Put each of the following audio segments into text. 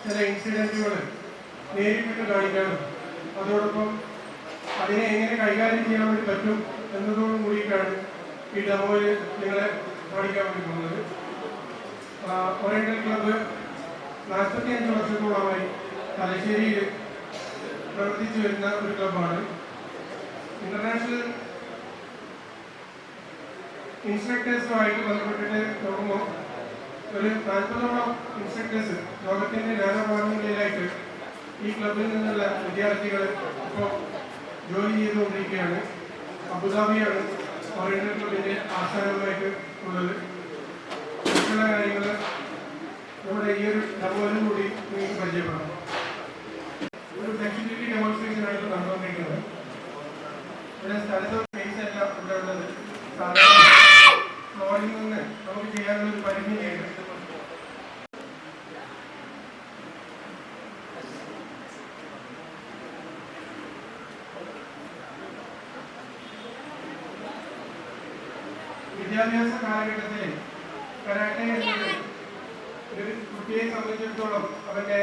ചില ഇൻസിഡൻറ്റുകൾ നേരിട്ട് കാണിക്കാനും അതോടൊപ്പം അതിനെ എങ്ങനെ കൈകാര്യം ചെയ്യാൻ വേണ്ടി പറ്റും എന്നതോടും കൂടിയിട്ടാണ് ഈ ഡെമോയിൽ നിങ്ങളെ കാണിക്കാൻ വേണ്ടി പോകുന്നത്. ഓറിയന്റൽ ക്ലബ്ബ് 45 വർഷത്തോളമായി തലശ്ശേരിയിൽ പ്രവർത്തിച്ചു വരുന്ന ഒരു ക്ലബ്ബാണ്. ഇന്റർനാഷണൽ ഇൻസ്ട്രക്ടേഴ്സുമായിട്ട് ബന്ധപ്പെട്ടിട്ട് നോക്കുമ്പോൾ ഒരു 40ഓളം ഇൻസ്ട്രക്ടേഴ്സ് ലോകത്തിൻ്റെ നാനാഭാഗങ്ങളിലായിട്ട് ഈ ക്ലബിൽ നിന്നുള്ള വിദ്യാർത്ഥികൾ ഇപ്പോൾ ജോലി ചെയ്തുകൊണ്ടിരിക്കുകയാണ്. അബുദാബിയാണ് ഓറിയന്റൽ ക്ലബിൻ്റെ ആസ്ഥാനമായിട്ട് ഉള്ളത്. മറ്റുള്ള കാര്യങ്ങൾ നമ്മുടെ ഈ ഒരു ഡെമോയിലും കൂടി നിങ്ങൾക്ക് പരിചയപ്പെടാം. ഒരു ഫ്ലെക്സിബിലിറ്റി ഡെമോൺസ്ട്രേഷനാണ് ഇപ്പോൾ നടന്നുകൊണ്ടിരിക്കുന്നത്. ഇവിടെ സ്ഥലത്ത് സ്പേസ് എല്ലാം ഇവിടെ ഉള്ളത് സാധാരണ ഫ്ലോറിൽ നിന്ന് നമുക്ക് ചെയ്യാനുള്ള ഒരു പരിമിതിയുണ്ട്. വിദ്യാഭ്യാസ കാലഘട്ടത്തിൽ കരാട്ടെ എന്നത് ഒരു കുട്ടിയെ സംബന്ധിച്ചിടത്തോളം അവന്റെ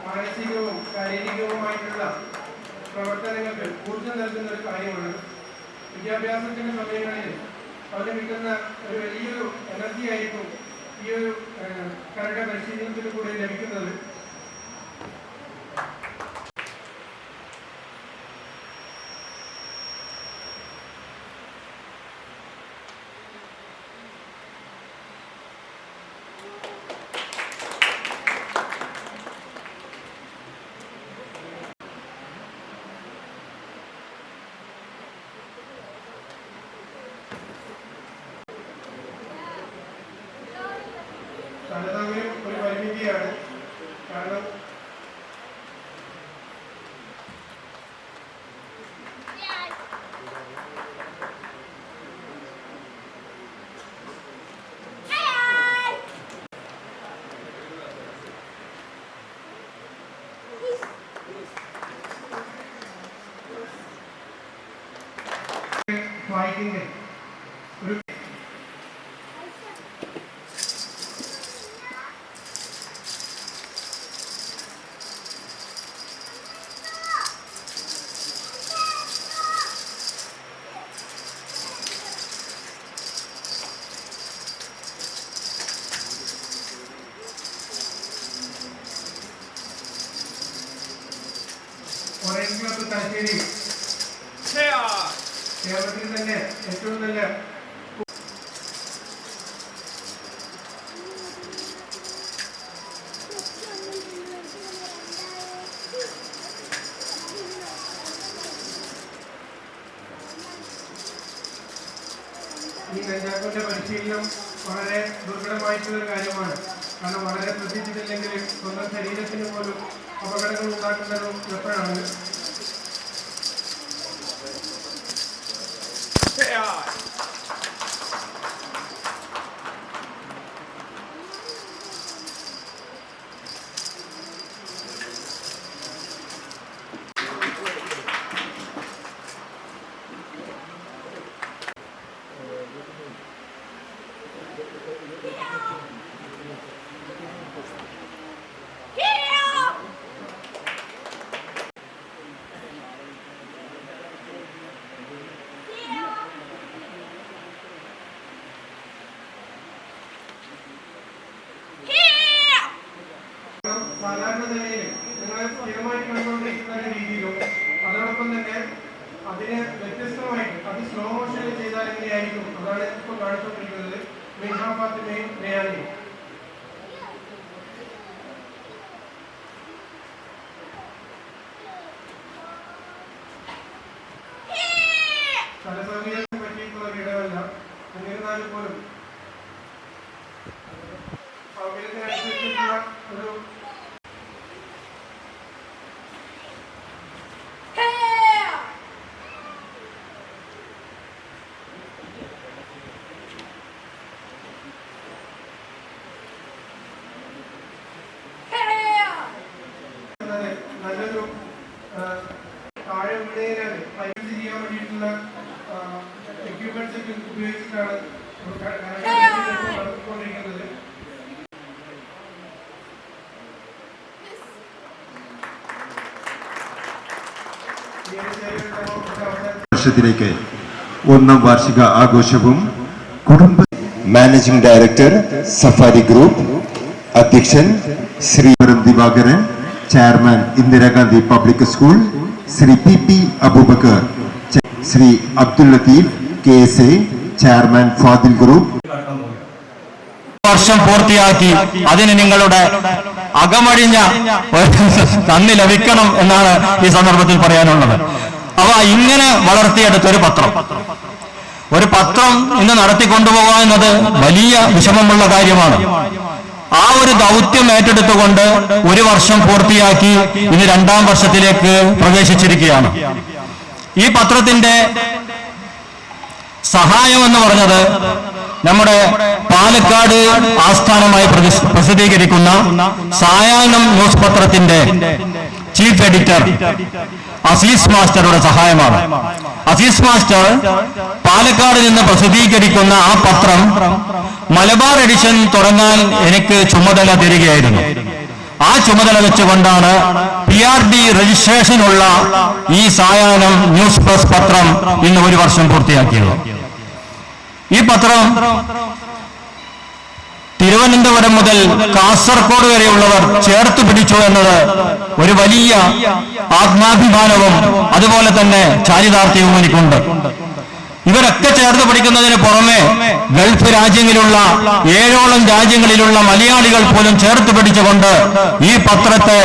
മാനസികവും ശാരീരികവുമായിട്ടുള്ള പ്രവർത്തനങ്ങൾക്ക് ഊർജ്ജം നൽകുന്ന ഒരു കാര്യമാണ്. വിദ്യാഭ്യാസത്തിന്റെ സമയങ്ങളിൽ അവന് കിട്ടുന്ന ഒരു വലിയൊരു എനർജി ആയിരിക്കും ഈ ഒരു കരാട്ടെ പരിശീലനത്തിൽ കൂടെ ലഭിക്കുന്നത്. സ്ഥലസൗകര്യം ഒരു പരിമിതിയാണ്. കാരണം ഫൈറ്റിംഗ് ഒരു ഓറിയന്റൽ ക്ലബ്ബ് തലശ്ശേരി കേരളത്തിൽ തന്നെ ഏറ്റവും നല്ല ഈ നെഞ്ചാക്കോന്റെ പരിശീലനം വളരെ ദുർഘടമായിട്ടുള്ള കാര്യമാണ്. കാരണം വളരെ ശ്രദ്ധിച്ചിട്ടില്ലെങ്കിൽ സ്വന്തം ശരീരത്തിന് പോലും അപകടങ്ങൾ ഉണ്ടാക്കുന്നതും എപ്പോഴാണ്. സാധാരണ നിലയിൽ നിങ്ങളെ സ്ഥിരമായി കണ്ടുകൊണ്ടിരിക്കുന്ന രീതിയിലും അതോടൊപ്പം തന്നെ അതിന് വ്യത്യസ്തമായിട്ട് അത് സ്ലോ മോഷനിൽ ചെയ്താൽ എങ്ങനെയായിരിക്കും അതാണ് ഇപ്പോൾ കാണിച്ചുകൊണ്ടിരിക്കുന്നത്. മിൻഹ ഫാത്തിമയും റയാനിയും സ്ഥലസൗകര്യത്തെ പറ്റിയിട്ടുള്ള ഇടമല്ല. എന്നിരുന്നാലും പോലും സൗകര്യത്തിനനുസരിച്ചിട്ടുള്ള ഒരു നല്ലൊരു താഴെ വീണതിനാൽ പ്രൈവസി ചെയ്യാൻ വേണ്ടിയിട്ടുള്ള എക്യുപ്മെന്റ്സ് ഒക്കെ ഉപയോഗിച്ചിട്ടാണ് നടത്തിക്കൊണ്ടിരിക്കുന്നത്. വർഷത്തിലേക്ക് ഒന്നാം വാർഷിക ആഘോഷവും കുടുംബ മാനേജിംഗ് ഡയറക്ടർ സഫാരി ഗ്രൂപ്പ്, അധ്യക്ഷൻ Shri Divakaran, chairman Indira Gandhi public school, Shri PP Abubakkar, Shri Abdul Latheef KSA, chairman Fadil group. വർഷം പൂർത്തിയാക്കി അതിന് നിങ്ങളുടെ അകമഴിഞ്ഞ നന്ദി ലഭിക്കണം എന്നാണ് ഈ സന്ദർഭത്തിൽ പറയാനുള്ളത്. അവ ഇങ്ങനെ വളർത്തിയെടുത്ത ഒരു പത്രം ഇന്ന് നടത്തിക്കൊണ്ടുപോകുക എന്നത് വലിയ വിഷമമുള്ള കാര്യമാണ്. ആ ഒരു ദൗത്യം ഏറ്റെടുത്തുകൊണ്ട് ഒരു വർഷം പൂർത്തിയാക്കി ഇനി 2ാം വർഷത്തിലേക്ക് പ്രവേശിച്ചിരിക്കുകയാണ്. ഈ പത്രത്തിന്റെ സഹായം എന്ന് പറഞ്ഞത് നമ്മുടെ പാലക്കാട് ആസ്ഥാനമായി പ്രസിദ്ധീകരിക്കുന്ന സായാഹ്നം ന്യൂസ് പത്രത്തിന്റെ ചീഫ് എഡിറ്റർ അസീസ് മാസ്റ്ററുടെ സഹായമാണ്. അസീസ് മാസ്റ്റർ പാലക്കാട് നിന്ന് പ്രസിദ്ധീകരിക്കുന്ന ആ പത്രം മലബാർ എഡിഷൻ തുടങ്ങാൻ എനിക്ക് ചുമതല തരികയായിരുന്നു. ആ ചുമതല വെച്ചുകൊണ്ടാണ് PRD രജിസ്ട്രേഷനുള്ള ഈ സായാഹ്നം ന്യൂസ് പ്ലസ് പത്രം ഇന്ന് ഒരു വർഷം പൂർത്തിയാക്കിയത്. ഈ പത്രം തിരുവനന്തപുരം മുതൽ കാസർഗോഡ് വരെയുള്ളവർ ചേർത്ത് പിടിച്ചു എന്നത് ഒരു വലിയ ആത്മാഭിമാനവും അതുപോലെ തന്നെ ചാരിതാർത്ഥ്യവും എനിക്കുണ്ട്. ഇവരൊക്കെ ചേർത്ത് പിടിക്കുന്നതിന് പുറമെ ഗൾഫ് രാജ്യങ്ങളിലുള്ള 7ഓളം രാജ്യങ്ങളിലുള്ള മലയാളികൾ പോലും ചേർത്ത് പിടിച്ചുകൊണ്ട് ഈ പത്രത്തെ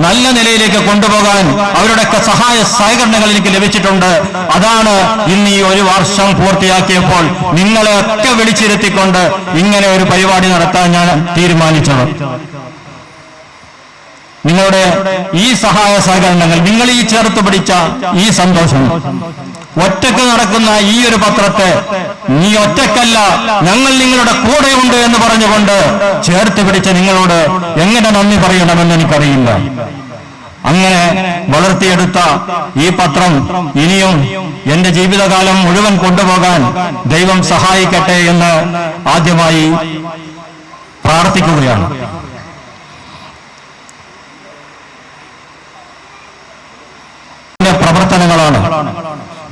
നല്ല നിലയിലേക്ക് കൊണ്ടുപോകാൻ അവരുടെയൊക്കെ സഹായ സഹകരണങ്ങൾ എനിക്ക് ലഭിച്ചിട്ടുണ്ട്. അതാണ് ഇന്ന് ഈ ഒരു വർഷം പൂർത്തിയാക്കിയപ്പോൾ നിങ്ങളെ ഒക്കെ വിളിച്ചിരുത്തിക്കൊണ്ട് ഇങ്ങനെ ഒരു പരിപാടി നടത്താൻ ഞാൻ തീരുമാനിച്ചത്. നിങ്ങളുടെ ഈ സഹായ സഹകരണങ്ങൾ, നിങ്ങൾ ഈ ചേർത്ത് പിടിച്ച ഈ സന്തോഷം, ഒറ്റക്ക് നടക്കുന്ന ഈ ഒരു പത്രത്തെ നീ ഒറ്റക്കല്ല, ഞങ്ങൾ നിങ്ങളുടെ കൂടെയുണ്ട് എന്ന് പറഞ്ഞുകൊണ്ട് ചേർത്ത് പിടിച്ച നിങ്ങളോട് എങ്ങനെ നന്ദി പറയണമെന്ന് എനിക്കറിയില്ല. അങ്ങനെ വളർത്തിയെടുത്ത ഈ പത്രം ഇനിയും എന്റെ ജീവിതകാലം മുഴുവൻ കൊണ്ടുപോകാൻ ദൈവം സഹായിക്കട്ടെ എന്ന് ആദ്യമായി പ്രാർത്ഥിക്കുകയാണ്. പ്രവർത്തനങ്ങളാണ്,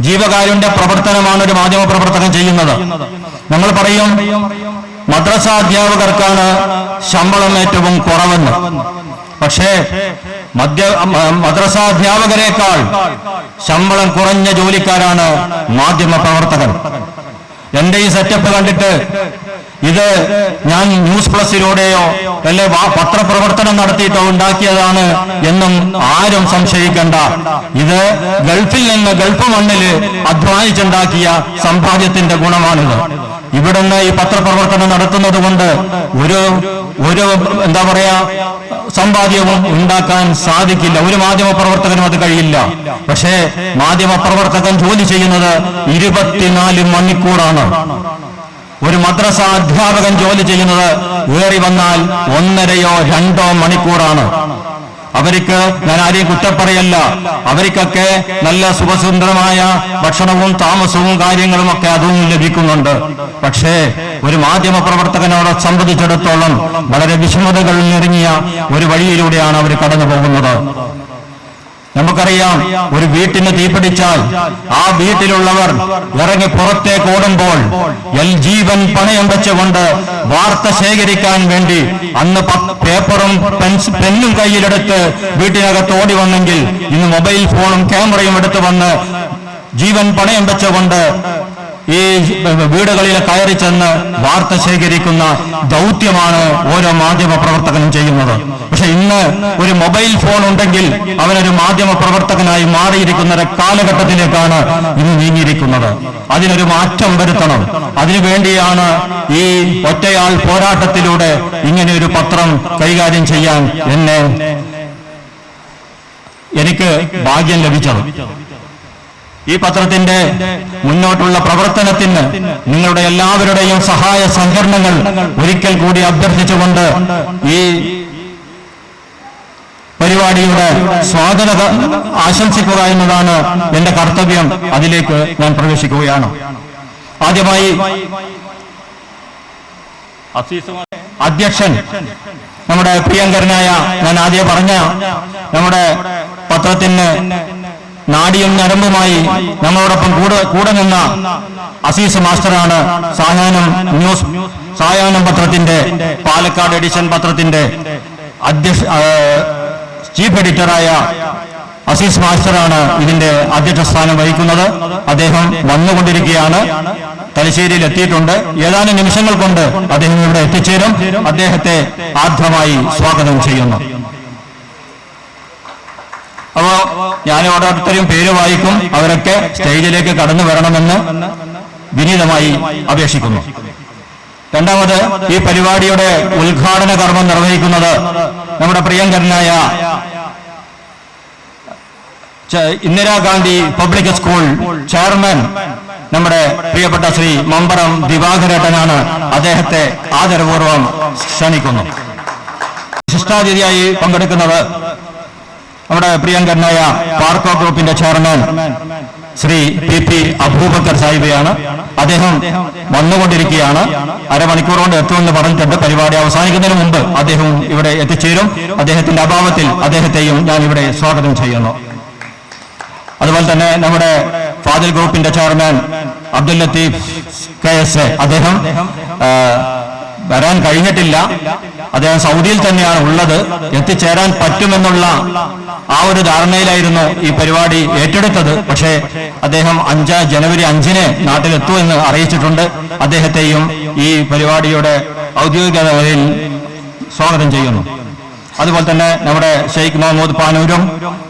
ജീവകാരുണ്യ പ്രവർത്തനമാണ് ഒരു മാധ്യമ പ്രവർത്തകൻ ചെയ്യുന്നത്. നമ്മൾ പറയും മദ്രസ അധ്യാപകർക്കാണ് ശമ്പളം ഏറ്റവും കുറവെന്ന്. പക്ഷേ മദ്രസ അധ്യാപകരെക്കാൾ ശമ്പളം കുറഞ്ഞ ജോലിക്കാരാണ് മാധ്യമ പ്രവർത്തകർ. എന്റെ ഈ സെറ്റപ്പ് കണ്ടിട്ട് ഇത് ഞാൻ ന്യൂസ് പ്ലസിലൂടെയോ അല്ലെ പത്രപ്രവർത്തനം നടത്തിയിട്ടോ ഉണ്ടാക്കിയതാണ് എന്നും ആരും സംശയിക്കേണ്ട. ഇത് ഗൾഫിൽ നിന്ന്, ഗൾഫ് മണ്ണില് അധ്വാനിച്ചുണ്ടാക്കിയ സമ്പാദ്യത്തിന്റെ ഗുണമാണിത്. ഇവിടുന്ന് ഈ പത്രപ്രവർത്തനം നടത്തുന്നത് കൊണ്ട് ഒരു എന്താ പറയാ സമ്പാദ്യവും ഉണ്ടാക്കാൻ സാധിക്കില്ല. ഒരു മാധ്യമ പ്രവർത്തകനും അത് കഴിയില്ല. പക്ഷേ മാധ്യമ പ്രവർത്തകൻ ജോലി ചെയ്യുന്നത് 24 മണിക്കൂറാണ്. ഒരു മദ്രസ അധ്യാപകൻ ജോലി ചെയ്യുന്നത് ഏറി വന്നാൽ 1.5-2 മണിക്കൂറാണ്. അവർക്ക് ഞാൻ ആരെയും കുറ്റപ്പറയല്ല, അവർക്കൊക്കെ നല്ല സുഖസുന്ദരമായ ഭക്ഷണവും താമസവും കാര്യങ്ങളും ഒക്കെ അതും ലഭിക്കുന്നുണ്ട്. പക്ഷേ ഒരു മാധ്യമ പ്രവർത്തകനോട് സംബന്ധിച്ചിടത്തോളം വളരെ വിഷമതകൾ നിറങ്ങിയ ഒരു വഴിയിലൂടെയാണ് അവർ കടന്നു പോകുന്നത്. നമുക്കറിയാം, ഒരു വീട്ടിന് തീപിടിച്ചാൽ ആ വീട്ടിലുള്ളവർ ഇറങ്ങി പുറത്തേക്ക് ഓടുമ്പോൾ ജീവൻ പണയം വെച്ചുകൊണ്ട് വാർത്ത ശേഖരിക്കാൻ വേണ്ടി അന്ന് പേപ്പറും പെന്നും കയ്യിലെടുത്ത് വീട്ടിനകത്ത് ഓടി വന്നെങ്കിൽ ഇന്ന് മൊബൈൽ ഫോണും ക്യാമറയും എടുത്തു വന്ന് ജീവൻ പണയം വെച്ചുകൊണ്ട് ഈ വീടുകളിൽ കയറി ചെന്ന് വാർത്ത ശേഖരിക്കുന്ന ദൗത്യമാണ് ഓരോ മാധ്യമ പ്രവർത്തകനും ചെയ്യുന്നത്. പക്ഷെ ഇന്ന് ഒരു മൊബൈൽ ഫോൺ ഉണ്ടെങ്കിൽ അവനൊരു മാധ്യമ പ്രവർത്തകനായി മാറിയിരിക്കുന്ന ഒരു കാലഘട്ടത്തിലേക്കാണ് ഇന്ന് നീങ്ങിയിരിക്കുന്നത്. അതിനൊരു മാറ്റം വരുത്തണം. അതിനുവേണ്ടിയാണ് ഈ ഒറ്റയാൾ പോരാട്ടത്തിലൂടെ ഇങ്ങനെ ഒരു പത്രം കൈകാര്യം ചെയ്യാൻ എനിക്ക് ഭാഗ്യം ലഭിച്ചത്. ഈ പത്രത്തിന്റെ മുന്നോട്ടുള്ള പ്രവർത്തനത്തിന് നിങ്ങളുടെ എല്ലാവരുടെയും സഹായ സഹകരണങ്ങൾ ഒരിക്കൽ കൂടി അഭ്യർത്ഥിച്ചുകൊണ്ട് ഈ പരിപാടിയുടെ സ്വാഗത ആശംസിക്കുക എന്നതാണ് എന്റെ കർത്തവ്യം. അതിലേക്ക് ഞാൻ പ്രവേശിക്കുകയാണ്. ആദ്യമായി അധ്യക്ഷൻ, നമ്മുടെ പ്രിയങ്കരനായ, ഞാൻ ആദ്യം പറഞ്ഞ നമ്മുടെ പത്രത്തിന് നാടിയും ഞരമ്പുമായി നമ്മളോടൊപ്പം കൂടെ നിന്ന അസീസ് മാസ്റ്ററാണ് സായാഹ്നം പത്രത്തിന്റെ, പാലക്കാട് എഡിഷൻ പത്രത്തിന്റെ ചീഫ് എഡിറ്ററായ അസീസ് മാസ്റ്ററാണ് ഇതിന്റെ അധ്യക്ഷ സ്ഥാനം വഹിക്കുന്നത്. അദ്ദേഹം വന്നുകൊണ്ടിരിക്കുകയാണ്, തലശ്ശേരിയിൽ എത്തിയിട്ടുണ്ട്. ഏതാനും നിമിഷങ്ങൾ കൊണ്ട് അദ്ദേഹം ഇവിടെ എത്തിച്ചേരും. അദ്ദേഹത്തെ ആദ്യമായി സ്വാഗതം ചെയ്യുന്നു. അപ്പോ ഞാൻ ഓരോരുത്തരും പേര് വായിക്കും. അവരൊക്കെ സ്റ്റേജിലേക്ക് കടന്നു വരണമെന്ന് വിനീതമായി അപേക്ഷിക്കുന്നു. രണ്ടാമത്, ഈ പരിപാടിയുടെ ഉദ്ഘാടന കർമ്മം നിർവഹിക്കുന്നത് നമ്മുടെ പ്രിയങ്കരനായ ഇന്ദിരാഗാന്ധി പബ്ലിക് സ്കൂൾ ചെയർമാൻ നമ്മുടെ പ്രിയപ്പെട്ട ശ്രീ മമ്പറം ദിവാകരേട്ടനാണ്. അദ്ദേഹത്തെ ആദരപൂർവ്വം ക്ഷണിക്കുന്നു. വിശിഷ്ടാതിഥിയായി പങ്കെടുക്കുന്നത് നമ്മുടെ പ്രിയങ്കരനായ പാർക്കോ ഗ്രൂപ്പിന്റെ ചെയർമാൻ ശ്രീ PP അബൂബക്കർ സാഹിബയാണ്. അദ്ദേഹം വന്നുകൊണ്ടിരിക്കുകയാണ്. അരമണിക്കൂർ കൊണ്ട് എത്തുമെന്ന് പറഞ്ഞിട്ടുണ്ട്. പരിപാടി അവസാനിക്കുന്നതിന് മുമ്പ് അദ്ദേഹം ഇവിടെ എത്തിച്ചേരും. അദ്ദേഹത്തിന്റെ അഭാവത്തിൽ അദ്ദേഹത്തെയും ഞാൻ ഇവിടെ സ്വാഗതം ചെയ്യുന്നു. അതുപോലെ തന്നെ നമ്മുടെ ഫാദിൽ ഗ്രൂപ്പിന്റെ ചെയർമാൻ അബ്ദുൽ ലത്തീഫ് KSA, അദ്ദേഹം വരാൻ കഴിഞ്ഞിട്ടില്ല. അദ്ദേഹം സൗദിയിൽ തന്നെയാണ് ഉള്ളത്. എത്തിച്ചേരാൻ പറ്റുമെന്നുള്ള ആ ഒരു ധാരണയിലായിരുന്നു ഈ പരിപാടി ഏറ്റെടുത്തത്. പക്ഷേ അദ്ദേഹം ജനുവരി 5-ന് നാട്ടിലെത്തുമെന്ന് അറിയിച്ചിട്ടുണ്ട്. അദ്ദേഹത്തെയും ഈ പരിപാടിയുടെ ഔദ്യോഗികതയിൽ സ്വാഗതം ചെയ്യുന്നു. അതുപോലെ തന്നെ നമ്മുടെ ഷെയ്ഖ് മുഹമ്മദ് പാനൂരും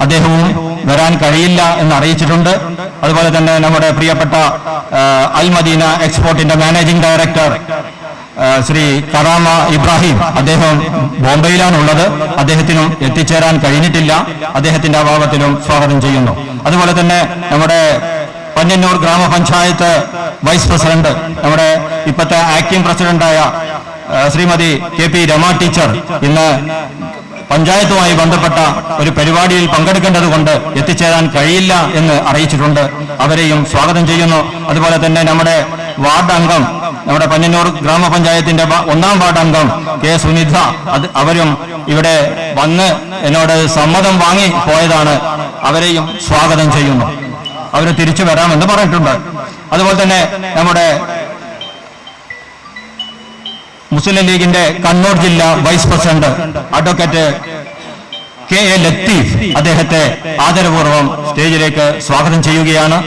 അദ്ദേഹവും വരാൻ കഴിയില്ല എന്ന് അറിയിച്ചിട്ടുണ്ട്. അതുപോലെ തന്നെ നമ്മുടെ പ്രിയപ്പെട്ട അൽ മദീന എക്സ്പോർട്ടിന്റെ മാനേജിംഗ് ഡയറക്ടർ ശ്രീ കറാമ ഇബ്രാഹിം, അദ്ദേഹം ബോംബെയിലാണുള്ളത്. അദ്ദേഹത്തിനും എത്തിച്ചേരാൻ കഴിഞ്ഞിട്ടില്ല. അദ്ദേഹത്തിന്റെ അഭാവത്തിലും സ്വാഗതം ചെയ്യുന്നു. അതുപോലെ തന്നെ നമ്മുടെ പന്ന്യന്നൂർ ഗ്രാമപഞ്ചായത്ത് വൈസ് പ്രസിഡന്റ്, നമ്മുടെ ഇപ്പോഴത്തെ ആക്ടിംഗ് പ്രസിഡന്റായ ശ്രീമതി KP രമ ടീച്ചർ ഇന്ന് പഞ്ചായത്തുമായി ബന്ധപ്പെട്ട ഒരു പരിപാടിയിൽ പങ്കെടുക്കേണ്ടതുകൊണ്ട് എത്തിച്ചേരാൻ കഴിയില്ല എന്ന് അറിയിച്ചിട്ടുണ്ട്. അവരെയും സ്വാഗതം ചെയ്യുന്നു. അതുപോലെ തന്നെ നമ്മുടെ വാർഡ് അംഗം, നമ്മുടെ പന്ന്യന്നൂർ ഗ്രാമപഞ്ചായത്തിന്റെ 1-ാം വാർഡ് അംഗം K സുനിധ, അവരും ഇവിടെ വന്ന് എന്നോട് സമ്മതം വാങ്ങി പോയതാണ്. അവരെയും സ്വാഗതം ചെയ്യുന്നു. അവർ തിരിച്ചു വരാമെന്ന് പറഞ്ഞിട്ടുണ്ട്. അതുപോലെ തന്നെ നമ്മുടെ മുസ്ലിം ലീഗിന്റെ കണ്ണൂർ ജില്ലാ vice president advocate KA Latheef, അദ്ദേഹത്തെ ആദരപൂർവ്വം സ്റ്റേജിലേക്ക് സ്വാഗതം ചെയ്യുകയാണ്.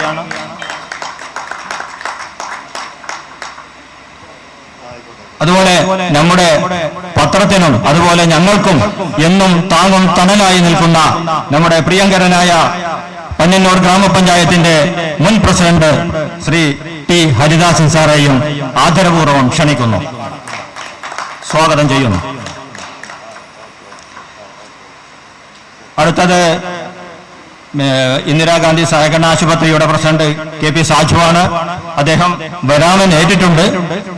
അതുപോലെ നമ്മുടെ പത്രത്തിനും അതുപോലെ ഞങ്ങൾക്കും എന്നും താങ്ങും തണലായി നിൽക്കുന്ന നമ്മുടെ പ്രിയങ്കരനായ പന്ന്യന്നൂർ ഗ്രാമപഞ്ചായത്തിന്റെ മുൻ പ്രസിഡന്റ് ശ്രീ T ഹരിദാസൻ സാറേയും ആദരപൂർവ്വം ക്ഷണിക്കുന്നു, സ്വാഗതം ചെയ്യുന്നു. അടുത്തത് ഇന്ദിരാഗാന്ധി സഹകരണ ആശുപത്രിയുടെ പ്രസിഡന്റ് KP സാജുവാണ്. അദ്ദേഹം വരാമെന്ന് ഏറ്റിട്ടുണ്ട്.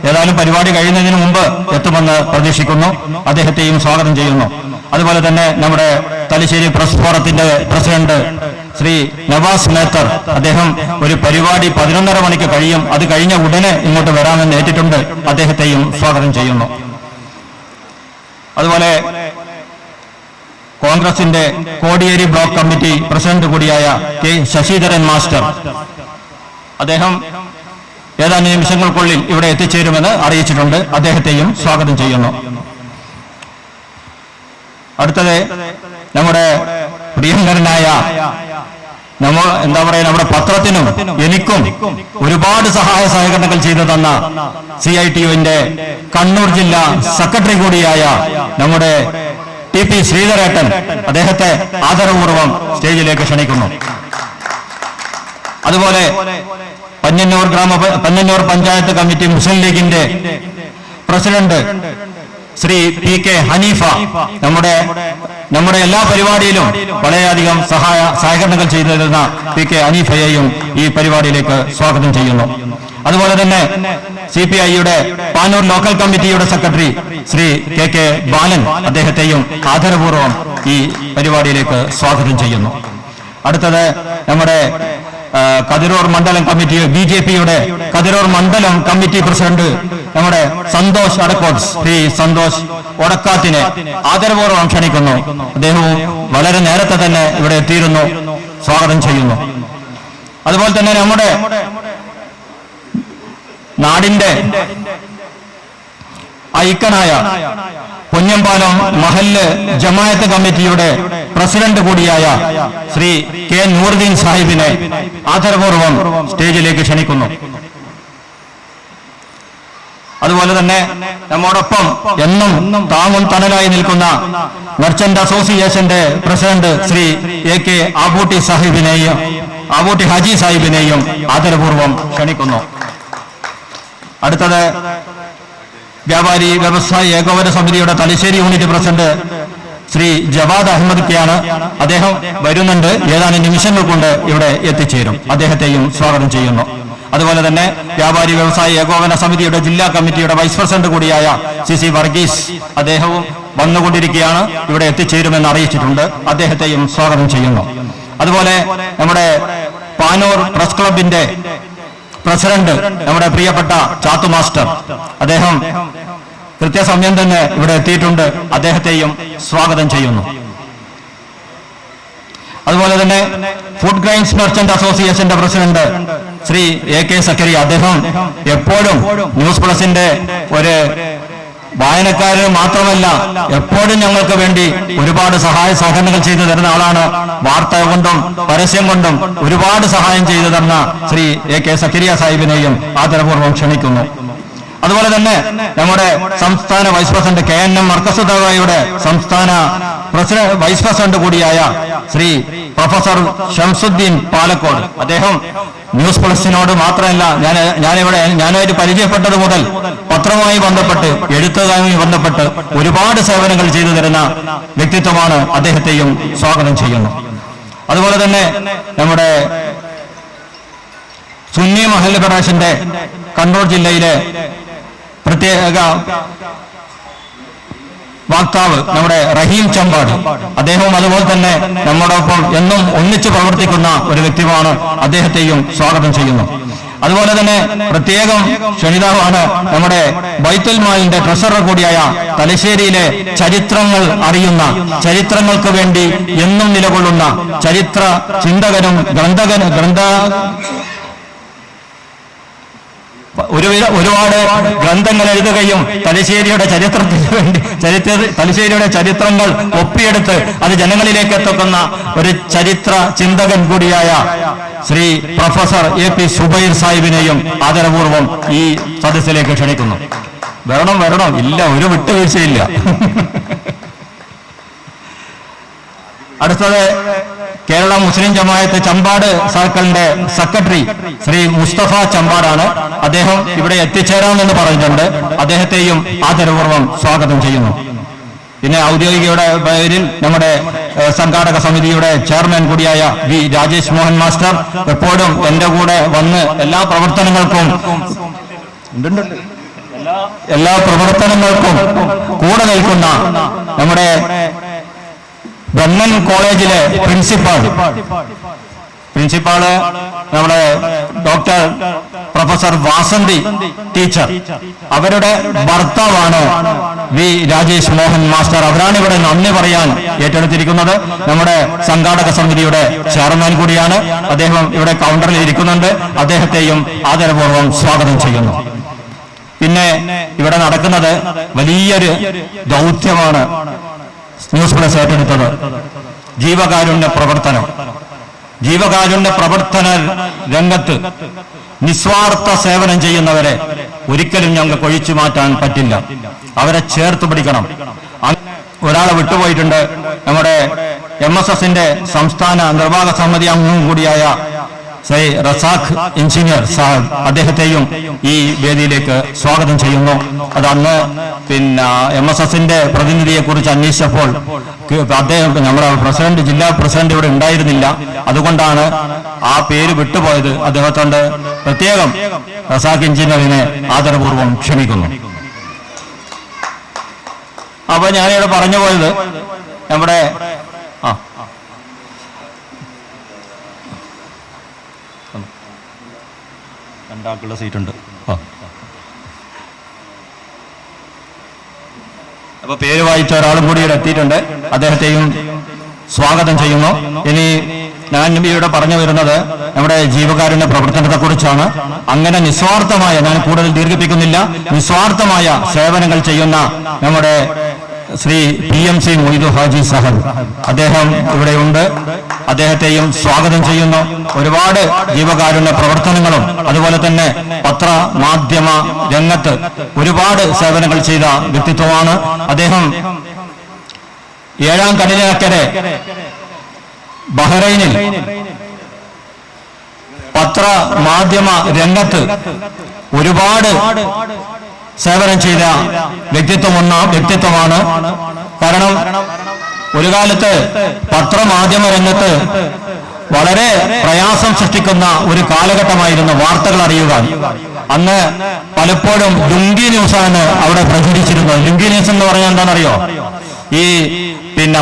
ഏതായാലും പരിപാടി കഴിയുന്നതിന് മുമ്പ് എത്തുമെന്ന് പ്രതീക്ഷിക്കുന്നു. അദ്ദേഹത്തെയും സ്വാഗതം ചെയ്യുന്നു. അതുപോലെ തന്നെ നമ്മുടെ തലശ്ശേരി പ്രസ് ഫോറത്തിന്റെ പ്രസിഡന്റ് ശ്രീ നവാസ് മേത്തർ, അദ്ദേഹം ഒരു പരിപാടി 11:30 മണിക്ക് കഴിയും, അത് കഴിഞ്ഞ ഉടനെ ഇങ്ങോട്ട് വരാമെന്ന് ഏറ്റിട്ടുണ്ട്. അദ്ദേഹത്തെയും സ്വാഗതം ചെയ്യുന്നു. അതുപോലെ കോൺഗ്രസിന്റെ കോടിയേരി ബ്ലോക്ക് കമ്മിറ്റി പ്രസിഡന്റ് കൂടിയായ കെ ശശിധരൻ മാസ്റ്റർ, അദ്ദേഹം ഏതാനും നിമിഷങ്ങൾക്കുള്ളിൽ ഇവിടെ എത്തിച്ചേരുമെന്ന് അറിയിച്ചിട്ടുണ്ട്. അദ്ദേഹത്തെയും സ്വാഗതം ചെയ്യുന്നു. അടുത്തത് നമ്മുടെ പ്രിയങ്കരനായ നമ്മുടെ പത്രത്തിനും എനിക്കും ഒരുപാട് സഹായ സഹകരണങ്ങൾ ചെയ്തു തന്ന CITU-വിന്റെ കണ്ണൂർ ജില്ലാ സെക്രട്ടറി കൂടിയായ നമ്മുടെ TP ശ്രീധരേട്ടൻ, അദ്ദേഹത്തെ ആദരപൂർവ്വം സ്റ്റേജിലേക്ക് ക്ഷണിക്കുന്നു. അതുപോലെ പഞ്ഞന്നൂർ പഞ്ചായത്ത് കമ്മിറ്റി മുസ്ലിം ലീഗിന്റെ പ്രസിഡന്റ് ശ്രീ PK ഹനീഫ, നമ്മുടെ എല്ലാ പരിപാടിയിലും വളരെയധികം സഹകരണങ്ങൾ ചെയ്തു തരുന്ന PK ഹനീഫയെയും ഈ പരിപാടിയിലേക്ക് സ്വാഗതം ചെയ്യുന്നു. അതുപോലെ തന്നെ CPI-യുടെ പാനൂർ ലോക്കൽ കമ്മിറ്റിയുടെ സെക്രട്ടറി ശ്രീ KK ബാലൻ, അദ്ദേഹത്തെയും ആദരപൂർവ്വം ഈ പരിപാടിയിലേക്ക് സ്വാഗതം ചെയ്യുന്നു. അടുത്തത് നമ്മുടെ കതിരൂർ മണ്ഡലം കമ്മിറ്റി BJP-യുടെ കതിരൂർ മണ്ഡലം കമ്മിറ്റി പ്രസിഡന്റ് നമ്മുടെ സന്തോഷ് അടക്കോട്ട്, ശ്രീ സന്തോഷ് ഒടക്കാത്തിനെ ആദരപൂർവ്വം ക്ഷണിക്കുന്നു. അദ്ദേഹവും വളരെ നേരത്തെ തന്നെ ഇവിടെ എത്തിയിരുന്നു. സ്വാഗതം ചെയ്യുന്നു. അതുപോലെ തന്നെ നമ്മുടെ നാടിന്റെ ഐക്കണായ പൊന്നമ്പാലം മഹല്ല് ജമാഅത്ത് കമ്മിറ്റിയുടെ പ്രസിഡന്റ് കൂടിയായ ശ്രീ K നൂറുദ്ദീൻ സാഹിബിനെ ആദരപൂർവ്വം സ്റ്റേജിലേക്ക് ക്ഷണിക്കുന്നു. അതുപോലെ തന്നെ നമ്മോടൊപ്പം എന്നും താങ്ങും തണലായി നിൽക്കുന്ന മർച്ചന്റ് അസോസിയേഷന്റെ പ്രസിഡന്റ് ശ്രീ AK ആബൂട്ടി ഹാജി സാഹിബിനെയും ആദരപൂർവ്വം ക്ഷണിക്കുന്നു. അടുത്തത് വ്യാപാരി വ്യവസായി ഏകോപന സമിതിയുടെ തലശ്ശേരി യൂണിറ്റ് പ്രസിഡന്റ് ശ്രീ ജവാദ് അഹമ്മദ് കെയാണ്. അദ്ദേഹം വരുന്നുണ്ട്, ഏതാനും നിമിഷങ്ങൾ കൊണ്ട് ഇവിടെ എത്തിച്ചേരും. അദ്ദേഹത്തെയും സ്വാഗതം ചെയ്യുന്നു. അതുപോലെ തന്നെ വ്യാപാരി വ്യവസായി ഏകോപന സമിതിയുടെ ജില്ലാ കമ്മിറ്റിയുടെ വൈസ് പ്രസിഡന്റ് കൂടിയായ CC വർഗീസ്, അദ്ദേഹവും വന്നുകൊണ്ടിരിക്കുകയാണ്, ഇവിടെ എത്തിച്ചേരുമെന്ന് അറിയിച്ചിട്ടുണ്ട്. അദ്ദേഹത്തെയും സ്വാഗതം ചെയ്യുന്നു. അതുപോലെ നമ്മുടെ പാനൂർ പ്രസ് ക്ലബിന്റെ പ്രസിഡന്റ് നമ്മുടെ പ്രിയപ്പെട്ട ചാത്തു മാസ്റ്റർ, അദ്ദേഹം കൃത്യസമയം തന്നെ ഇവിടെ എത്തിയിട്ടുണ്ട്. അദ്ദേഹത്തെയും സ്വാഗതം ചെയ്യുന്നു. അതുപോലെ തന്നെ ഫുഡ് ഗ്രൈൻസ് മെർച്ചന്റ് അസോസിയേഷന്റെ പ്രസിഡന്റ് ശ്രീ AK സക്കരിയ, അദ്ദേഹം എപ്പോഴും ന്യൂസ് പ്ലസിന്റെ ഒരു വായനക്കാരന് മാത്രമല്ല, എപ്പോഴും ഞങ്ങൾക്ക് വേണ്ടി ഒരുപാട് സഹായ സഹകരണങ്ങൾ ചെയ്തു തരുന്ന ആളാണ്. വാർത്ത കൊണ്ടും പരസ്യം കൊണ്ടും ഒരുപാട് സഹായം ചെയ്തു തന്ന ശ്രീ AK സക്കരിയ സാഹിബിനെയും ആദരപൂർവ്വം ക്ഷണിക്കുന്നു. അതുപോലെ തന്നെ നമ്മുടെ സംസ്ഥാന വൈസ് പ്രസിഡന്റ് KNM മർക്കസുദാവയുടെ സംസ്ഥാന വൈസ് പ്രസിഡന്റ് കൂടിയായ ശ്രീ പ്രൊഫസർ ഷംസുദ്ദീൻ പാലക്കോട്, അദ്ദേഹം ന്യൂസ് പ്ലസിനോട് മാത്രമല്ല, ഞാനായിട്ട് പരിചയപ്പെട്ടത് മുതൽ പത്രവുമായി ബന്ധപ്പെട്ട് എഴുത്തുകാരുമായി ബന്ധപ്പെട്ട് ഒരുപാട് സേവനങ്ങൾ ചെയ്തു തരുന്ന വ്യക്തിത്വമാണ്. അദ്ദേഹത്തെയും സ്വാഗതം ചെയ്യുന്നു. അതുപോലെ തന്നെ നമ്മുടെ സുന്നി മഹല്ല് ഫെഡറേഷന്റെ കണ്ണൂർ ജില്ലയിലെ പ്രത്യേക വക്താവ് നമ്മുടെ റഹീം ചമ്പാട്, അദ്ദേഹവും അതുപോലെ തന്നെ നമ്മോടൊപ്പം എന്നും ഒന്നിച്ച് പ്രവർത്തിക്കുന്ന ഒരു വ്യക്തിയാണ്. അദ്ദേഹത്തെയും സ്വാഗതം ചെയ്യുന്നു. അതുപോലെ തന്നെ പ്രത്യേകം ക്ഷണിതാവാണ് നമ്മുടെ ബൈത്തുൽ മാലിന്റെ ട്രഷറർ കൂടിയായ തലശ്ശേരിയിലെ ചരിത്രങ്ങൾ അറിയുന്ന, ചരിത്രങ്ങൾക്ക് വേണ്ടി എന്നും നിലകൊള്ളുന്ന ചരിത്ര ചിന്തകനും ഒരുപാട് ഗ്രന്ഥങ്ങൾ എഴുതുകയും തലശ്ശേരിയുടെ ചരിത്രത്തിന് വേണ്ടി തലശ്ശേരിയുടെ ചരിത്രങ്ങൾ ഒപ്പിയെടുത്ത് അത് ജനങ്ങളിലേക്ക് എത്തിക്കുന്ന ഒരു ചരിത്ര ചിന്തകൻ കൂടിയായ ശ്രീ പ്രൊഫസർ AP സുബൈർ സാഹിബിനെയും ആദരപൂർവ്വം ഈ സദസ്സിലേക്ക് ക്ഷണിക്കുന്നു. വരണം, ഇല്ല, ഒരു വിട്ടുവീഴ്ചയില്ല. അടുത്തത് കേരള മുസ്ലിം ജമാഅത്ത് ചമ്പാട് സർക്കിളിന്റെ സെക്രട്ടറി ശ്രീ മുസ്തഫ ചമ്പാടാണ്. അദ്ദേഹം ഇവിടെ എത്തിച്ചേരാമെന്ന് പറഞ്ഞിട്ടുണ്ട്. അദ്ദേഹത്തെയും ആദരപൂർവ്വം സ്വാഗതം ചെയ്യുന്നു. പിന്നെ ഔദ്യോഗികയുടെ പേരിൽ നമ്മുടെ സംഘാടക സമിതിയുടെ ചെയർമാൻ കൂടിയായ V രാജേഷ് മോഹൻ മാസ്റ്റർ എപ്പോഴും എന്റെ കൂടെ വന്ന് എല്ലാ പ്രവർത്തനങ്ങൾക്കും കൂടെ നിൽക്കുന്ന നമ്മുടെ ബ്രണ്ണൻ കോളേജിലെ പ്രിൻസിപ്പാള് നമ്മുടെ ഡോക്ടർ പ്രൊഫസർ വാസന്തി ടീച്ചർ, അവരുടെ ഭർത്താവാണ് വി രാജേഷ് മോഹൻ മാസ്റ്റർ. അവരാണ് ഇവിടെ നന്ദി പറയാൻ ഏറ്റെടുത്തിരിക്കുന്നത്. നമ്മുടെ സംഘാടക സമിതിയുടെ ചെയർമാൻ കൂടിയാണ് അദ്ദേഹം. ഇവിടെ കൗണ്ടറിൽ ഇരിക്കുന്നുണ്ട്. അദ്ദേഹത്തെയും ആദരപൂർവ്വം സ്വാഗതം ചെയ്യുന്നു. പിന്നെ ഇവിടെ നടക്കുന്നത് വലിയൊരു ദൗത്യമാണ് ന്യൂസ് പ്ലസ് ഏറ്റെടുത്തത്. ജീവകാരുണ്യ പ്രവർത്തന രംഗത്ത് നിസ്വാർത്ഥ സേവനം ചെയ്യുന്നവരെ ഒരിക്കലും ഞങ്ങൾക്ക് ഒഴിച്ചു മാറ്റാൻ പറ്റില്ല. അവരെ ചേർത്ത് പിടിക്കണം. ഒരാളെ വിട്ടുപോയിട്ടുണ്ട്. നമ്മുടെ MSSന്റെ സംസ്ഥാന നിർവാഹക സമിതി അംഗം കൂടിയായ ശ്രീ റസാഖ് എഞ്ചിനീയർ സാഹിബ്, അദ്ദേഹത്തെയും ഈ വേദിയിലേക്ക് സ്വാഗതം ചെയ്യുന്നു. അത് അന്ന് MSSന്റെ പ്രതിനിധിയെ കുറിച്ച് അന്വേഷിച്ചപ്പോൾ അദ്ദേഹം, നമ്മുടെ പ്രസിഡന്റ്, ജില്ലാ പ്രസിഡന്റ് ഇവിടെ ഉണ്ടായിരുന്നില്ല. അതുകൊണ്ടാണ് ആ പേര് വിട്ടുപോയത്. അദ്ദേഹത്തോട് പ്രത്യേകം റസാഖ് എഞ്ചിനീയറിനെ ആദരപൂർവ്വം ക്ഷണിക്കുന്നു. അപ്പൊ ഞാനിവിടെ പറഞ്ഞു പോയത് നമ്മുടെ രണ്ടാൾക്കുള്ള സീറ്റുണ്ട്. അപ്പൊ പേര് വായിച്ച ഒരാളും കൂടി ഇവിടെ എത്തിയിട്ടുണ്ട്. അദ്ദേഹത്തെയും സ്വാഗതം ചെയ്യുന്നു. ഇനി ഞാൻ ഇവിടെ പറഞ്ഞു വരുന്നത് നമ്മുടെ ജീവകാരുണ്യ പ്രവർത്തനത്തെ കുറിച്ചാണ്. അങ്ങനെ നിസ്വാർത്ഥമായ, ഞാൻ കൂടുതൽ ദീർഘിപ്പിക്കുന്നില്ല, നിസ്വാർത്ഥമായ സേവനങ്ങൾ ചെയ്യുന്ന നമ്മുടെ ശ്രീ PMC മൊയ്തു ഹാജി സാഹിബ്, അദ്ദേഹം ഇവിടെയുണ്ട്. അദ്ദേഹത്തെയും സ്വാഗതം ചെയ്യുന്നു. ഒരുപാട് ജീവകാരുണ്യ പ്രവർത്തനങ്ങളും അതുപോലെ തന്നെ പത്രമാധ്യമ രംഗത്ത് ഒരുപാട് സേവനങ്ങൾ ചെയ്ത വ്യക്തിത്വമാണ് അദ്ദേഹം. 7-ാം കടലിനക്കരെ ബഹ്റൈനിൽ പത്രമാധ്യമ രംഗത്ത് ഒരുപാട് സേവനം ചെയ്ത വ്യക്തിത്വമാണ്. കാരണം ഒരു കാലത്ത് പത്രമാധ്യമ രംഗത്ത് വളരെ പ്രയാസം സൃഷ്ടിക്കുന്ന ഒരു കാലഘട്ടമായിരുന്നു വാർത്തകൾ അറിയുക. അന്ന് പലപ്പോഴും ലുങ്കി ന്യൂസാണ് അവിടെ പ്രചരിച്ചിരുന്നത്. ലുങ്കി ന്യൂസ് എന്ന് പറഞ്ഞാൽ എന്താണെന്നറിയോ? ഈ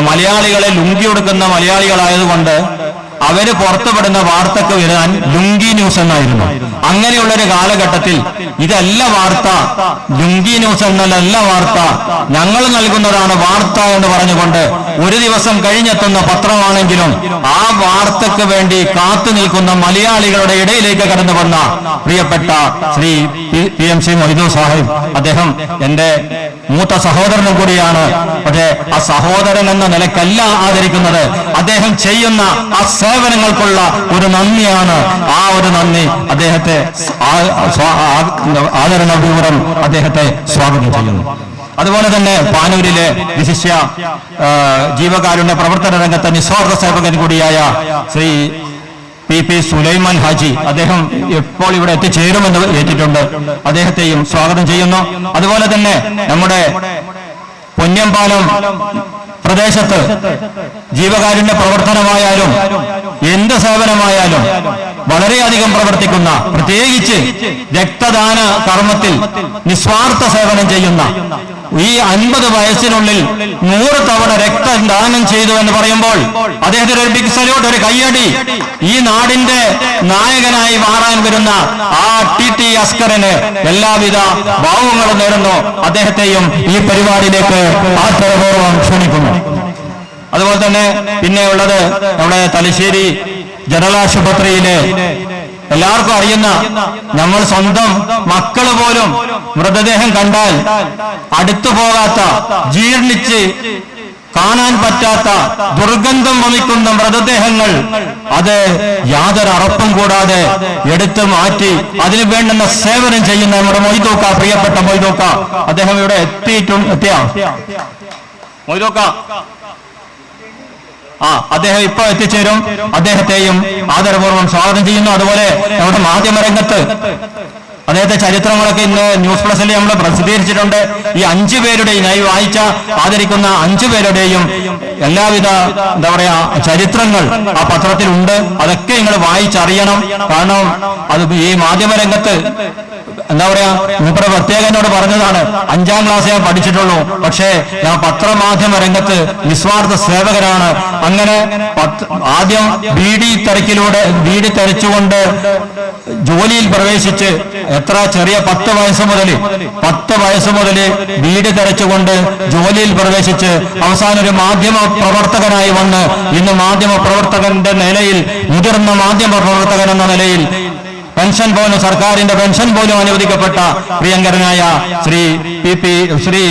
മലയാളികളെ ലുങ്കി കൊടുക്കുന്ന മലയാളികളായതുകൊണ്ട് അവര് പുറത്തുവിടുന്ന വാർത്തക്ക് വരാൻ ലുങ്കി ന്യൂസ് എന്നായിരുന്നു. അങ്ങനെയുള്ളൊരു കാലഘട്ടത്തിൽ ഇതല്ല വാർത്ത, ലുങ്കി ന്യൂസ് എന്നല്ല വാർത്ത, ഞങ്ങൾ നൽകുന്നതാണ് വാർത്ത എന്ന് പറഞ്ഞുകൊണ്ട് ഒരു ദിവസം കഴിഞ്ഞെത്തുന്ന പത്രമാണെങ്കിലും ആ വാർത്തക്ക് വേണ്ടി കാത്തു നിൽക്കുന്ന മലയാളികളുടെ ഇടയിലേക്ക് കടന്നു വന്ന പ്രിയപ്പെട്ട ശ്രീ PMC മൊയ്തു സാഹിബ്, അദ്ദേഹം എന്റെ മൂത്ത സഹോദരനും കൂടിയാണ്. പക്ഷേ ആ സഹോദരൻ എന്ന നിലയ്ക്കല്ല ആദരിക്കുന്നത്, അദ്ദേഹം ചെയ്യുന്ന ആ സേവനങ്ങൾക്കുള്ള ഒരു നന്ദിയാണ്. ആ ഒരു നന്ദി അദ്ദേഹത്തെ ആദരണപൂർവ്വം അദ്ദേഹത്തെ സ്വാഗതം ചെയ്യുന്നു. അതുപോലെ തന്നെ പാനൂരിലെ വിശിഷ്യ ജീവകാരുണ്യ പ്രവർത്തന രംഗത്തെ നിസ്വാർത്ഥ സേവകൻ കൂടിയായ ശ്രീ PP സുലൈമാൻ ഹാജി, അദ്ദേഹം ഇപ്പോൾ ഇവിടെ എത്തിച്ചേരുമെന്ന് ഏറ്റിട്ടുണ്ട്. അദ്ദേഹത്തെയും സ്വാഗതം ചെയ്യുന്നു. അതുപോലെ തന്നെ നമ്മുടെ പൊന്നമ്പാലം പ്രദേശത്ത് ജീവകാരുണ്യ പ്രവർത്തനമായാലും എന്ത് സേവനമായാലും വളരെയധികം പ്രവർത്തിക്കുന്ന, പ്രത്യേകിച്ച് രക്തദാന കർമ്മത്തിൽ നിസ്വാർത്ഥ സേവനം ചെയ്യുന്ന, ഈ 50 വയസ്സിനുള്ളിൽ 100 തവണ രക്തദാനം ചെയ്തു എന്ന് പറയുമ്പോൾ അദ്ദേഹത്തിന് ഒരു ബിഗ് സല്യൂട്ട്, ഒരു കയ്യടി. ഈ നാടിന്റെ നായകനായി മാറാൻ വരുന്ന ആ TT അസ്കറിന് എല്ലാവിധ ഭാവങ്ങളും നേരുന്നു. അദ്ദേഹത്തെയും ഈ പരിപാടിയിലേക്ക് ആദരപൂർവ്വം ക്ഷണിക്കുന്നു. അതുപോലെ തന്നെ പിന്നെ ഉള്ളത് നമ്മുടെ തലശ്ശേരി ജനറൽ ആശുപത്രിയിലെ എല്ലാവർക്കും അറിയുന്ന, നമ്മൾ സ്വന്തം മക്കള് പോലും മൃതദേഹം കണ്ടാൽ അടുത്തു പോകാത്ത, ജീർണിച്ച് കാണാൻ പറ്റാത്ത, ദുർഗന്ധം വമിക്കുന്ന മൃതദേഹങ്ങൾ അത് യാതൊരു അറപ്പും കൂടാതെ എടുത്തു മാറ്റി അതിനു വേണ്ടുന്ന സേവനം ചെയ്യുന്ന നമ്മുടെ മൊയ്തൂക്ക, പ്രിയപ്പെട്ട മൊയ്തൂക്ക, അദ്ദേഹം ഇവിടെ എത്തിയ മൊയ്തൂക്ക, അദ്ദേഹം ഇപ്പൊ എത്തിച്ചേരും. അദ്ദേഹത്തെയും ആദരപൂർവ്വം സ്വാഗതം ചെയ്യുന്നു. അതുപോലെ നമ്മുടെ മാധ്യമരംഗത്ത് അദ്ദേഹത്തെ ചരിത്രങ്ങളൊക്കെ ഇന്ന് ന്യൂസ് പ്ലസിൽ നമ്മൾ പ്രസിദ്ധീകരിച്ചിട്ടുണ്ട്. ഈ 5 പേരുടെയും, ഈ വായിച്ച ആദരിക്കുന്ന 5 പേരുടെയും എല്ലാവിധ എന്താ പറയാ ചരിത്രങ്ങൾ ആ പത്രത്തിലുണ്ട്. അതൊക്കെ നിങ്ങൾ വായിച്ചറിയണം. കാരണം അത് ഈ മാധ്യമരംഗത്ത് എന്താ പറയാ, മൂപ്പര പ്രത്യേകം എന്നോട് പറഞ്ഞതാണ്, 5ാം ക്ലാസ് ഞാൻ പഠിച്ചിട്ടുള്ളൂ, പക്ഷേ ഞാൻ പത്രമാധ്യമ രംഗത്ത് നിസ്വാർത്ഥ സേവകരാണ്. അങ്ങനെ ആദ്യം ബീഡി തെരച്ചുകൊണ്ട് ജോലിയിൽ പ്രവേശിച്ച് എത്ര ചെറിയ 10 വയസ്സ് മുതൽ ബീഡി തെരച്ചുകൊണ്ട് ജോലിയിൽ പ്രവേശിച്ച് അവസാനം ഒരു മാധ്യമ പ്രവർത്തകനായി വന്ന് ഇന്ന് മാധ്യമ പ്രവർത്തകന്റെ നിലയിൽ, മുതിർന്ന മാധ്യമ പ്രവർത്തകൻ എന്ന നിലയിൽ പെൻഷൻ പോലും, സർക്കാരിന്റെ പെൻഷൻ പോലും അനുവദിക്കപ്പെട്ട പ്രിയങ്കരനായ ശ്രീ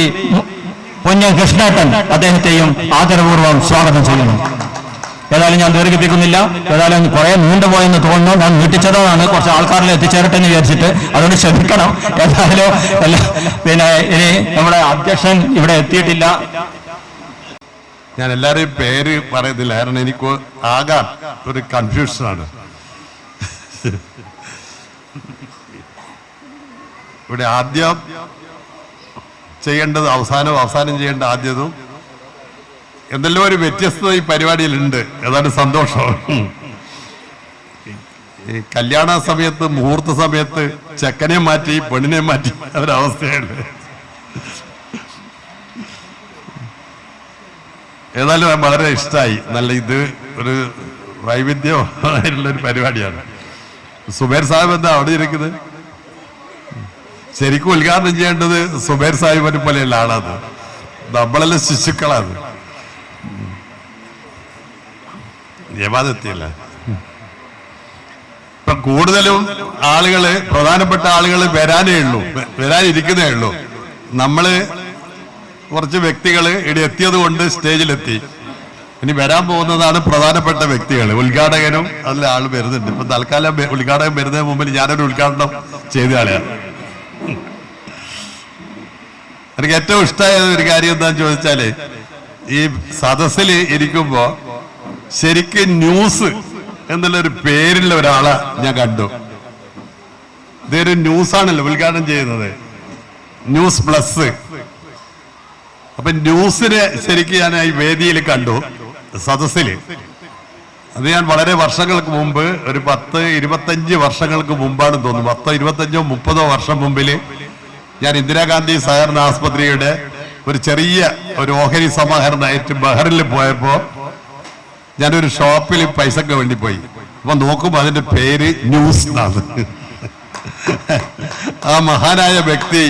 പൊന്നം കൃഷ്ണേട്ടൻ, അദ്ദേഹത്തെയും ആദരപൂർവ്വം സ്വാഗതം ചെയ്യുന്നു. ഏതായാലും ഞാൻ ദീർഘിപ്പിക്കുന്നില്ല. ഏതായാലും കുറെ നീണ്ടുപോയെന്ന് തോന്നുന്നു. ഞാൻ നീട്ടിച്ചതാണ്, കുറച്ച് ആൾക്കാരിൽ എത്തിച്ചേരട്ടെ എന്ന് വിചാരിച്ചിട്ട്, അതുകൊണ്ട് ക്ഷമിക്കണം. ഏതായാലും പിന്നെ ഇനി നമ്മുടെ അധ്യക്ഷൻ ഇവിടെ എത്തിയിട്ടില്ല. ഞാൻ എല്ലാവരെയും പേര് പറയുന്നില്ല, കാരണം എനിക്ക് ആകാൻ ഒരു കൺഫ്യൂഷനാണ്. ഇവിടെ ആദ്യം ചെയ്യേണ്ടത് അവസാനം ചെയ്യേണ്ട ആദ്യതും എന്തെല്ലാം ഒരു വ്യത്യസ്തത ഈ പരിപാടിയിലുണ്ട്. ഏതാണ്ട് സന്തോഷം. ഈ കല്യാണ സമയത്ത്, മുഹൂർത്ത സമയത്ത് ചെക്കനെ മാറ്റി പെണ്ണിനെ മാറ്റി ഒരവസ്ഥയുണ്ട്. ഏതായാലും വളരെ ഇഷ്ടമായി. നല്ല ഇത് ഒരു വൈവിധ്യമായിട്ടുള്ളൊരു പരിപാടിയാണ്. സുബൈർ സാഹിബ് എന്താ അവിടെ ഇരിക്കുന്നത്? ശരിക്കും ഉദ്ഘാടനം ചെയ്യേണ്ടത് സുബൈർ സാഹിബിനെ പോലെയുള്ള ആളാണ്. നമ്മളെല്ലാം ശിശുക്കളാണ്. യമാതെത്തിയല്ല. ഇപ്പൊ കൂടുതലും ആളുകള്, പ്രധാനപ്പെട്ട ആളുകൾ വരാനിരിക്കുന്നേ ഉള്ളൂ. നമ്മള് കുറച്ച് വ്യക്തികള് ഇവിടെ എത്തിയത് കൊണ്ട് സ്റ്റേജിലെത്തി. ഇനി വരാൻ പോകുന്നതാണ് പ്രധാനപ്പെട്ട വ്യക്തികൾ. ഉദ്ഘാടകനും അതിൽ ആൾ വരുന്നുണ്ട്. ഇപ്പൊ തൽക്കാലം ഉദ്ഘാടകൻ വരുന്നതിന് മുമ്പിൽ ഞാനൊരു ഉദ്ഘാടനം ചെയ്ത് കളയാം. എനിക്ക് ഏറ്റവും ഇഷ്ടമായ ഒരു കാര്യം എന്താന്ന് ചോദിച്ചാല്, ഈ സദസ്സിൽ ഇരിക്കുമ്പോ ശരിക്കും ന്യൂസ് എന്നുള്ളൊരു പേരുള്ള ഒരാളെ ഞാൻ കണ്ടു. ഇതൊരു ന്യൂസാണല്ലോ ഉദ്ഘാടനം ചെയ്യുന്നത്, ന്യൂസ് പ്ലസ്. അപ്പൊ ന്യൂസിനെ ശരിക്കും ഞാൻ ഈ വേദിയിൽ കണ്ടു, സദസ്സിൽ. അത് ഞാൻ വളരെ വർഷങ്ങൾക്ക് മുമ്പ്, ഒരു 10-25 വർഷങ്ങൾക്ക് മുമ്പാണ് തോന്നുന്നു, 10-25-30 വർഷം മുമ്പിൽ ഞാൻ ഇന്ദിരാഗാന്ധി സഹകരണ ആസ്പത്രിയുടെ ഒരു ചെറിയ ഒരു ഓഹരി സമാഹരണമായിട്ട് ബഹറിൽ പോയപ്പോ ഞാനൊരു ഷോപ്പിൽ പൈസക്ക് വേണ്ടി പോയി. അപ്പൊ നോക്കുമ്പോ അതിന്റെ പേര് ന്യൂസ് എന്നാണ്. ആ മഹാനായ വ്യക്തി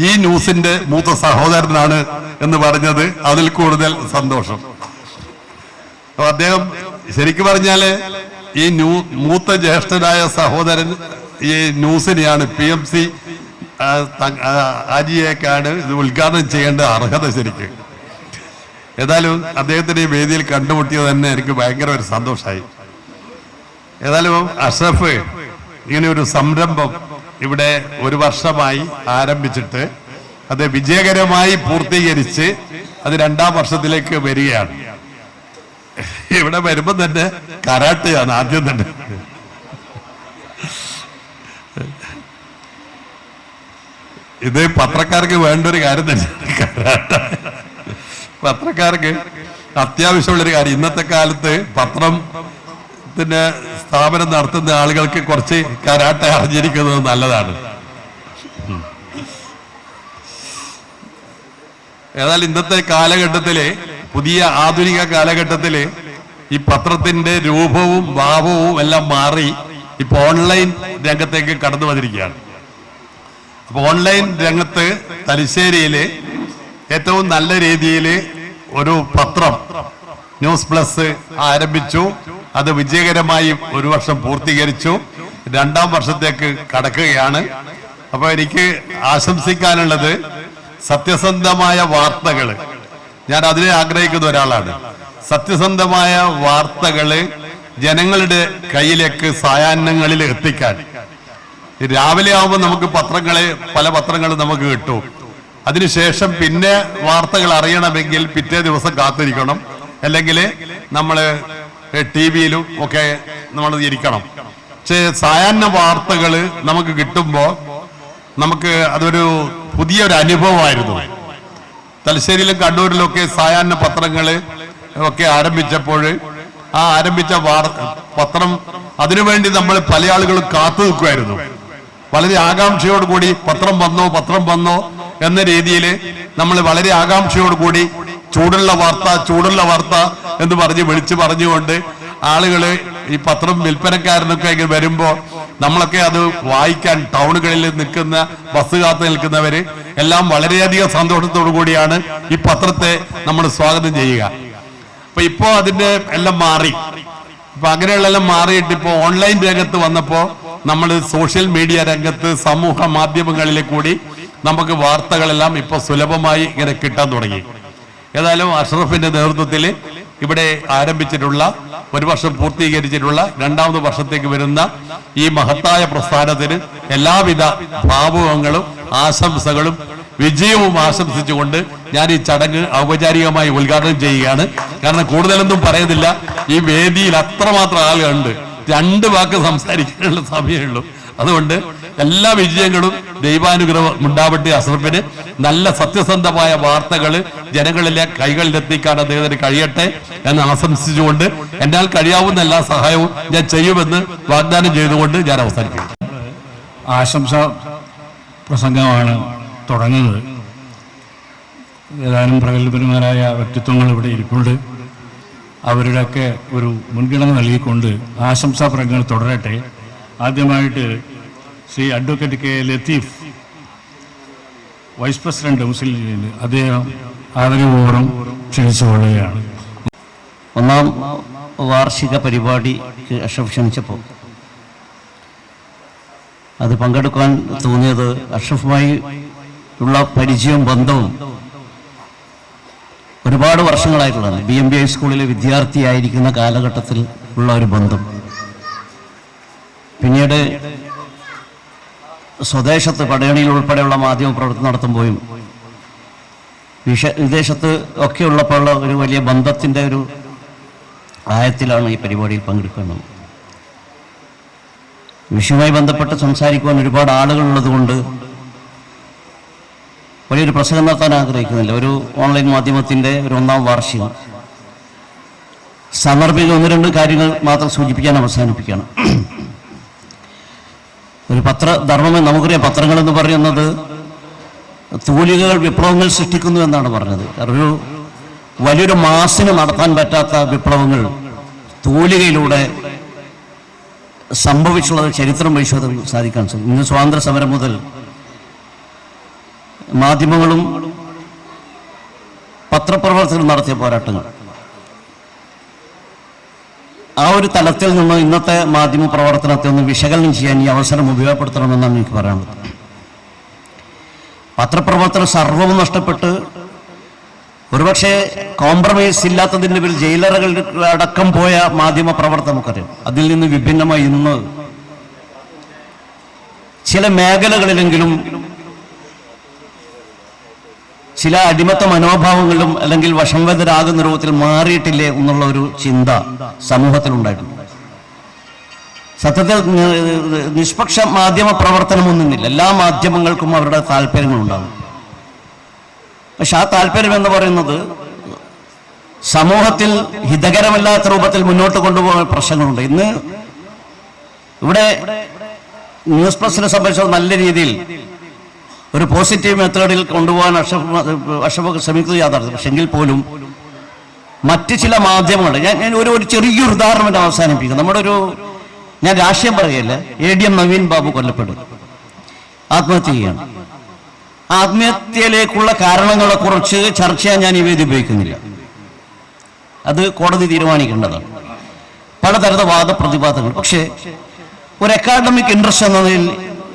ഈ ന്യൂസിന്റെ മൂത്ത സഹോദരനാണ് എന്ന് പറഞ്ഞത് അതിൽ കൂടുതൽ സന്തോഷം. അപ്പൊ അദ്ദേഹം ശരിക്കും പറഞ്ഞാല് ഈ മൂത്ത ജ്യേഷ്ഠനായ സഹോദരൻ ഈ ന്യൂസിനെയാണ്, PMC ആജിയേക്കാണ് ഇത് ഉദ്ഘാടനം ചെയ്യേണ്ട അർഹത ശരിക്കും. ഏതായാലും അദ്ദേഹത്തിന്റെ ഈ വേദിയിൽ കണ്ടുമുട്ടിയത് തന്നെ എനിക്ക് ഭയങ്കര ഒരു സന്തോഷമായി. ഏതായാലും അഷ്റഫ് ഇങ്ങനെ ഒരു സംരംഭം ഇവിടെ 1 വർഷമായി ആരംഭിച്ചിട്ട് അത് വിജയകരമായി പൂർത്തീകരിച്ച് അത് 2ാം വർഷത്തിലേക്ക് വരികയാണ്. ഇവിടെ വരുമ്പോ തന്നെ കരാട്ടയാണ് ആദ്യം തന്നെ. ഇത് പത്രക്കാർക്ക് വേണ്ട ഒരു കാര്യം തന്നെ, കരാട്ട. പത്രക്കാർക്ക് അത്യാവശ്യമുള്ളൊരു കാര്യം. ഇന്നത്തെ കാലത്ത് പത്രത്തിന്റെ സ്ഥാപനം നടത്തുന്ന ആളുകൾക്ക് കുറച്ച് കരാട്ട അറിഞ്ഞിരിക്കുന്നത് നല്ലതാണ്. ഏതായാലും ഇന്നത്തെ കാലഘട്ടത്തില്, പുതിയ ആധുനിക കാലഘട്ടത്തില് ഈ പത്രത്തിന്റെ രൂപവും ഭാവവും എല്ലാം മാറി ഇപ്പൊ ഓൺലൈൻ രംഗത്തേക്ക് കടന്നു വന്നിരിക്കുകയാണ്. അപ്പൊ ഓൺലൈൻ രംഗത്ത് തലശ്ശേരിയില് ഏറ്റവും നല്ല രീതിയിൽ ഒരു പത്രം ന്യൂസ് പ്ലസ് ആരംഭിച്ചു. അത് വിജയകരമായി 1 വർഷം പൂർത്തീകരിച്ചു. 2ാം വർഷത്തേക്ക് കടക്കുകയാണ്. അപ്പൊ എനിക്ക് ആശംസിക്കാനുള്ളത് സത്യസന്ധമായ വാർത്തകൾ, ഞാൻ അതിനെ ആഗ്രഹിക്കുന്ന ഒരാളാണ്. സത്യസന്ധമായ വാർത്തകള് ജനങ്ങളുടെ കയ്യിലേക്ക് സായാഹ്നങ്ങളിൽ എത്തിക്കാൻ. രാവിലെ ആവുമ്പോൾ നമുക്ക് പല പത്രങ്ങളും നമുക്ക് കിട്ടും. അതിനുശേഷം പിന്നെ വാർത്തകൾ അറിയണമെങ്കിൽ പിറ്റേ ദിവസം കാത്തിരിക്കണം, അല്ലെങ്കിൽ നമ്മൾ TV-യിലും ഒക്കെ നമ്മൾ ഇരിക്കണം. പക്ഷേ സായാഹ്ന വാർത്തകൾ നമുക്ക് കിട്ടുമ്പോൾ നമുക്ക് അതൊരു പുതിയൊരു അനുഭവമായിരുന്നു. തലശ്ശേരിയിലും കണ്ണൂരിലും ഒക്കെ സായാഹ്ന പത്രങ്ങൾ ഒക്കെ ആരംഭിച്ചപ്പോൾ ആ ആരംഭിച്ച പത്രം അതിനുവേണ്ടി നമ്മൾ പല ആളുകളും കാത്തു നിൽക്കുമായിരുന്നു. വളരെ ആകാംക്ഷയോടുകൂടി പത്രം വന്നോ എന്ന രീതിയിൽ നമ്മൾ വളരെ ആകാംക്ഷയോടുകൂടി ചൂടുള്ള വാർത്ത എന്ന് വിളിച്ചു പറഞ്ഞുകൊണ്ട് ആളുകള് ഈ പത്രം വിൽപ്പനക്കാരനൊക്കെ ഇങ്ങനെ വരുമ്പോ നമ്മളൊക്കെ അത് വായിക്കാൻ ടൗണുകളിൽ നിൽക്കുന്ന ബസ് കാത്ത് നിൽക്കുന്നവര് എല്ലാം വളരെയധികം സന്തോഷത്തോടു കൂടിയാണ് ഈ പത്രത്തെ നമ്മൾ സ്വാഗതം ചെയ്യുക. അപ്പൊ ഇപ്പോ അതിന്റെ എല്ലാം മാറി. ഇപ്പൊ അങ്ങനെയുള്ളെല്ലാം മാറിയിട്ട് ഇപ്പോ ഓൺലൈൻ രംഗത്ത് വന്നപ്പോ നമ്മൾ സോഷ്യൽ മീഡിയ രംഗത്ത് സമൂഹ മാധ്യമങ്ങളിലെ കൂടി നമുക്ക് വാർത്തകളെല്ലാം ഇപ്പൊ സുലഭമായി ഇങ്ങനെ കിട്ടാൻ തുടങ്ങി. ഏതായാലും അഷ്റഫിന്റെ നേതൃത്വത്തിൽ ഇവിടെ ആരംഭിച്ചിട്ടുള്ള 1 വർഷം പൂർത്തീകരിച്ചിട്ടുള്ള 2ാമത് വർഷത്തേക്ക് വരുന്ന ഈ മഹത്തായ പ്രസ്ഥാനത്തിന് എല്ലാവിധ ഭാവുകങ്ങളും ആശംസകളും വിജയവും ആശംസിച്ചുകൊണ്ട് ഞാൻ ഈ ചടങ്ങ് ഔപചാരികമായി ഉദ്ഘാടനം ചെയ്യുകയാണ്. കാരണം കൂടുതലൊന്നും പറയുന്നില്ല, ഈ വേദിയിൽ അത്രമാത്രം ആളുകളുണ്ട്, 2 വാക്ക് സംസാരിക്കാനുള്ള സമയമുള്ളൂ. അതുകൊണ്ട് എല്ലാ വിജയങ്ങളും ദൈവാനുഗ്രഹം ഉണ്ടാവട്ടെ. അഷ്റഫിന് നല്ല സത്യസന്ധമായ വാർത്തകൾ ജനങ്ങളിലെ കൈകളിലെത്തിക്കാൻ അദ്ദേഹത്തിന് കഴിയട്ടെ എന്ന് ആശംസിച്ചുകൊണ്ട് എന്നാൽ കഴിയാവുന്ന എല്ലാ സഹായവും ഞാൻ ചെയ്യുമെന്ന് വാഗ്ദാനം ചെയ്തുകൊണ്ട് ഞാൻ അവസാനിക്കുന്നു. ആശംസ പ്രസംഗമാണ് തുടങ്ങുന്നത്. ഏതാനും പ്രഗത്ഭന്മാരായ വ്യക്തിത്വങ്ങൾ ഇവിടെ ഇരിപ്പുണ്ട്. അവരുടെയൊക്കെ ഒരു മുൻഗണന നൽകിക്കൊണ്ട് ആശംസാ പ്രസംഗങ്ങൾ തുടരട്ടെ. ആദ്യമായിട്ട് Shri advocate K Latheef, vice president Muslim ലീഗിൽ, അദ്ദേഹം ആദരപൂർവ്വം ക്ഷണിച്ചുകൊള്ളുകയാണ്. 1ാം വാർഷിക പരിപാടിക്ക് അഷ്റഫ് ക്ഷണിച്ചപ്പോൾ അത് പങ്കെടുക്കാൻ തോന്നിയത് അഷ്റഫുമായി ഉള്ള പരിചയവും ബന്ധവും ഒരുപാട് വർഷങ്ങളായിട്ടുള്ളതാണ്. BMBI സ്കൂളിലെ വിദ്യാർത്ഥിയായിരിക്കുന്ന കാലഘട്ടത്തിൽ ഉള്ള ഒരു ബന്ധം. പിന്നീട് സ്വദേശത്ത് പടയണിയിൽ ഉൾപ്പെടെയുള്ള മാധ്യമ പ്രവർത്തനം നടത്തുമ്പോഴും വിദേശത്ത് ഒക്കെ ഉള്ളപ്പോഴുള്ള ഒരു വലിയ ബന്ധത്തിൻ്റെ ഒരു ആയത്തിലാണ് ഈ പരിപാടിയിൽ പങ്കെടുക്കുന്നത്. വിഷയവുമായി ബന്ധപ്പെട്ട് സംസാരിക്കുവാൻ ഒരുപാട് ആളുകളുള്ളതുകൊണ്ട് വലിയൊരു പ്രസംഗം നടത്താൻ ആഗ്രഹിക്കുന്നില്ല. ഒരു ഓൺലൈൻ മാധ്യമത്തിൻ്റെ ഒരു 1ാം വാർഷികം സമർപ്പിക്കുന്ന 1-2 കാര്യങ്ങൾ മാത്രം സൂചിപ്പിക്കാൻ അവസാനിപ്പിക്കണം. ഒരു പത്രധർമ്മം നമുക്കറിയാം. പത്രങ്ങൾ എന്ന് പറയുന്നത് തൂലികകൾ വിപ്ലവങ്ങൾ സൃഷ്ടിക്കുന്നു എന്നാണ് പറഞ്ഞത്. ഒരു വലിയൊരു മാസിന് നടത്താൻ പറ്റാത്ത വിപ്ലവങ്ങൾ തൂലികയിലൂടെ സംഭവിച്ചുള്ളത് ചരിത്രം പരിശോധിക്കാൻ സാധിക്കാൻ സാധിക്കും. ഇന്ന് സ്വാതന്ത്ര്യ സമരം മുതൽ മാധ്യമങ്ങളും പത്രപ്രവർത്തകരും നടത്തിയ പോരാട്ടങ്ങൾ, ആ ഒരു തലത്തിൽ നിന്ന് ഇന്നത്തെ മാധ്യമ പ്രവർത്തനത്തെ ഒന്ന് വിശകലനം ചെയ്യാൻ ഈ അവസരം ഉപയോഗപ്പെടുത്തണമെന്നാണ് എനിക്ക് പറയാനുള്ളത്. പത്രപ്രവർത്തനം സർവ്വവും നഷ്ടപ്പെട്ട് ഒരുപക്ഷെ കോംപ്രമൈസ് ഇല്ലാത്തതിൻ്റെ പേരിൽ ജയിലറുകളിൽ അടക്കം പോയ മാധ്യമ പ്രവർത്തനം നമുക്കറിയാം. അതിൽ നിന്ന് വിഭിന്നമായി ഇന്ന് ചില മേഖലകളിലെങ്കിലും ചില അടിമത്ത മനോഭാവങ്ങളിലും അല്ലെങ്കിൽ വശംവദരാകുന്ന രൂപത്തിൽ മാറിയിട്ടില്ലേ എന്നുള്ള ഒരു ചിന്ത സമൂഹത്തിലുണ്ടായിട്ടുണ്ട്. സത്യത്തിൽ നിഷ്പക്ഷ മാധ്യമ പ്രവർത്തനമൊന്നുമില്ല. എല്ലാ മാധ്യമങ്ങൾക്കും അവരുടെ താല്പര്യങ്ങളുണ്ടാകും. പക്ഷെ ആ താല്പര്യം എന്ന് പറയുന്നത് സമൂഹത്തിൽ ഹിതകരമല്ലാത്ത രൂപത്തിൽ മുന്നോട്ട് കൊണ്ടുപോകുന്ന പ്രശ്നങ്ങളുണ്ട്. ഇന്ന് ഇവിടെ ന്യൂസ് പ്രസിനെ സംബന്ധിച്ച് നല്ല രീതിയിൽ ഒരു പോസിറ്റീവ് മെത്തേഡിൽ കൊണ്ടുപോകാൻ അഷ്റഫ് ശ്രമിക്കുന്നത് യാഥാർത്ഥ്യം. പക്ഷെ എങ്കിൽ പോലും മറ്റ് ചില മാധ്യമങ്ങൾ, ഞാൻ ഒരു ചെറിയൊരു ഉദാഹരണം അവസാനിപ്പിക്കും. ഞാൻ രാഷ്ട്രീയം പറയല്ല, ADM നവീൻ ബാബു കൊല്ലപ്പെടും, ആത്മഹത്യ ചെയ്യാണ്. ആത്മഹത്യയിലേക്കുള്ള കാരണങ്ങളെക്കുറിച്ച് ചർച്ച ചെയ്യാൻ ഞാൻ ഈ വേദി ഉപയോഗിക്കുന്നില്ല. അത് കോടതി തീരുമാനിക്കേണ്ടതാണ്. പലതരത്തിലുള്ള വാദപ്രതിവാദങ്ങൾ. പക്ഷേ ഒരു അക്കാഡമിക് ഇൻട്രസ്റ്റ് എന്നതിൽ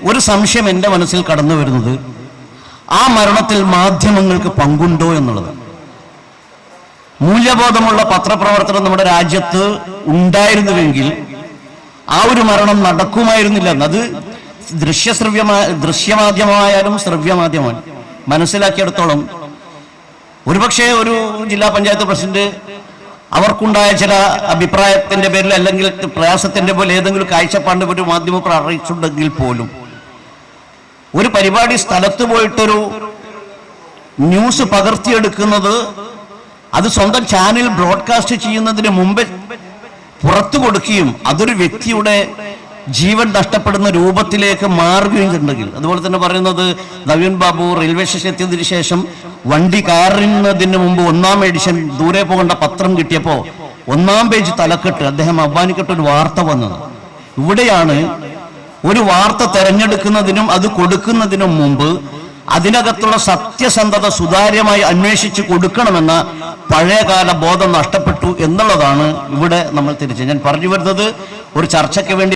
ഒരു സംശയം എൻ്റെ മനസ്സിൽ കടന്നു വരുന്നത് ആ മരണത്തിൽ മാധ്യമങ്ങൾക്ക് പങ്കുണ്ടോ എന്നുള്ളത്. മൂല്യബോധമുള്ള പത്രപ്രവർത്തനം നമ്മുടെ രാജ്യത്ത് ഉണ്ടായിരുന്നുവെങ്കിൽ ആ ഒരു മരണം നടക്കുമായിരുന്നില്ല. അത് ദൃശ്യമാധ്യമമായാലും ശ്രവ്യമാധ്യമമാണ്. മനസ്സിലാക്കിയെടുത്തോളം ഒരുപക്ഷെ ഒരു ജില്ലാ പഞ്ചായത്ത് പ്രസിഡന്റ് അവർക്കുണ്ടായ ചില അഭിപ്രായത്തിന്റെ പേരിൽ അല്ലെങ്കിൽ പ്രയാസത്തിന്റെ പോലെ ഏതെങ്കിലും കാഴ്ചപ്പാടിന്റെ ഒരു മാധ്യമം അറിയിച്ചിട്ടുണ്ടെങ്കിൽ പോലും ഒരു പരിപാടി സ്ഥലത്ത് പോയിട്ടൊരു ന്യൂസ് പകർത്തിയെടുക്കുന്നത് അത് സ്വന്തം ചാനൽ ബ്രോഡ്കാസ്റ്റ് ചെയ്യുന്നതിന് മുമ്പ് പുറത്തു കൊടുക്കുകയും അതൊരു വ്യക്തിയുടെ ജീവൻ നഷ്ടപ്പെടുന്ന രൂപത്തിലേക്ക് മാറുകയും ചെയ്തിട്ടുണ്ടെങ്കിൽ, അതുപോലെ തന്നെ പറയുന്നത് നവീൻ ബാബു റെയിൽവേ സ്റ്റേഷൻ എത്തിയതിനു ശേഷം വണ്ടി കയറുന്നതിന് മുമ്പ് 1-ാം എഡിഷൻ ദൂരെ പോകേണ്ട പത്രം കിട്ടിയപ്പോൾ 1-ാം പേജ് തലക്കെട്ട് അദ്ദേഹം അഭിമാനിക്കട്ട ഒരു വാർത്ത വന്നത്. ഇവിടെയാണ് ഒരു വാർത്ത തെരഞ്ഞെടുക്കുന്നതിനും അത് കൊടുക്കുന്നതിനും മുമ്പ് അതിനകത്തുള്ള സത്യസന്ധത സുതാര്യമായി അന്വേഷിച്ച് കൊടുക്കണമെന്ന പഴയകാല ബോധം നഷ്ടപ്പെട്ടു എന്നുള്ളതാണ് ഇവിടെ നമ്മൾ തിരിച്ച് ഞാൻ പറഞ്ഞു വരുന്നത്. ഒരു ചർച്ചയ്ക്ക് വേണ്ടി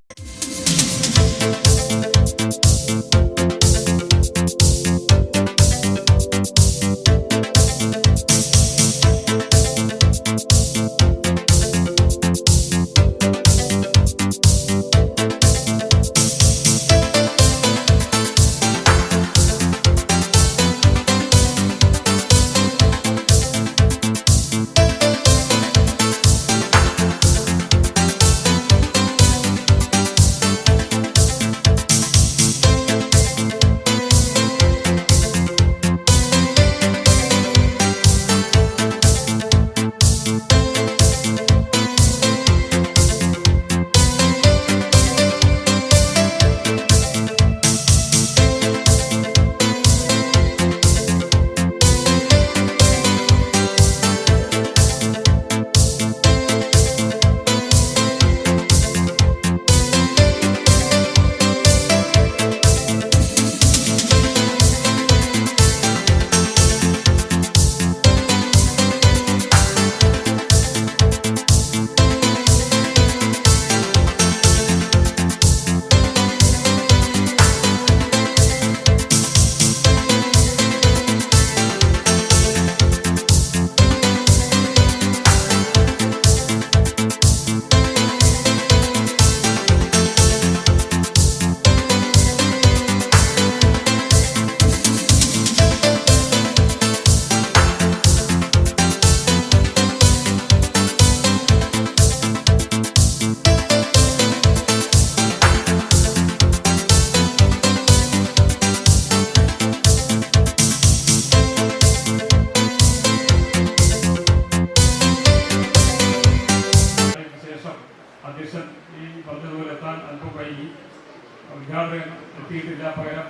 ഉദ്ഘാടനം എത്തിയിട്ടില്ല, പകരം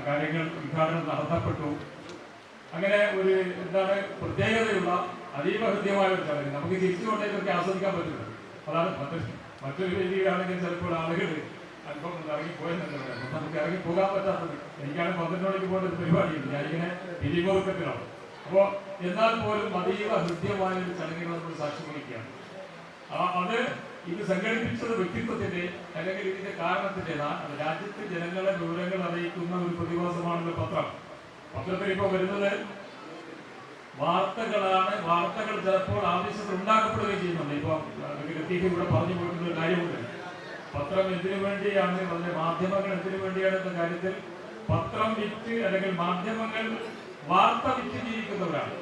കാര്യങ്ങൾ ഉദ്ഘാടനം നടത്തപ്പെട്ടു. അങ്ങനെ ഒരു എന്താണ് പ്രത്യേകതയുള്ള അതീവ ഹൃദ്യമായ ഒരു ചടങ്ങ് നമുക്ക് ചിരിച്ചുകൊണ്ടേ ഇതൊക്കെ ആസ്വദിക്കാൻ പറ്റില്ല. അതാണ് മറ്റൊരു രീതിയിലാണെങ്കിൽ ചിലപ്പോൾ ആളുകൾ അല്പം ഇറങ്ങിപ്പോയെന്നല്ല പറയാം, നമുക്ക് ഇറങ്ങി പോകാൻ പറ്റാത്തത്. എനിക്കാണ് 12 മണിക്ക് പോകേണ്ട ഒരു പരിപാടിയുണ്ട്, ഞാനിങ്ങനെ പിരിമുറുക്കത്തിലാണ്. അപ്പോൾ എന്നാൽ പോലും അതീവ ഹൃദ്യമായ ഒരു ചടങ്ങുകൾ നമ്മൾ സാക്ഷ്യം വഹിക്കുകയാണ്. അത് ഇത് സംഘടിപ്പിച്ചത് വ്യക്തിത്വത്തിന്റെ അല്ലെങ്കിൽ ഇതിന്റെ കാരണത്തിൻ്റെതാണ്. രാജ്യത്തെ ജനങ്ങളെ വിവരങ്ങൾ അറിയിക്കുന്ന ഒരു പ്രതിഭാസമാണല്ലോ പത്രം. പത്രത്തിൽ ഇപ്പോൾ വരുന്നത് വാർത്തകളാണ്. വാർത്തകൾ ചിലപ്പോൾ ആവശ്യത്തിൽ ഉണ്ടാക്കപ്പെടുകയും ചെയ്യുന്നുണ്ട്. ഇപ്പോൾ ലത്തീഫ് ഇവിടെ പറഞ്ഞു പോയിട്ടുള്ള ഒരു കാര്യമുണ്ട്. പത്രം എന്തിനു വേണ്ടിയാണ്, അതിന്റെ മാധ്യമങ്ങൾ എന്തിനു വേണ്ടിയാണ് എന്ന കാര്യത്തിൽ പത്രം വിറ്റ് അല്ലെങ്കിൽ മാധ്യമങ്ങൾ വാർത്ത വിറ്റ് ജീവിക്കുന്നവരാണ്.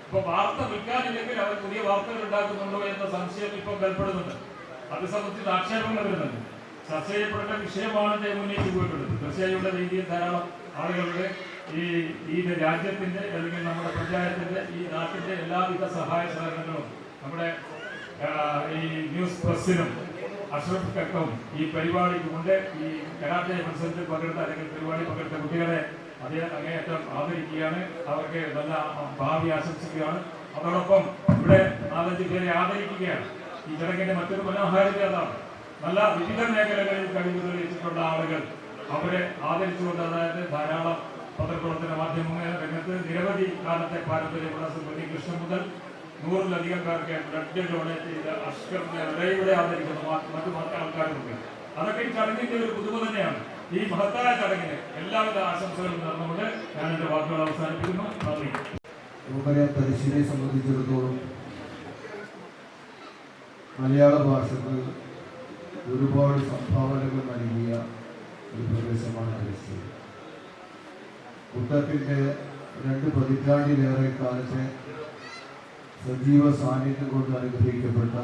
ഇപ്പൊ വാർത്ത വിൽക്കാനില്ലെങ്കിൽ അവർ പുതിയ വാർത്തകൾ ഉണ്ടാക്കുന്നുണ്ടോ എന്ന സംശയം ഇപ്പം ബലപ്പെടുന്നുണ്ട്. അത് സംബന്ധിച്ച് ആക്ഷേപങ്ങൾ വരുന്നുണ്ട്. ചർച്ച ചെയ്യപ്പെട്ട വിഷയമാണ് മുന്നേറ്റി പോയിട്ടുള്ളത്. തീർച്ചയായും രീതിയിൽ ധാരാളം ആളുകളുടെ ഈ രാജ്യത്തിന്റെ അല്ലെങ്കിൽ നമ്മുടെ പഞ്ചായത്തിന്റെ ഈ നാട്ടിന്റെ എല്ലാവിധ സഹായ സഹകരണങ്ങളും നമ്മുടെ ഈ ന്യൂസ് പ്രസിനും അഷ്റഫിനും ഈ പരിപാടിക്കുമുണ്ട്. ഈ കരാട്ടെ മത്സരത്തിൽ പങ്കെടുത്ത അല്ലെങ്കിൽ പരിപാടി പങ്കെടുത്ത കുട്ടികളെ അങ്ങേയറ്റം ആദരിക്കുകയാണ്. അവർക്ക് നല്ല ഭാവി ആശംസിക്കുകയാണ്. അതോടൊപ്പം ഇവിടെ 4-5 പേരെ ആദരിക്കുകയാണ്. ഈ ചടങ്ങിന്റെ മറ്റൊരു മനോഹാരിത അതാണ്. നല്ല വിവിധ മേഖലകളിൽ കഴിവ് തെളിയിച്ചിട്ടുള്ള ആളുകൾ അവരെ ആദരിച്ചുകൊണ്ട്, അതായത് ധാരാളം പത്രപ്രവർത്തന മാധ്യമ രംഗത്ത് നിരവധി കാലത്തെ പാരമ്പര്യമുള്ള സുബ്രഹ്മണ്യ കൃഷ്ണൻ മുതൽ 100-ലധികം പേർക്ക് ബ്ലഡ് ഡൊണേറ്റ് ചെയ്ത് അഷ്കറിനെ ആദരിക്കുന്ന മറ്റു ആൾക്കാരുമുണ്ട്. അതൊക്കെ ഈ ചടങ്ങിന്റെ ഒരു പുതുമ തന്നെയാണ്. ഈ മഹത്തായ ചടങ്ങിന് എല്ലാവിധ ആശംസകളും നടന്നുകൊണ്ട് ഞാൻ എന്റെ വാക്കുകൾ അവസാനിപ്പിക്കുന്നു. നന്ദി. നമുക്കറിയാം, തലശ്ശേരിയെ സംബന്ധിച്ചിടത്തോളം മലയാള ഭാഷക്ക് ഒരുപാട് സംഭാവനകൾ നൽകിയ ഒരു പ്രദേശമാണ് തലശ്ശേരി. ബുദ്ധത്തിൻ്റെ 2 പതിറ്റാണ്ടിലേറെ കാലത്തെ സജീവ സാന്നിധ്യം കൊണ്ട് അനുഗ്രഹിക്കപ്പെട്ട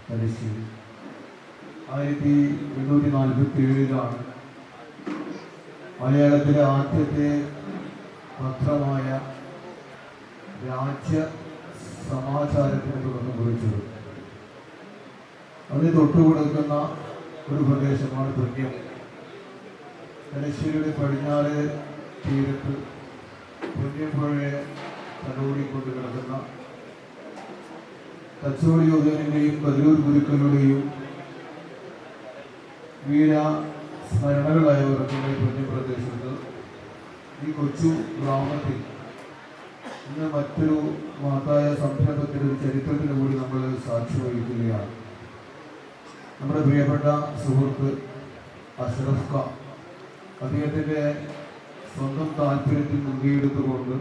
തലശ്ശേരി 1847 മലയാളത്തിലെ ആദ്യത്തെ പത്രമായ രാജ്യ സമാചാരത്തിന് തുടക്കം കുറിച്ചത്. അതിന് തൊട്ടുകൊടുക്കുന്ന ഒരു പ്രദേശമാണ് പുണ്യം. തലശ്ശേരിയുടെ പടിഞ്ഞാറ് തീരത്ത് പുണ്യപ്പുഴയെ തലോടിക്കൊണ്ട് കിടക്കുന്ന തച്ചോളി യോധനെയും കതിരൂർ ഗുരുക്കളുടെയും വീര സ്മരണകളായവർക്ക് പുണ്യപ്രദേശത്ത് ഈ കൊച്ചു ഗ്രാമത്തിൽ ഇന്ന് മറ്റൊരു മഹത്തായ സംരംഭത്തിന് ഒരു ചരിത്രത്തിന് കൂടി നമ്മൾ സാക്ഷി വഹിക്കുകയാണ്. നമ്മുടെ പ്രിയപ്പെട്ട സുഹൃത്ത് അഷ്റഫ് ഖാൻ അദ്ദേഹത്തിൻ്റെ സ്വന്തം താല്പര്യത്തിൽ മുൻകൈയെടുത്തുകൊണ്ട്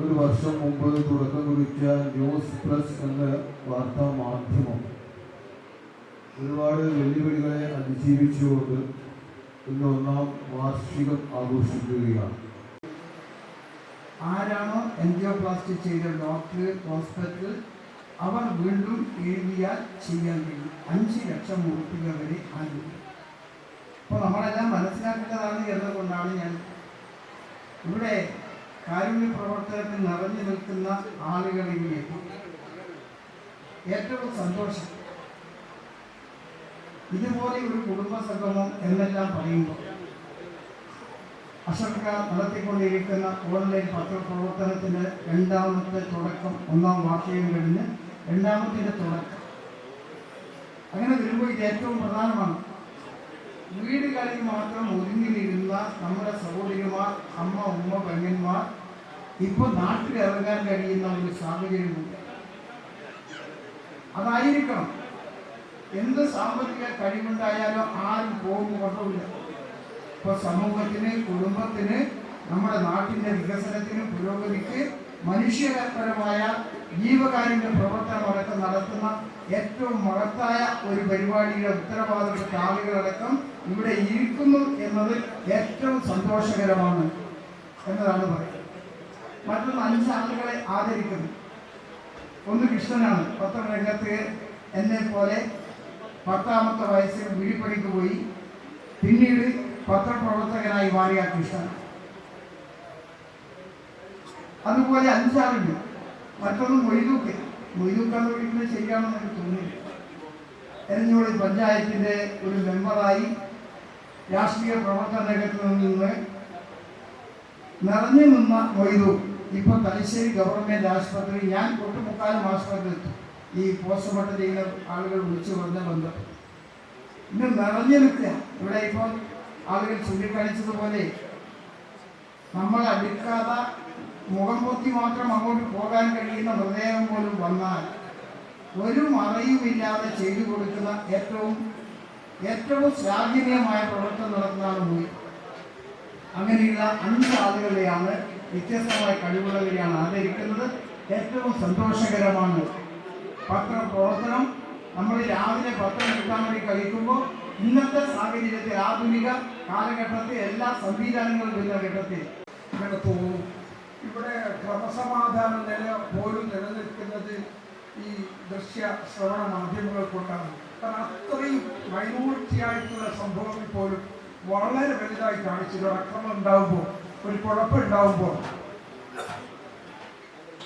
ഒരു വർഷം മുമ്പ് തുടക്കം കുറിച്ച ന്യൂസ് പ്ലസ് എന്ന വാർത്താ മാധ്യമം ഒരുപാട് വെല്ലുവിളികളെ അതിജീവിച്ചുകൊണ്ട് ഇന്ന് 1ാം വാർഷികം ആഘോഷിക്കുകയാണ്. ആരാണോ എൻജിയോപ്ലാസ്റ്റി ചെയ്ത ഡോക്ടർ ഹോസ്പിറ്റൽ അവർ വീണ്ടും എഴുതിയാൽ ചെയ്യാൻ കഴിയും. 5 ലക്ഷം രൂപ വരെ ആനുകൂല്യം. അപ്പോൾ നമ്മളെല്ലാം മനസ്സിലാക്കേണ്ടതാണ് എന്നതുകൊണ്ടാണ് ഞാൻ ഇവിടെ കാരുണ്യ പ്രവർത്തനത്തിൽ നിറഞ്ഞു നിൽക്കുന്ന ആളുകളിലേക്ക് ഏറ്റവും സന്തോഷം ഇതുപോലെ ഒരു കുടുംബ സംഗമം എന്നെല്ലാം പറയുമ്പോൾ അഷർഖ നടത്തിക്കൊണ്ടിരിക്കുന്ന ഓൺലൈൻ പത്രപ്രവർത്തനത്തിൻ്റെ 2ാമത്തെ തുടക്കം 1ാം വാർഷികം കഴിഞ്ഞ് 2ാമത്തിൻ്റെ തുടക്കം അങ്ങനെ വരുമ്പോൾ ഇത് ഏറ്റവും പ്രധാനമാണ്. വീടുകളിൽ മാത്രം ഒതുങ്ങിയിരുന്ന നമ്മുടെ സഹോദരിമാർ, അമ്മ, ഉമ്മ, പെങ്ങന്മാർ ഇപ്പോൾ നാട്ടിലിറങ്ങാൻ കഴിയുന്ന ഒരു സാഹചര്യമുണ്ട്. അതായിരിക്കണം. എന്ത് സാമ്പത്തിക കഴിവുണ്ടായാലും ആരും പോകുമ്പോൾ കൊണ്ടുമില്ല. ഇപ്പോൾ സമൂഹത്തിന്, കുടുംബത്തിന്, നമ്മുടെ നാട്ടിൻ്റെ വികസനത്തിന്, പുരോഗതിക്ക്, മനുഷ്യപരമായ ജീവകാരുണ്യ പ്രവർത്തനമടക്കം നടത്തുന്ന ഏറ്റവും മഹത്തായ ഒരു പരിപാടിയുടെ ഉത്തരവാദിത്തപ്പെട്ട ആളുകളടക്കം ഇവിടെ ഇരിക്കുന്നു എന്നത് ഏറ്റവും സന്തോഷകരമാണ് എന്നതാണ് പറയുന്നത്. മറ്റൊന്ന് 5 ആളുകളെ ആദരിക്കുന്നു. ഒന്ന് കൃഷ്ണനാണ്. പത്രരംഗത്ത് എന്നെ പോലെ 10ാമത്തെ വയസ്സിൽ വിഴിപ്പണിക്ക് പോയി പിന്നീട് പത്രപ്രവർത്തകനായി മാറിയ കൃഷ്ണൻ. അതുപോലെ 5 ആളുണ്ട്. മറ്റൊന്ന് മൊയ്തൂക്ക് എന്ന് വിളിക്കുന്നത് ശരിയാണെന്ന് എനിക്ക് തോന്നിയില്ല. എരഞ്ഞോളി പഞ്ചായത്തിൻ്റെ ഒരു മെമ്പറായി രാഷ്ട്രീയ പ്രവർത്തന രംഗത്ത് നിന്ന് നിറഞ്ഞു നിന്ന മൊയ്തു ഇപ്പോൾ തലശ്ശേരി ഗവൺമെൻറ് ആശുപത്രി, ഞാൻ കൊട്ടുമുക്കാലും ആശുപത്രിയിൽ ഈ പോസ്റ്റ്മോർട്ടം ചെയ്യുന്ന ആളുകൾ വിളിച്ചു പറഞ്ഞ ബന്ധം ഇന്ന് നിറഞ്ഞു നിൽക്കുക. ഇവിടെ ഇപ്പോൾ ആളുകൾ ചൂണ്ടിക്കാണിച്ചതുപോലെ നമ്മൾ അടുക്കാതെ മുഖം പൊത്തി മാത്രം അങ്ങോട്ട് പോകാൻ കഴിയുന്ന മൃതദേഹം പോലും വന്നാൽ ഒരു മറയുമില്ലാതെ ചെയ്തു കൊടുക്കുന്ന ഏറ്റവും ശ്ലാഘനീയമായ പ്രവർത്തനം നടത്തുന്നതാണ് മൂവി. അങ്ങനെയുള്ള 5 ആളുകളെയാണ്, വ്യത്യസ്തമായ കഴിവുള്ളവരെയാണ് ആദരിക്കുന്നത്. ഏറ്റവും സന്തോഷകരമാണ് പത്രപ്രവർത്തനം. നമ്മൾ രാവിലെ പത്രം കിട്ടാൻ വേണ്ടി കഴിക്കുമ്പോൾ ഇന്നത്തെ സാഹചര്യത്തിൽ, ആധുനിക കാലഘട്ടത്തിൽ, എല്ലാ സംവിധാനങ്ങളും വരുന്ന ഘട്ടത്തിൽ ഇങ്ങനെ തോന്നും. ഇവിടെ ക്രമസമാധാന നില പോലും നിലനിൽക്കുന്നത് ഈ ദൃശ്യ ശ്രവണ മാധ്യമങ്ങൾ കൊണ്ടാണ്. കാരണം അത്രയും മൈനോറിറ്റിയായിട്ടുള്ള സംഭവങ്ങൾ പോലും വളരെ വലുതായി കാണിച്ചു. ഒരു അക്രമം ഉണ്ടാകുമ്പോൾ, ഒരു കുഴപ്പമുണ്ടാകുമ്പോൾ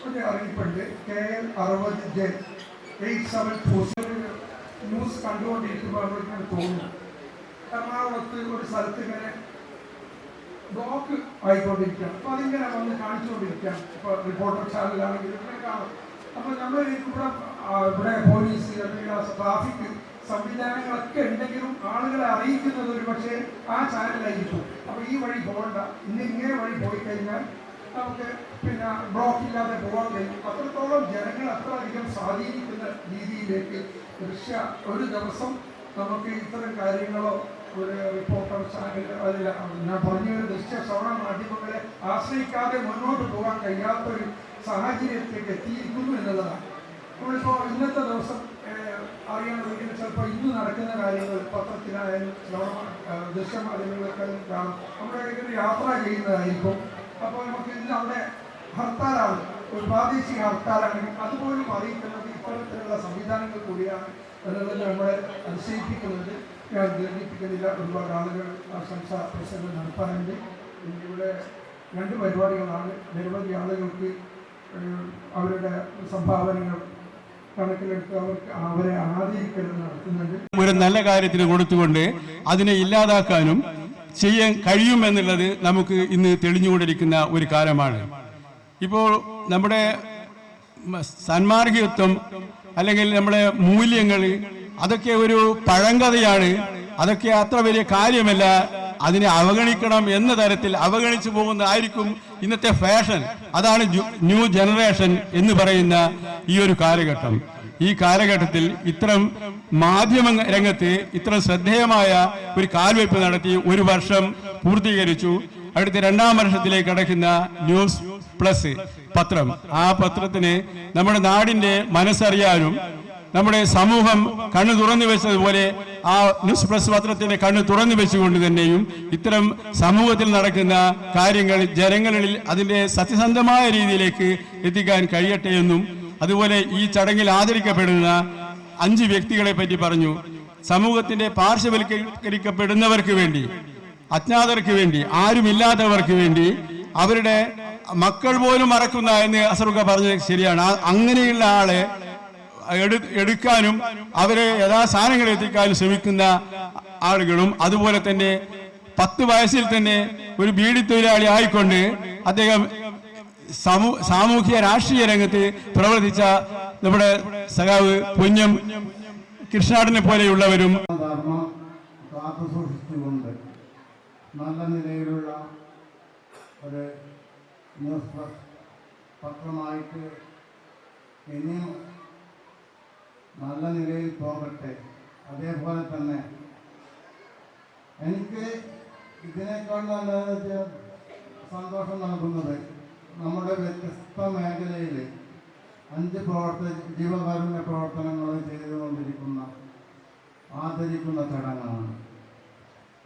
ഒരു അറിയിപ്പുണ്ട്. KL 60J 8724 ന്യൂസ് കണ്ടുകൊണ്ടിരിക്കുമ്പോൾ അവർക്ക് തോന്നുന്നു എറണാകുളത്ത് ഒരു സ്ഥലത്ത് ഇങ്ങനെ ബ്ലോക്ക് ആയിക്കൊണ്ടിരിക്കുകയാണ്. അപ്പോൾ അതിങ്ങനെ വന്ന് കാണിച്ചുകൊണ്ടിരിക്കുകയാണ്. ഇപ്പോൾ റിപ്പോർട്ടർ ചാനലാണെങ്കിലും ഇങ്ങനെ കാണും. അപ്പോൾ നമ്മൾ ഇവിടെ പോലീസ് അല്ലെങ്കിൽ ട്രാഫിക് സംവിധാനങ്ങളൊക്കെ ഉണ്ടെങ്കിലും ആളുകളെ അറിയിക്കുന്നത് ഒരു പക്ഷേ ആ ചാനലായിരിക്കും. അപ്പോൾ ഈ വഴി പോകണ്ട, ഇങ്ങനെ വഴി പോയി കഴിഞ്ഞാൽ നമുക്ക് പിന്നെ ബ്ലോക്ക് ഇല്ലാതെ പോകാൻ കഴിയും. അത്രത്തോളം ജനങ്ങൾ അത്രയധികം സ്വാധീനിക്കുന്ന രീതിയിലേക്ക് ഒരു ദിവസം നമുക്ക് ഇത്തരം കാര്യങ്ങളോ ഒരു റിപ്പോർട്ടർ ചാനൽ അതിൽ ഞാൻ പറഞ്ഞ ഒരു ദൃശ്യ ശ്രവണ മാധ്യമങ്ങളെ ആശ്രയിക്കാതെ മുന്നോട്ട് പോകാൻ കഴിയാത്തൊരു സാഹചര്യത്തിലേക്ക് എത്തിയിരിക്കുന്നു എന്നുള്ളതാണ്. നമ്മളിപ്പോൾ ഇന്നത്തെ ദിവസം അറിയണമെങ്കിൽ ചിലപ്പോൾ ഇന്ന് നടക്കുന്ന കാര്യങ്ങൾ പത്രത്തിനായാലും ദൃശ്യമാധ്യമങ്ങളൊക്കെ കാണും. നമ്മുടെ യാത്ര ചെയ്യുന്നതായിരിക്കും. അപ്പോൾ നമുക്ക് ഇന്ന് അവിടെ ഹർത്താലാണ്, ഒരു പ്രാദേശിക ഹർത്താലാണെങ്കിൽ അതുപോലും അറിയിക്കുന്നത് ഇത്തരത്തിലുള്ള സംവിധാനങ്ങൾ കൂടിയാണ് എന്നുള്ളത് നമ്മളെ അതിശയിപ്പിക്കുന്നത്. ഞാൻ ദീർഘിപ്പിക്കുന്നില്ല. ഒരുപാട് ആളുകൾ ആശംസാ പ്രസംഗം നടത്താനുണ്ട്. ഇവിടെ 2 പരിപാടികളാണ്. നിരവധി ആളുകൾക്ക് അവരുടെ സംഭാവനകൾ കണക്കിലെടുത്ത് അവരെ ആദരിക്കൽ നടത്തുന്നുണ്ട്. ഒരു നല്ല കാര്യത്തിന് കൊടുത്തുകൊണ്ട് അതിനെ ഇല്ലാതാക്കാനും ചെയ്യാൻ കഴിയുമെന്നുള്ളത് നമുക്ക് ഇന്ന് തെളിഞ്ഞുകൊണ്ടിരിക്കുന്ന ഒരു കാലമാണ്. ഇപ്പോൾ നമ്മുടെ സന്മാർഗിത്വം അല്ലെങ്കിൽ നമ്മുടെ മൂല്യങ്ങൾ അതൊക്കെ ഒരു പഴങ്കഥയാണ്. അതൊക്കെ അത്ര വലിയ കാര്യമല്ല. അതിനെ അവഗണിക്കണം എന്ന തരത്തിൽ അവഗണിച്ചു പോകുന്നതായിരിക്കും ഇന്നത്തെ ഫാഷൻ. അതാണ് ന്യൂ ജനറേഷൻ എന്ന് പറയുന്ന ഈ ഒരു കാലഘട്ടം. ഈ കാലഘട്ടത്തിൽ ഇത്തരം മാധ്യമ രംഗത്ത് ഇത്ര ശ്രദ്ധേയമായ ഒരു കാൽവയ്പ് നടത്തി 1 വർഷം പൂർത്തീകരിച്ചു. അടുത്ത 2ാം വർഷത്തിലേക്ക് കടക്കുന്ന ന്യൂസ് പ്ലസ് പത്രം, ആ പത്രത്തിന് നമ്മുടെ നാടിന്റെ മനസ്സറിയാനും നമ്മുടെ സമൂഹം കണ്ണു തുറന്നു വെച്ചതുപോലെ ആ ന്യൂസ് പ്ലസ് പത്രത്തിന്റെ കണ്ണ് തുറന്നു വെച്ചുകൊണ്ട് തന്നെയും ഇത്തരം സമൂഹത്തിൽ നടക്കുന്ന കാര്യങ്ങൾ ജനങ്ങളിൽ അതിന്റെ സത്യസന്ധമായ രീതിയിലേക്ക് എത്തിക്കാൻ കഴിയട്ടെ എന്നും, അതുപോലെ ഈ ചടങ്ങിൽ ആദരിക്കപ്പെടുന്ന 5 വ്യക്തികളെ പറ്റി പറഞ്ഞു. സമൂഹത്തിന്റെ പാർശ്വവൽക്കരിക്കപ്പെടുന്നവർക്ക് വേണ്ടി, അജ്ഞാതർക്ക് വേണ്ടി, ആരുമില്ലാത്തവർക്ക് വേണ്ടി, അവരുടെ മക്കൾ പോലും മറക്കുന്ന എന്ന് അസറുക പറഞ്ഞത് ശരിയാണ്. അങ്ങനെയുള്ള ആളെ എടുക്കാനും അവരെ യഥാസ്ഥാനങ്ങളിൽ എത്തിക്കാനും ശ്രമിക്കുന്ന ആളുകളും, അതുപോലെ തന്നെ 10 വയസ്സിൽ തന്നെ ഒരു ബീഡി തൊഴിലാളി ആയിക്കൊണ്ട് അദ്ദേഹം സാമൂഹ്യ രാഷ്ട്രീയ രംഗത്ത് പ്രവർത്തിച്ച നമ്മുടെ സഖാവ് പൊന്നം കൃഷ്ണാടനെ പോലെയുള്ളവരും കാത്തു സൂക്ഷിച്ചുകൊണ്ട് നല്ല നിലയിലുള്ള ഒരു ന്യൂസ് പ്ലസ് പത്രമായിട്ട് ഇനിയും നല്ല നിലയിൽ പോകട്ടെ. അതേപോലെ തന്നെ എനിക്ക് ഇതിനേക്കാൾ നല്ല സന്തോഷം നൽകുന്നത് നമ്മുടെ വ്യത്യസ്ത മേഖലയിൽ 5 ജീവകാരുണ്യ പ്രവർത്തനങ്ങൾ ചെയ്തുകൊണ്ടിരിക്കുന്ന ആദരിക്കുന്ന ചടങ്ങാണ്.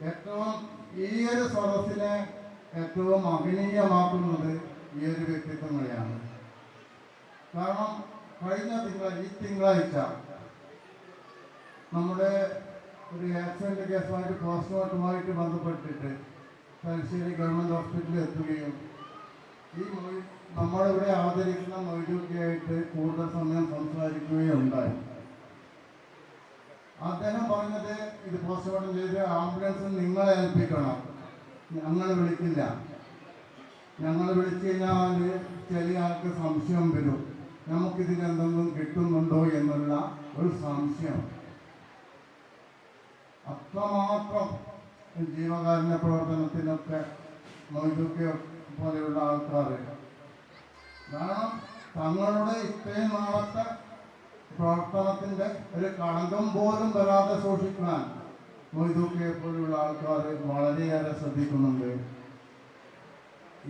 ഏറ്റവും ഈ ഒരു സദസ്സിനെ ഏറ്റവും മഹനീയമാക്കുന്നത് ഈ ഒരു വ്യക്തിത്വങ്ങളെയാണ്. കാരണം ഈ തിങ്കളാഴ്ച നമ്മുടെ ഒരു ആക്സിഡന്റ് കേസുമായിട്ട് പോസ്റ്റ്മോർട്ടമായിട്ട് ബന്ധപ്പെട്ടിട്ട് തലശ്ശേരി ഗവൺമെൻറ് ഹോസ്പിറ്റലിൽ എത്തുകയും ഈ നമ്മളിവിടെ ആദരിക്കുന്ന മൊയ്തൂക്കിയായിട്ട് കൂടുതൽ സമയം സംസാരിക്കുകയും ഉണ്ടായി. അദ്ദേഹം പറഞ്ഞത് ഇത് പോസ്റ്റ്മോർട്ടം ചെയ്ത് ആംബുലൻസ് നിങ്ങളെ ഏൽപ്പിക്കണം, ഞങ്ങൾ വിളിക്കില്ല. ഞങ്ങൾ വിളിച്ചു കഴിഞ്ഞാൽ ചില ആൾക്ക് സംശയം വരും, നമുക്കിതിനെന്തെങ്കിലും കിട്ടുന്നുണ്ടോ എന്നുള്ള ഒരു സംശയം. അത്രമാത്രം ജീവകാരുണ്യ പ്രവർത്തനത്തിനൊക്കെ മൊയ്തൂക്കിയ പോലെയുള്ള ആൾക്കാർ, കാരണം തങ്ങളുടെ ഇത്രയും നാളത്തെ പ്രവർത്തനത്തിൻ്റെ ഒരു കളങ്കം പോലും വരാതെ സൂക്ഷിക്കാൻ മൊയ്തൂക്കിയെ പോലെയുള്ള ആൾക്കാർ വളരെയേറെ ശ്രദ്ധിക്കുന്നുണ്ട്.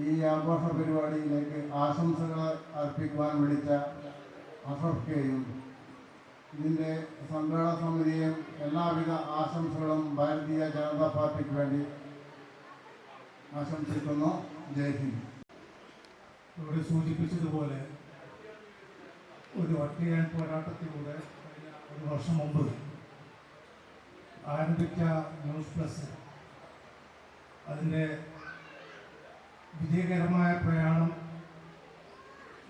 ഈ ആഘോഷ പരിപാടിയിലേക്ക് ആശംസകൾ അർപ്പിക്കുവാൻ വിളിച്ച അസർക്കെയും ഇതിൻ്റെ സംഘാടക സമിതിയും എല്ലാവിധ ആശംസകളും ഭാരതീയ ജനതാ പാർട്ടിക്ക് വേണ്ടി ആശംസിക്കുന്നു. ജയ് ഹിന്ദ്. ഇവിടെ സൂചിപ്പിച്ചതുപോലെ ഒരു ഒറ്റയാൻ പോരാട്ടത്തിലൂടെ 1 വർഷം മുമ്പ് ആരംഭിച്ച ന്യൂസ് പ്ലസ് അതിൻ്റെ വിജയകരമായ പ്രയാണം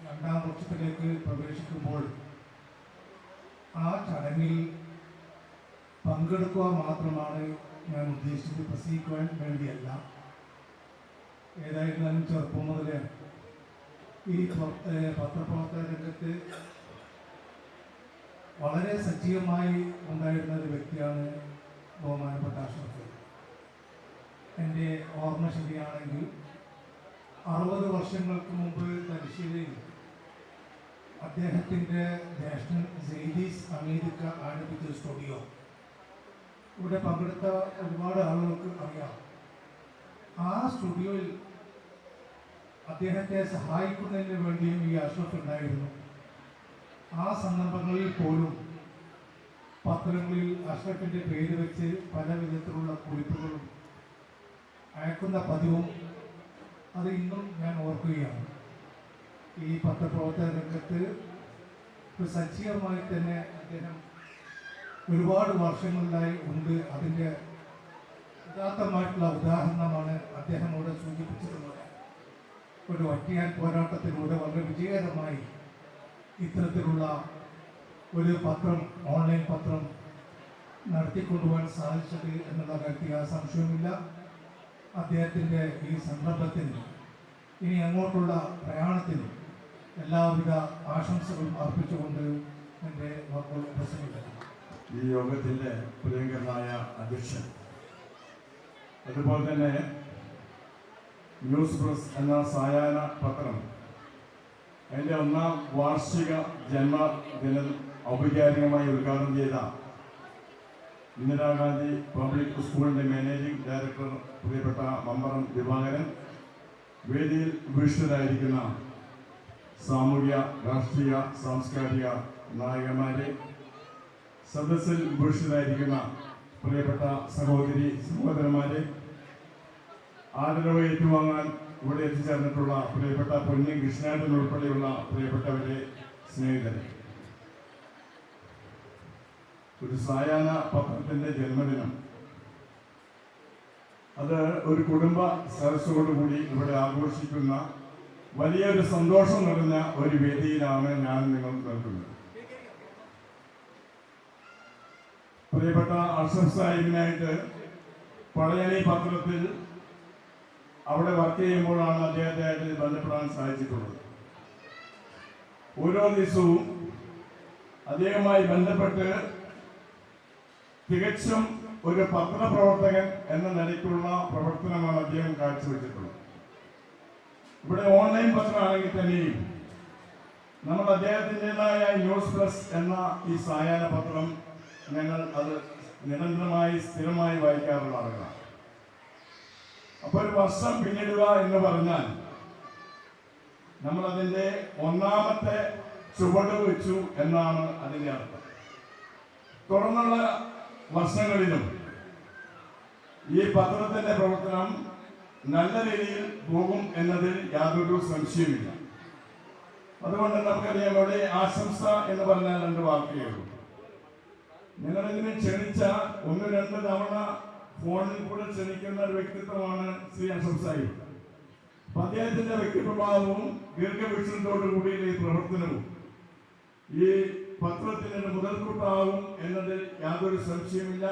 2ാം വർഷത്തിലേക്ക് പ്രവേശിക്കുമ്പോൾ ആ ചടങ്ങിൽ പങ്കെടുക്കുക മാത്രമാണ് ഞാൻ ഉദ്ദേശിച്ചത്, പ്രസംഗിക്കുവാൻ വേണ്ടിയല്ല. ഏതായിരുന്നാലും ചെറുപ്പം മുതലേ ഈ പത്രപ്രവർത്തന രംഗത്ത് വളരെ സജീവമായി ഉണ്ടായിരുന്ന ഒരു വ്യക്തിയാണ് ബഹുമാനപ്പെട്ട അഷ്റഫ്. എൻ്റെ ഓർമ്മ ശരിയാണെങ്കിൽ 60 വർഷങ്ങൾക്ക് മുമ്പ് തലശ്ശേരിയിൽ അദ്ദേഹത്തിൻ്റെ ജ്യേഷ്ഠൻ സെയ്ദീസ് അമീദിക്ക ആരംഭിച്ച സ്റ്റുഡിയോ, ഇവിടെ പങ്കെടുത്ത ഒരുപാട് ആളുകൾക്ക് അറിയാം. ആ സ്റ്റുഡിയോയിൽ അദ്ദേഹത്തെ സഹായിക്കുന്നതിന് വേണ്ടിയും ഈ അഷ്റഫ് ഉണ്ടായിരുന്നു. ആ സന്ദർഭങ്ങളിൽ പോലും പത്രങ്ങളിൽ അഷ്റഫിൻ്റെ പേര് വെച്ച് പല വിധത്തിലുള്ള കുറിപ്പുകളും അയക്കുന്ന പതിവും അത് ഇന്നും ഞാൻ ഓർക്കുകയാണ്. ഈ പത്രപ്രവർത്തന രംഗത്ത് സജീവമായി തന്നെ അദ്ദേഹം ഒരുപാട് വർഷങ്ങളിലായി ഉണ്ട്. അതിൻ്റെ യഥാർത്ഥമായിട്ടുള്ള ഉദാഹരണമാണ് അദ്ദേഹം ഇവിടെ സൂചിപ്പിച്ചിട്ടുള്ളത്. ഒരു ഒറ്റയാൻ പോരാട്ടത്തിലൂടെ വളരെ വിജയകരമായി ഇത്തരത്തിലുള്ള ഒരു പത്രം, ഓൺലൈൻ പത്രം നടത്തിക്കൊണ്ടുപോകാൻ സാധിച്ചത് എന്നുള്ള കാര്യത്തിൽ ആ സംശയവുമില്ല. അദ്ദേഹത്തിൻ്റെ ഈ സന്ദർഭത്തിൽ ഇനി അങ്ങോട്ടുള്ള പ്രയാണത്തിന് എല്ലാവിധ ആശംസകളും അർപ്പിച്ചുകൊണ്ട് എൻ്റെ വാക്കുകൾ പ്രസംഗിക്കുന്നു. ഈ യോഗത്തിൻ്റെ പ്രിയങ്കരനായ അധ്യക്ഷൻ, അതുപോലെ തന്നെ ന്യൂസ് പ്രസ് എന്ന സായാഹ്ന പത്രം അതിൻ്റെ 1ാം വാർഷിക ജന്മദിനം ഔപചാരികമായി ഉദ്ഘാടനം ചെയ്ത ഇന്ദിരാഗാന്ധി പബ്ലിക് സ്കൂളിൻ്റെ മാനേജിംഗ് ഡയറക്ടർ പ്രിയപ്പെട്ട മമ്പറം ദിവാകരൻ, വേദിയിൽ ഉപേക്ഷിതരായിരിക്കുന്ന സാമൂഹ്യ, രാഷ്ട്രീയ, സാംസ്കാരിക നായകന്മാരെ, സദസ്സിൽ ഉപേക്ഷിതരായിരിക്കുന്ന പ്രിയപ്പെട്ട സഹോദരി സഹോദരന്മാരെ, ആദരവ് ഏറ്റുവാങ്ങാൻ ഇവിടെ എത്തിച്ചേർന്നിട്ടുള്ള പ്രിയപ്പെട്ട പൊന്നി കൃഷ്ണേട്ടൻ ഉൾപ്പെടെയുള്ള പ്രിയപ്പെട്ടവരെ, സ്നേഹിതരെ, ഒരു സായാഹ്ന പത്രത്തിൻ്റെ ജന്മദിനം അത് ഒരു കുടുംബ സദസ്സോടുകൂടി ഇവിടെ ആഘോഷിക്കുന്ന വലിയൊരു സന്തോഷം നിറഞ്ഞ ഒരു വേദിയിലാണ് ഞാൻ നിങ്ങൾ നിൽക്കുന്നത്. പ്രിയപ്പെട്ട അഷ്റഫ് സാഹിബിനായിട്ട് പടയണി പത്രത്തിൽ അവിടെ വർക്ക് ചെയ്യുമ്പോഴാണ് അദ്ദേഹത്തെ ബന്ധപ്പെടാൻ സാധിച്ചിട്ടുള്ളത്. ഓരോ ദിവസവും അദ്ദേഹവുമായി ബന്ധപ്പെട്ട് തികച്ചും ഒരു പത്രപ്രവർത്തകൻ എന്ന നിലയ്ക്കുള്ള പ്രവർത്തനമാണ് അദ്ദേഹം കാഴ്ചവെച്ചിട്ടുള്ളത്. ഇവിടെ ഓൺലൈൻ പത്രമാണെങ്കിൽ തന്നെയും നമ്മൾ അദ്ദേഹത്തിൻ്റെതായ ന്യൂസ് പ്ലസ് എന്ന ഈ സായാഹ്ന പത്രം ഞങ്ങൾ അത് നിരന്തരമായി സ്ഥിരമായി വായിക്കാറുള്ള ആളുകളാണ്. അപ്പോൾ ഒരു വർഷം പിന്നിടുക എന്ന് പറഞ്ഞാൽ നമ്മളതിൻ്റെ 1ാമത്തെ ചുവട് വെച്ചു എന്നാണ് അതിൻ്റെ അർത്ഥം. തുടർന്നുള്ള വർഷങ്ങളിലും ഈ പത്രത്തിൻ്റെ പ്രവർത്തനം നല്ല രീതിയിൽ പോകും എന്നതിൽ യാതൊരു സംശയമില്ല. അതുകൊണ്ട് നമുക്കറിയാം, ഇവിടെ ആശംസ എന്ന് പറഞ്ഞാൽ 2 വാക്കേ ഉള്ളൂ. നിങ്ങളിതിനെ ക്ഷണിച്ച 1-2 തവണ ഫോണിൽ കൂടെ ക്ഷണിക്കുന്ന ഒരു വ്യക്തിത്വമാണ് ശ്രീ അഷ്റഫ് സാഹിബ്. അദ്ദേഹത്തിന്റെ വ്യക്തിപ്രഭാവവും ദീർഘവീക്ഷണത്തോടുകൂടി ഈ പ്രവർത്തനവും ഈ പത്രത്തിന് മുതൽക്കൂട്ടാവും എന്നതിൽ യാതൊരു സംശയമില്ല.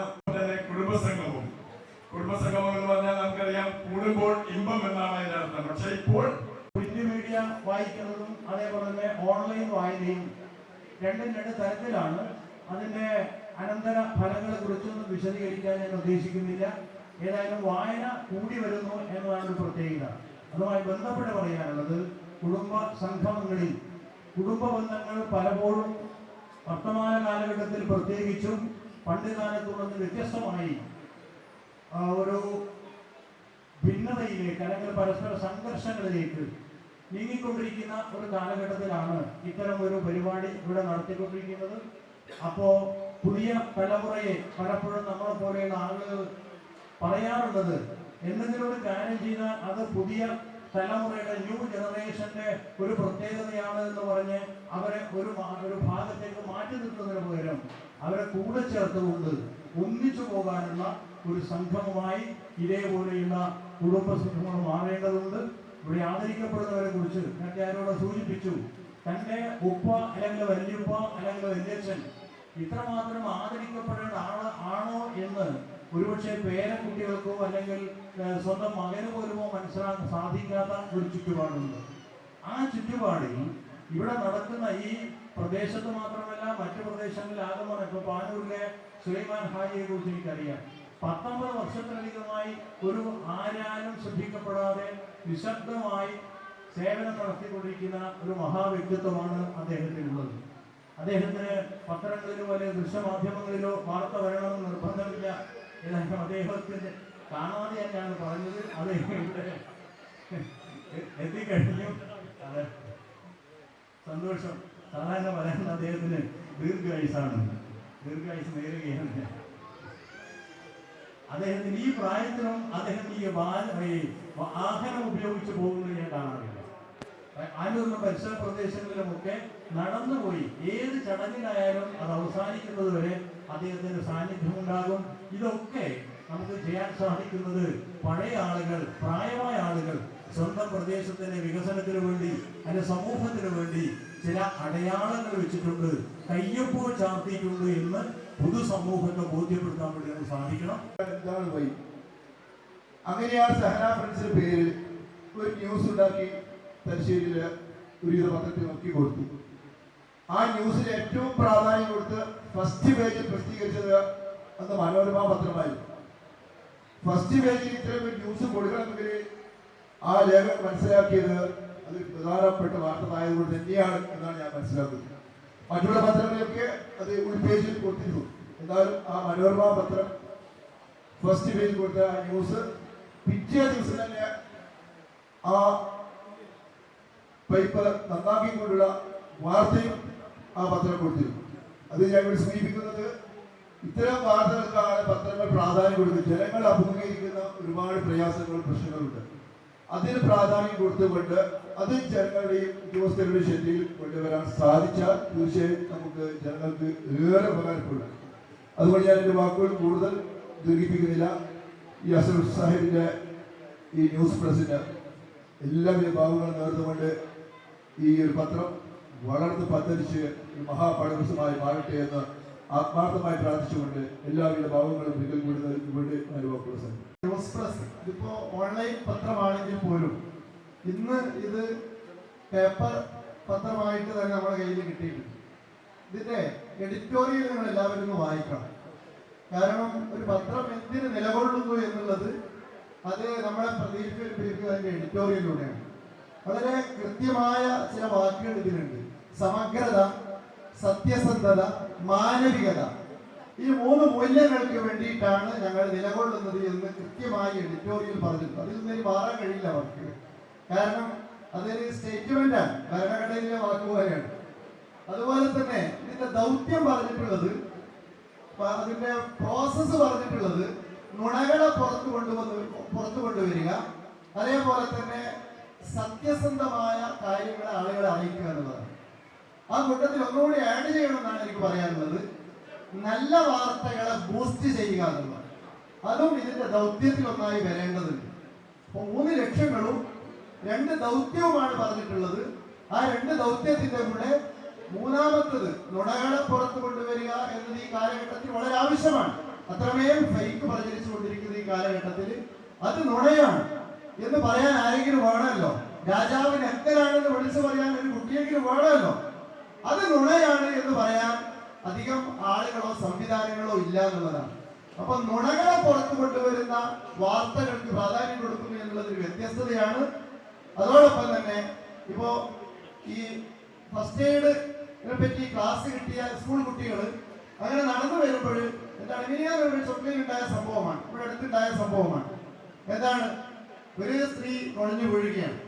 കുടുംബസംഗമം എന്ന് പറഞ്ഞാൽ നമുക്കറിയാം, കൂടുമ്പോൾ ഇമ്പം എന്നാണ് അതിന്റെ അർത്ഥം. പക്ഷെ ഇപ്പോൾ പ്രിന്റ് മീഡിയ വായിക്കുന്നതും അതേപോലെ തന്നെ ഓൺലൈൻ വായനയും രണ്ടും 2 തരത്തിലാണ്. അതിന്റെ അനന്തര ഫലങ്ങളെ കുറിച്ചൊന്നും വിശദീകരിക്കാൻ ഞാൻ ഉദ്ദേശിക്കുന്നില്ല. ഏതായാലും വായന കൂടി വരുന്നു എന്നതാണ് ഒരു പ്രത്യേകത. അതുമായി ബന്ധപ്പെട്ട് പറയാനുള്ളത്, കുടുംബ സംഗമങ്ങളിൽ കുടുംബ ബന്ധങ്ങൾ പലപ്പോഴും വർത്തമാന കാലഘട്ടത്തിൽ പ്രത്യേകിച്ചും പണ്ട് കാലത്തുള്ളത് വ്യത്യസ്തമായി ഒരു ഭിന്നതയിലേക്ക് അല്ലെങ്കിൽ പരസ്പര സംഘർഷങ്ങളിലേക്ക് നീങ്ങിക്കൊണ്ടിരിക്കുന്ന ഒരു കാലഘട്ടത്തിലാണ് ഇത്തരം ഒരു പരിപാടി ഇവിടെ നടത്തിക്കൊണ്ടിരിക്കുന്നത്. അപ്പോ പുതിയ തലമുറയെ പലപ്പോഴും നമ്മളെ പോലെയുള്ള ആളുകൾ പറയാറുള്ളത്, എന്തെങ്കിലും ഒരു കാര്യം ചെയ്താൽ അത് പുതിയ തലമുറയുടെ ന്യൂ ജനറേഷന്റെ ഒരു പ്രത്യേകതയാണ് എന്ന് പറഞ്ഞ് അവരെ ഒരു ഭാഗത്തേക്ക് മാറ്റി നിർത്തുന്നതിന് പകരം അവരെ കൂടെ ചേർത്തുകൊണ്ട് ഒന്നിച്ചു പോകാനുള്ള ഒരു സംഗമമായി ഇതേപോലെയുള്ള കുടുംബ സംഘങ്ങൾ മാറേണ്ടതുണ്ട്. ഇവിടെ ആദരിക്കപ്പെടുന്നവരെ കുറിച്ച് ഞാൻ ആരോട് സൂചിപ്പിച്ചു, തന്റെ ഉപ്പ അല്ലെങ്കിൽ വല്യുപ്പ അല്ലെങ്കിൽ വല്യച്ഛൻ ഇത്രമാത്രം ആദരിക്കപ്പെടേണ്ട ആണോ എന്ന് ഒരുപക്ഷെ പേരക്കുട്ടികൾക്കോ അല്ലെങ്കിൽ സ്വന്തം മകന് പോലുമോ മനസ്സിലാക്കാൻ സാധിക്കാത്ത ഒരു ചുറ്റുപാടുണ്ട്. ആ ചുറ്റുപാടിൽ ഇവിടെ നടക്കുന്ന ഈ പ്രദേശത്ത് മാത്രമല്ല മറ്റു പ്രദേശങ്ങളിൽ ആകമാണ്. ഇപ്പൊ പാനൂരിലെ സുലൈമാൻ ഹാജിയെ കുറിച്ച് എനിക്കറിയാം. 19 വർഷത്തിലധികമായി ഒരു ആരാലും ശ്രദ്ധിക്കപ്പെടാതെ നിശബ്ദമായി സേവനം നടത്തിക്കൊണ്ടിരിക്കുന്ന ഒരു മഹാവ്യക്തിത്വമാണ് അദ്ദേഹത്തിനുള്ളത്. അദ്ദേഹത്തിന് പത്രങ്ങളിലോ അല്ലെങ്കിൽ ദൃശ്യമാധ്യമങ്ങളിലോ വാർത്ത വരണമെന്ന് നിർബന്ധമില്ല. ഏതായാലും അദ്ദേഹത്തിന്റെ കാണാതെയാണ് ഞാൻ പറഞ്ഞത്. അദ്ദേഹം ഇവിടെ എത്തിക്കഴിഞ്ഞു. സന്തോഷം. സാധാരണ പറയുന്ന അദ്ദേഹത്തിന് ദീർഘായുസാണ്, ദീർഘായുസ് നേരുകയാണ്. അദ്ദേഹത്തിന് ഈ പ്രായത്തിലും അദ്ദേഹം ഈ വാഹനം ഉപയോഗിച്ച് പോകുന്നത് ഞാൻ കാണാറില്ല. ആനൂരിലും പരിസര പ്രദേശങ്ങളിലുമൊക്കെ നടന്നുപോയി ഏത് ചടങ്ങിലായാലും അത് അവസാനിക്കുന്നത് വരെ അദ്ദേഹത്തിന്റെ സാന്നിധ്യം ഉണ്ടാകും. ഇതൊക്കെ നമുക്ക് ചെയ്യാൻ സാധിക്കുന്നത് പഴയ ആളുകൾ, പ്രായമായ ആളുകൾ സ്വന്തം പ്രദേശത്തിന്റെ വികസനത്തിന് വേണ്ടി അതിന്റെ സമൂഹത്തിന് വേണ്ടി ചില അടയാളങ്ങൾ വെച്ചിട്ടുണ്ട്, കയ്യൊപ്പ് ചാർത്തിയിട്ടുണ്ട് എന്ന് പൊതുസമൂഹത്തെ ബോധ്യപ്പെടുത്താൻ വേണ്ടി നമുക്ക് സാധിക്കണം. എന്താണ് വഴി? അങ്ങനെയാണ് സഹന ഫ്രണ്ട്സിന്റെ പേരിൽ ഒരു ന്യൂസ് ഉണ്ടാക്കി തലശ്ശേരിയിലെ ഒരു പത്രത്തിൽ നോക്കി കൊടുത്തു. ആ ന്യൂസിൽ ഏറ്റവും പ്രാധാന്യം കൊടുത്ത് ഫസ്റ്റ് പേജിൽ പ്രസിദ്ധീകരിച്ചത് അന്ന് മനോരമ പത്രമായിരുന്നു. ഫസ്റ്റ് പേജിൽ ഇത്തരം ഒരു ന്യൂസ് കൊടുക്കണമെങ്കിൽ ആ ലേഖകൻ മനസ്സിലാക്കിയത് അത് പ്രധാനപ്പെട്ട വാർത്തയായതുകൊണ്ട് തന്നെയാണ് എന്നാണ് ഞാൻ മനസ്സിലാക്കുന്നത്. മറ്റുള്ള പത്രങ്ങളിലൊക്കെ അത് ഉൾപേജിൽ കൊടുത്തിരുന്നു. എന്നാലും ആ മനോരമ പത്രം ഫസ്റ്റ് പേജിൽ കൊടുത്ത ആ ന്യൂസ് പിറ്റേ ദിവസം തന്നെ ആ പേപ്പർ നന്നാക്കിക്കൊണ്ടുള്ള വാർത്തയും ആ പത്രം കൊടുത്തിരുന്നു. അത് ഞാൻ ഇവിടെ സൂചിപ്പിക്കുന്നത് ഇത്തരം വാർത്തകൾക്കാണ് പത്രങ്ങൾ പ്രാധാന്യം കൊടുക്കുന്നത്. ജനങ്ങൾ അഭിമുഖീകരിക്കുന്ന ഒരുപാട് പ്രയാസങ്ങളും പ്രശ്നങ്ങളുണ്ട്. അതിന് പ്രാധാന്യം കൊടുത്തുകൊണ്ട് അത് ജനങ്ങളുടെയും ഉദ്യോഗസ്ഥരുടെയും ശ്രദ്ധയിൽ കൊണ്ടുവരാൻ സാധിച്ചാൽ തീർച്ചയായും നമുക്ക് ജനങ്ങൾക്ക് ഏറെ ഉപകാരപ്പെടും. അതുകൊണ്ട് ഞാൻ എൻ്റെ വാക്കുകൾ കൂടുതൽ ദീർഘിപ്പിക്കുന്നില്ല. ഈ അസഫ് സാഹിബിൻ്റെ ഈ ന്യൂസ് പ്രസിന് എല്ലാവിധ ഭാഗങ്ങളും നേർന്നുകൊണ്ട് ഈ ഒരു പത്രം വളർന്ന് പന്തരിച്ച് ഒരു മഹാപടവസമായി മാറട്ടെ എന്ന് ആത്മാർത്ഥമായി പ്രാർത്ഥിച്ചുകൊണ്ട് എല്ലാവിധ ഭാവങ്ങളും ഒരിക്കൽ കൂടി അനുഭവപ്പെടും. ന്യൂസ് പ്രസ് ഇതിപ്പോ ഓൺലൈൻ പത്രമാണെങ്കിൽ പോലും ഇന്ന് ഇത് പേപ്പർ പത്രമായിട്ട് തന്നെ നമ്മുടെ കയ്യിൽ കിട്ടിയിട്ടുണ്ട്. ഇതിന്റെ എഡിറ്റോറിയൽ നിങ്ങൾ എല്ലാവരും ഒന്ന് വായിക്കണം. കാരണം ഒരു പത്രം എന്തിന് നിലകൊള്ളുന്നു എന്നുള്ളത് അത് നമ്മളെ പ്രതീക്ഷിക്കുന്ന അതിന്റെ എഡിറ്റോറിയലിലൂടെയാണ്. വളരെ കൃത്യമായ ചില വാക്കുകൾ ഇതിലുണ്ട്. സമഗ്രത, സത്യസന്ധത, മാനവികത, ഈ 3 മൂല്യങ്ങൾക്ക് വേണ്ടിയിട്ടാണ് ഞങ്ങൾ നിലകൊള്ളുന്നത് എന്ന് കൃത്യമായി എഡിറ്റോറിയൽ പറഞ്ഞിട്ടുണ്ട്. അതിൽ നിന്ന് മാറാൻ കഴിയില്ല അവർക്ക്. കാരണം അതൊരു സ്റ്റേറ്റ്മെന്റാണ്, ഭരണഘടനയിലെ വാക്കുപോലെയാണ്. അതുപോലെ തന്നെ ഇതിന്റെ ദൗത്യം പറഞ്ഞിട്ടുള്ളത്, അതിന്റെ പ്രോസസ്സ് പറഞ്ഞിട്ടുള്ളത് നുണകളെ പുറത്തു കൊണ്ടുവരിക, അതേപോലെ തന്നെ സത്യസന്ധമായ കാര്യങ്ങളെ ആളുകളെ അറിയിക്കുക എന്നുള്ളതാണ്. ആ കൂട്ടത്തിൽ ഒന്നുകൂടി ആഡ് ചെയ്യണമെന്നാണ് എനിക്ക് പറയാനുള്ളത്. നല്ല വാർത്തകളെ ബൂസ്റ്റ് ചെയ്യുക എന്നുള്ളതാണ്. അതും ഇതിന്റെ ദൗത്യത്തിൽ ഒന്നായി വരേണ്ടതുണ്ട്. അപ്പൊ 3 ലക്ഷ്യങ്ങളും 2 ദൗത്യവുമാണ് പറഞ്ഞിട്ടുള്ളത്. ആ 2 ദൗത്യത്തിന്റെ കൂടെ മൂന്നാമത്തത് നുണകളെ പുറത്തു കൊണ്ടുവരിക എന്നത് ഈ കാലഘട്ടത്തിൽ വളരെ ആവശ്യമാണ്. അത്രമേൽ ഫേക്ക് പ്രചരിച്ചു കൊണ്ടിരിക്കുന്ന ഈ കാലഘട്ടത്തിൽ അത് നുണയാണ് എന്ന് പറയാൻ ആരെങ്കിലും വേണമല്ലോ. രാജാവിന് എന്തരാണെന്ന് വിളിച്ചു പറയാൻ ഒരു കുട്ടിയെങ്കിലും വേണമല്ലോ. അത് നുണയാണ് എന്ന് പറയാൻ അധികം ആളുകളോ സംവിധാനങ്ങളോ ഇല്ല എന്നുള്ളതാണ്. അപ്പൊ നുണകളെ പുറത്തു കൊണ്ടുവരുന്ന വാർത്തകൾക്ക് പ്രാധാന്യം കൊടുക്കുന്നു എന്നുള്ളതൊരു വ്യത്യസ്തതയാണ്. അതോടൊപ്പം തന്നെ ഇപ്പോ ഈ ഫസ്റ്റ് എയ്ഡിനെ പറ്റി ക്ലാസ് കിട്ടിയ സ്കൂൾ കുട്ടികൾ അങ്ങനെ നടന്നു വരുമ്പോൾ എന്താണ് മിനിയാൻ ചൊക്കയിലുണ്ടായ സംഭവമാണ്, ഇവിടെ അടുത്തുണ്ടായ സംഭവമാണ്. എന്താണ്, ഒരു സ്ത്രീ കുഴഞ്ഞു വീഴുകയാണ്.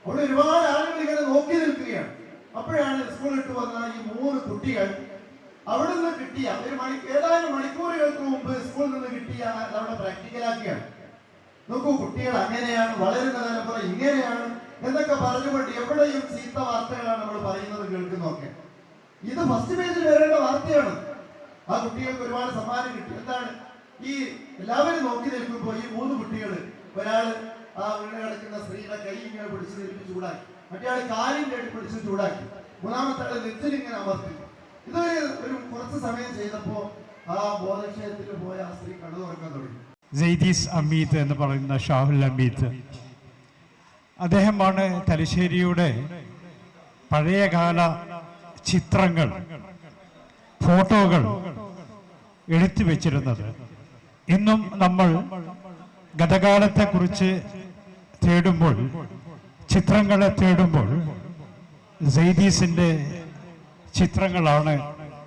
അവിടെ ഒരുപാട് ആളുകൾ ഇങ്ങനെ നോക്കി നിൽക്കുകയാണ്. അപ്പോഴാണ് സ്കൂൾ ഇട്ട് വന്ന ഈ 3 കുട്ടികൾ അവിടെ നിന്ന് കിട്ടിയ ഏതാനും മണിക്കൂറുകൾക്ക് മുമ്പ് സ്കൂളിൽ നിന്ന് കിട്ടിയ അവിടെ പ്രാക്ടിക്കലാക്കിയാണ്. നോക്കൂ, കുട്ടികൾ അങ്ങനെയാണ്, വളരുന്ന തലമുറ ഇങ്ങനെയാണ് എന്നൊക്കെ പറഞ്ഞുകൊണ്ട് എവിടെയും ചീത്ത വാർത്തകളാണ് നമ്മൾ പറയുന്നത് കേൾക്കുന്നതൊക്കെ. ഇത് ഫസ്റ്റ് പേജിൽ വരേണ്ട വാർത്തയാണ്. ആ കുട്ടികൾക്ക് ഒരുപാട് സമ്മാനം കിട്ടി. എന്താണ്, ഈ എല്ലാവരും നോക്കി നിൽക്കുമ്പോൾ ഈ 3 കുട്ടികൾ, ഒരാൾ ആ വീണ് കിടക്കുന്ന സ്ത്രീയുടെ കൈ ഇങ്ങനെ പിടിച്ച് നിൽപ്പിച്ച് ചൂടാക്കി, മറ്റേ ആൾ കാലിന്റെ അടി പിടിച്ച് ചൂടാക്കി, മൂന്നാമത്തെ ആള് നെറ്റിലിങ്ങനെ അമർത്തി. ഇതൊരു കുറച്ച് സമയം ചെയ്തപ്പോ ആ ബോധക്ഷയത്തിൽ പോയ ആ സ്ത്രീ കണ്ണു തുറക്കാൻ തുടങ്ങി. സെയ്ദീസ് അമീദ് എന്ന് പറയുന്ന ഷാഹുൽ അമീദ്, അദ്ദേഹമാണ് തലശ്ശേരിയുടെ പഴയകാല ചിത്രങ്ങൾ, ഫോട്ടോകൾ എടുത്തു വെച്ചിരുന്നത്. ഇന്നും നമ്മൾ ഗതകാലത്തെക്കുറിച്ച് തേടുമ്പോൾ, ചിത്രങ്ങളെ തേടുമ്പോൾ സെയ്ദീസിൻ്റെ ചിത്രങ്ങളാണ്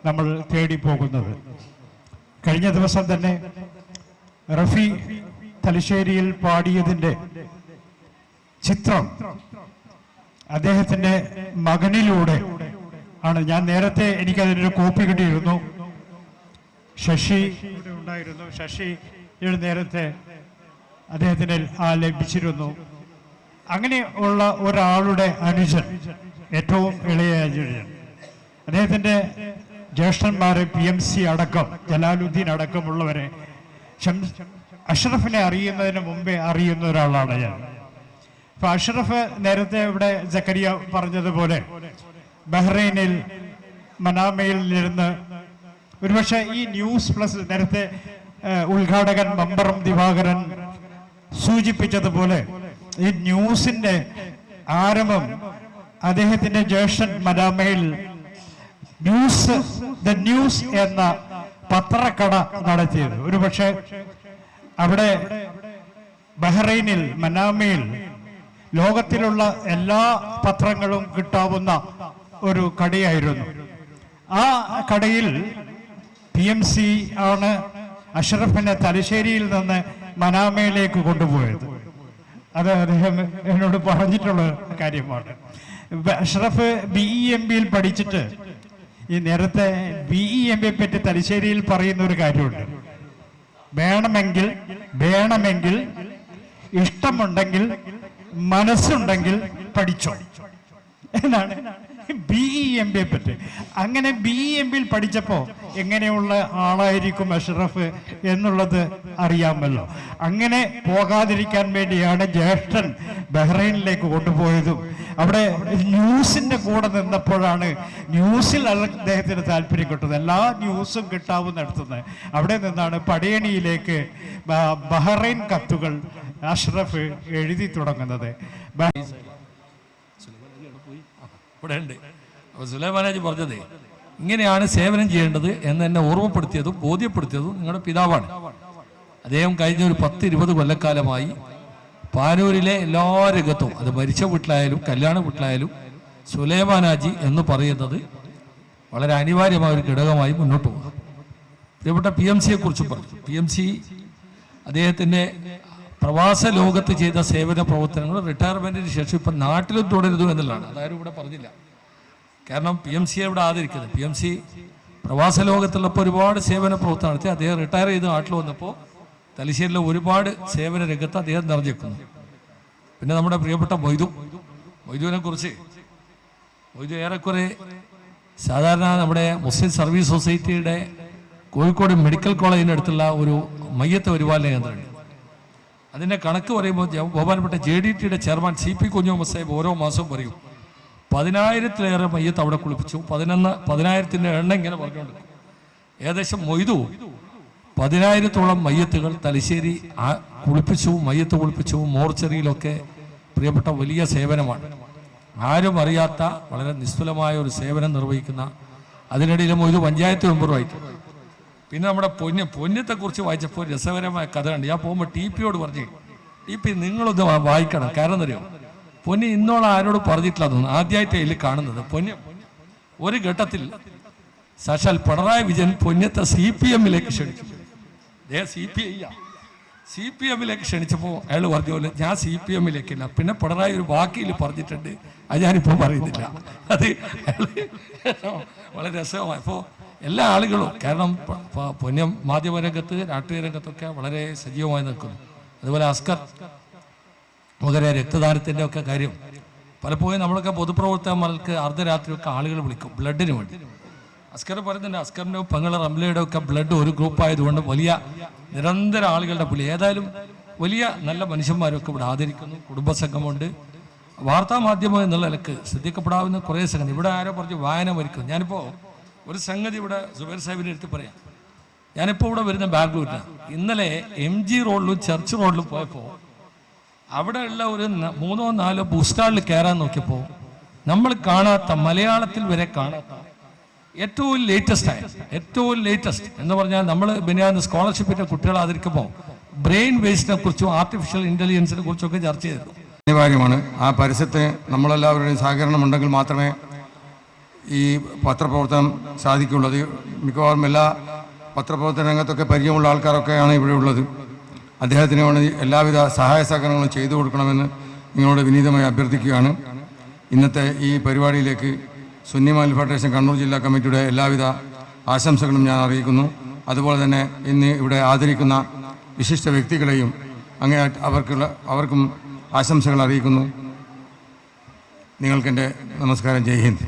നമ്മൾ തേടിപ്പോകുന്നത്. കഴിഞ്ഞ ദിവസം തന്നെ റഫി തലശ്ശേരിയിൽ പാടിയതിൻ്റെ ചിത്രം അദ്ദേഹത്തിൻ്റെ മകനിലൂടെ ആണ്. ഞാൻ നേരത്തെ എനിക്കതിനൊരു കോപ്പി കിട്ടിയിരുന്നു. ശശി ഉണ്ടായിരുന്നു. ശശി നേരത്തെ അദ്ദേഹത്തിന് ലഭിച്ചിരുന്നു. അങ്ങനെ ഉള്ള ഒരാളുടെ അനുജൻ, ഏറ്റവും ഇളയ അനുജൻ, അദ്ദേഹത്തിൻ്റെ ജ്യേഷ്ഠന്മാരെ PMC അടക്കം, ജലാലുദ്ദീൻ അടക്കമുള്ളവരെ, അഷ്റഫിനെ അറിയുന്നതിന് മുമ്പേ അറിയുന്ന ഒരാളാണ് ഞാൻ. ഇപ്പൊ അഷ്റഫ് നേരത്തെ ഇവിടെ സക്കരിയ പറഞ്ഞതുപോലെ ബഹ്റൈനിൽ മനാമയിൽ ഇരുന്ന് ഒരുപക്ഷെ ഈ ന്യൂസ് പ്ലസ് നേരത്തെ ഉദ്ഘാടകൻ മമ്പറം ദിവാകരൻ സൂചിപ്പിച്ചതുപോലെ ഈ ന്യൂസിന്റെ ആരംഭം അദ്ദേഹത്തിന്റെ ജ്യേഷ്ഠൻ മനാമയിൽ ദ ന്യൂസ് എന്ന പത്രക്കട നടത്തിയത്. ഒരുപക്ഷെ അവിടെ ബഹ്റൈനിൽ മനാമയിൽ ലോകത്തിലുള്ള എല്ലാ പത്രങ്ങളും കിട്ടാവുന്ന ഒരു കടയായിരുന്നു. ആ കടയിൽ PMC ആണ് അഷ്റഫിനെ തലശ്ശേരിയിൽ നിന്ന് മനാമയിലേക്ക് കൊണ്ടുപോയത്. അത് അദ്ദേഹം എന്നോട് പറഞ്ഞിട്ടുള്ള കാര്യമാണ്. അഷ്റഫ് BEMBയിൽ പഠിച്ചിട്ട് ഈ നേരത്തെ BEMB പറ്റി തലശ്ശേരിയിൽ പറയുന്ന ഒരു കാര്യമുണ്ട്. വേണമെങ്കിൽ ഇഷ്ടമുണ്ടെങ്കിൽ മനസ്സുണ്ടെങ്കിൽ പഠിച്ചോ എന്നാണ് BEMB പറ്റി. അങ്ങനെ BEMBയിൽ പഠിച്ചപ്പോ എങ്ങനെയുള്ള ആളായിരിക്കും അഷ്റഫ് എന്നുള്ളത് അറിയാമല്ലോ. അങ്ങനെ പോകാതിരിക്കാൻ വേണ്ടിയാണ് ജ്യേഷ്ഠൻ ബഹ്റൈനിലേക്ക് കൊണ്ടുപോയതും. അവിടെ ന്യൂസിന്റെ കൂടെ നിന്നപ്പോഴാണ് ന്യൂസിൽ അദ്ദേഹത്തിന് താല്പര്യം കിട്ടുന്നത്. എല്ലാ ന്യൂസും കിട്ടാവുന്നിടത്തുനിന്ന് അവിടെ നിന്നാണ് പടയണിയിലേക്ക് ബഹ്റൈൻ കത്തുകൾ അഷ്റഫ് എഴുതി തുടങ്ങുന്നത്. ഇവിടെ ഉണ്ട്. അപ്പോൾ സുലൈമാനാജി പറഞ്ഞത് ഇങ്ങനെയാണ് സേവനം ചെയ്യേണ്ടത് എന്ന് എന്നെ ഓർമ്മപ്പെടുത്തിയതും ബോധ്യപ്പെടുത്തിയതും നിങ്ങളുടെ പിതാവാണ്. അദ്ദേഹം കഴിഞ്ഞ ഒരു 10-20 കൊല്ലക്കാലമായി പാനൂരിലെ എല്ലാ രംഗത്തും, അത് മരിച്ച വീട്ടിലായാലും കല്യാണ വീട്ടിലായാലും, സുലൈമാനാജി എന്ന് പറയുന്നത് വളരെ അനിവാര്യമായ ഒരു ഘടകമായി മുന്നോട്ട് പോകും. പ്രിയപ്പെട്ട PMCയെ കുറിച്ച് പറഞ്ഞു. PMC അദ്ദേഹത്തിൻ്റെ പ്രവാസ ലോകത്ത് ചെയ്ത സേവന പ്രവർത്തനങ്ങൾ റിട്ടയർമെന്റിന് ശേഷം ഇപ്പം നാട്ടിലും തുടരുന്നു എന്നുള്ളതാണ്. അതാരും ഇവിടെ പറഞ്ഞില്ല. കാരണം PMCയെ ഇവിടെ ആദരിക്കുന്നത്. PMC പ്രവാസ ലോകത്തുള്ളപ്പോൾ ഒരുപാട് സേവന പ്രവർത്തനം നടത്തി. അദ്ദേഹം റിട്ടയർ ചെയ്ത് നാട്ടിൽ വന്നപ്പോൾ തലശ്ശേരിയിലെ ഒരുപാട് സേവന രംഗത്ത് അദ്ദേഹം നിറഞ്ഞേക്കുന്നു. പിന്നെ നമ്മുടെ പ്രിയപ്പെട്ട മൊയ്തുവിനെ കുറിച്ച്, മൊയ്തു ഏറെക്കുറെ സാധാരണ നമ്മുടെ മുസ്ലിം സർവീസ് സൊസൈറ്റിയുടെ കോഴിക്കോട് മെഡിക്കൽ കോളേജിനടുത്തുള്ള ഒരു മയ്യത്ത് പരിപാലന കേന്ദ്രമുണ്ട്. അതിൻ്റെ കണക്ക് പറയുമ്പോൾ ബഹുമാനപ്പെട്ട JDTയുടെ ചെയർമാൻ CP കുഞ്ഞുമുഹമ്മദ് സാഹിബ് ഓരോ മാസവും പറയും 10,000-ലേറെ മയ്യത്ത് അവിടെ കുളിപ്പിച്ചു. 10,000-ൻ്റെ എണ്ണം ഇങ്ങനെ പറഞ്ഞുകൊണ്ട് ഏകദേശം മൊയ്തു 10,000-ഓളം മയ്യത്തുകൾ തലശ്ശേരി കുളിപ്പിച്ചു, മയ്യത്ത് കുളിപ്പിച്ചു. മോർച്ചറിയിലൊക്കെ പ്രിയപ്പെട്ട വലിയ സേവനമാണ്. ആരും അറിയാത്ത വളരെ നിസ്തുലമായ ഒരു സേവനം നിർവഹിക്കുന്ന. അതിനിടയിൽ മൊയ്തു പഞ്ചായത്ത് മെമ്പറുമായിട്ട്. പിന്നെ നമ്മുടെ പൊന്നത്തെക്കുറിച്ച് വായിച്ചപ്പോൾ രസകരമായ കഥ കണ്ട്. ഞാൻ പോകുമ്പോൾ TPയോട് പറഞ്ഞു, TP നിങ്ങളൊന്ന് വായിക്കണം. കാരണം എന്നറിയോ, പൊന്നി ഇന്നോളം ആരോട് പറഞ്ഞിട്ടില്ല തോന്നുന്നു, ആദ്യമായിട്ട് അതിൽ കാണുന്നത്. ഒരു ഘട്ടത്തിൽ സാക്ഷാൽ പിണറായി വിജയൻ പൊന്നത്തെ CPMലേക്ക് ക്ഷണിച്ചു. CPMലേക്ക് ക്ഷണിച്ചപ്പോൾ അയാൾ പറഞ്ഞ പോലെ ഞാൻ CPMലേക്കില്ല. പിന്നെ പിണറായി ഒരു വാക്കിൽ പറഞ്ഞിട്ടുണ്ട്, അത് ഞാനിപ്പോൾ പറയുന്നില്ല. അത് വളരെ രസമായി. അപ്പോൾ എല്ലാ ആളുകളും, കാരണം പൊന്നം മാധ്യമരംഗത്ത് രാഷ്ട്രീയ രംഗത്തൊക്കെ വളരെ സജീവമായി നിൽക്കുന്നു. അതുപോലെ അസ്കർ മുതലേ രക്തദാനത്തിൻ്റെ ഒക്കെ കാര്യം പലപ്പോഴും നമ്മളൊക്കെ പൊതുപ്രവർത്തകന്മാർക്ക് അർദ്ധരാത്രിയൊക്കെ ആളുകൾ വിളിക്കും ബ്ലഡിന് വേണ്ടി. അസ്കർ പറയുന്നുണ്ട്, അസ്കറിൻ്റെ പെങ്ങൾ റംലയുടെ ഒക്കെ ബ്ലഡ് ഒരു ഗ്രൂപ്പായതുകൊണ്ട് വലിയ നിരന്തര ആളുകളുടെ വിളി. ഏതായാലും വലിയ നല്ല മനുഷ്യന്മാരൊക്കെ ഇവിടെ ആദരിക്കുന്നു. കുടുംബസംഘമുണ്ട്. വാർത്താ മാധ്യമം എന്നുള്ള നിലക്ക് ശ്രദ്ധിക്കപ്പെടാവുന്ന കുറേ സംഗതി. ഇവിടെ ആരോ പറഞ്ഞു വായന മരിക്കും. ഞാനിപ്പോൾ ഒരു സംഗതി ഇവിടെ സുബൈർ സാഹിബിനെ എടുത്ത് പറയാം. ഞാനിപ്പോൾ ഇവിടെ വരുന്ന ബാംഗ്ലൂരിലാണ്. ഇന്നലെ MG റോഡിലും ചർച്ച് റോഡിലും പോയപ്പോൾ അവിടെയുള്ള ഒരു 3-4 ബുക്ക് സ്റ്റാളിൽ കയറാൻ നോക്കിയപ്പോൾ നമ്മൾ കാണാത്ത, മലയാളത്തിൽ വരെ കാണാത്ത ഏറ്റവും ലേറ്റസ്റ്റ് എന്ന് പറഞ്ഞാൽ നമ്മൾ ബിനാന്ന് സ്കോളർഷിപ്പിന്റെ കുട്ടികളെ ആദരിക്കുമ്പോൾ ബ്രെയിൻ വേസ്റ്റിനെ കുറിച്ചും ആർട്ടിഫിഷ്യൽ ഇന്റലിജൻസിനെ കുറിച്ചൊക്കെ ചർച്ച ചെയ്തു. അനിവാര്യമാണ്. ആ പരസ്യത്തെ നമ്മളെല്ലാവരുടെയും സഹകരണം ഉണ്ടെങ്കിൽ മാത്രമേ ഈ പത്രപ്രവർത്തനം സാധിക്കുള്ളൂ. അത് മിക്കവാറും എല്ലാ പത്രപ്രവർത്തന രംഗത്തൊക്കെ പരിചയമുള്ള ആൾക്കാരൊക്കെയാണ് ഇവിടെ ഉള്ളത്. അദ്ദേഹത്തിന് വേണ്ടി എല്ലാവിധ സഹായ സഹകരണങ്ങളും ചെയ്തു കൊടുക്കണമെന്ന് നിങ്ങളോട് വിനീതമായി അഭ്യർത്ഥിക്കുകയാണ്. ഇന്നത്തെ ഈ പരിപാടിയിലേക്ക് സുന്നി മഹൽ ഫെഡറേഷൻ കണ്ണൂർ ജില്ലാ കമ്മിറ്റിയുടെ എല്ലാവിധ ആശംസകളും ഞാൻ അറിയിക്കുന്നു. അതുപോലെ തന്നെ ഇന്ന് ഇവിടെ ആദരിക്കുന്ന വിശിഷ്ട വ്യക്തികളെയും അങ്ങനെ അവർക്കും ആശംസകൾ അറിയിക്കുന്നു. നിങ്ങൾക്കെൻ്റെ നമസ്കാരം. ജയ് ഹിന്ദ്.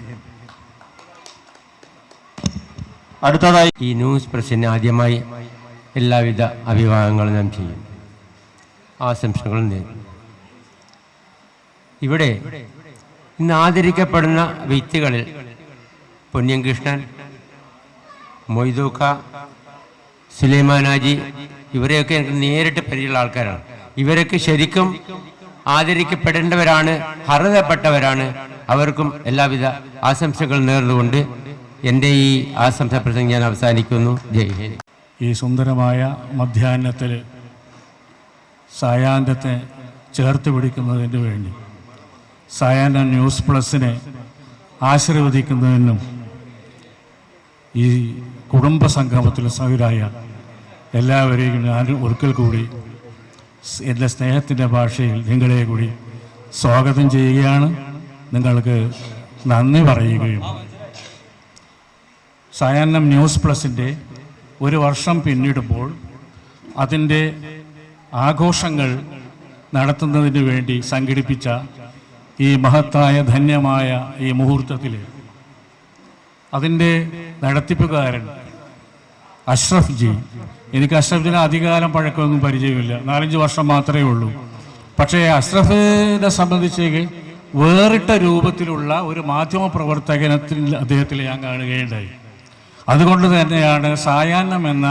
അടുത്തതായി ഈ ന്യൂസ് പ്രസിന് ആദ്യമായി എല്ലാവിധ അഭിവാദങ്ങളും നാം ചെയ്യും, ആശംസകളും നേരും. ഇവിടെ ഇന്ന് ആദരിക്കപ്പെടുന്ന വ്യക്തികളിൽ പൊന്നിയം കൃഷ്ണൻ, മൊയ്തൂക്ക, സുലൈമാൻ ഹാജി, ഇവരെയൊക്കെ എനിക്ക് നേരിട്ട് പരിചയമുള്ള ആൾക്കാരാണ്. ഇവരൊക്കെ ശരിക്കും ആദരിക്കപ്പെടേണ്ടവരാണ്, അർഹതപ്പെട്ടവരാണ്. അവർക്കും എല്ലാവിധ ആശംസകൾ നേർന്നുകൊണ്ട് എൻ്റെ ഈ ആശംസ പ്രസംഗം ഞാൻ അവസാനിക്കുന്നു. ജയ് ഹിന്ദ്. ഈ സുന്ദരമായ മധ്യാഹ്നത്തിൽ സായാഹ്നത്തെ ചേർത്ത് പിടിക്കുന്നതിന് വേണ്ടി സായാഹ്ന ന്യൂസ് പ്ലസിനെ ആശീർവദിക്കുന്നതിനും ഈ കുടുംബ സംഗമത്തിൽ സഹരായ എല്ലാവരെയും ഞാൻ ഒരിക്കൽ കൂടി എൻ്റെ സ്നേഹത്തിൻ്റെ ഭാഷയിൽ നിങ്ങളെ കൂടി സ്വാഗതം ചെയ്യുകയാണ്. നിങ്ങൾക്ക് നന്ദി പറയുകയും സായാഹ്നം ന്യൂസ് പ്ലസിൻ്റെ ഒരു വർഷം പിന്നിടുമ്പോൾ അതിൻ്റെ ആഘോഷങ്ങൾ നടത്തുന്നതിന് വേണ്ടി സംഘടിപ്പിച്ച ഈ മഹത്തായ ധന്യമായ ഈ മുഹൂർത്തത്തിൽ അതിൻ്റെ നടത്തിപ്പുകാരൻ അഷ്റഫ് ജി, എനിക്ക് അഷ്റഫിന് അധികാരം പഴക്കമൊന്നും പരിചയമില്ല, 4-5 വർഷം മാത്രമേ ഉള്ളൂ. പക്ഷേ അഷ്റഫിനെ സംബന്ധിച്ച് വേറിട്ട രൂപത്തിലുള്ള ഒരു മാധ്യമ പ്രവർത്തകനത്തിൽ അദ്ദേഹത്തിൽ ഞാൻ കാണുകയുണ്ടായി. അതുകൊണ്ട് തന്നെയാണ് സായാഹ്നം എന്ന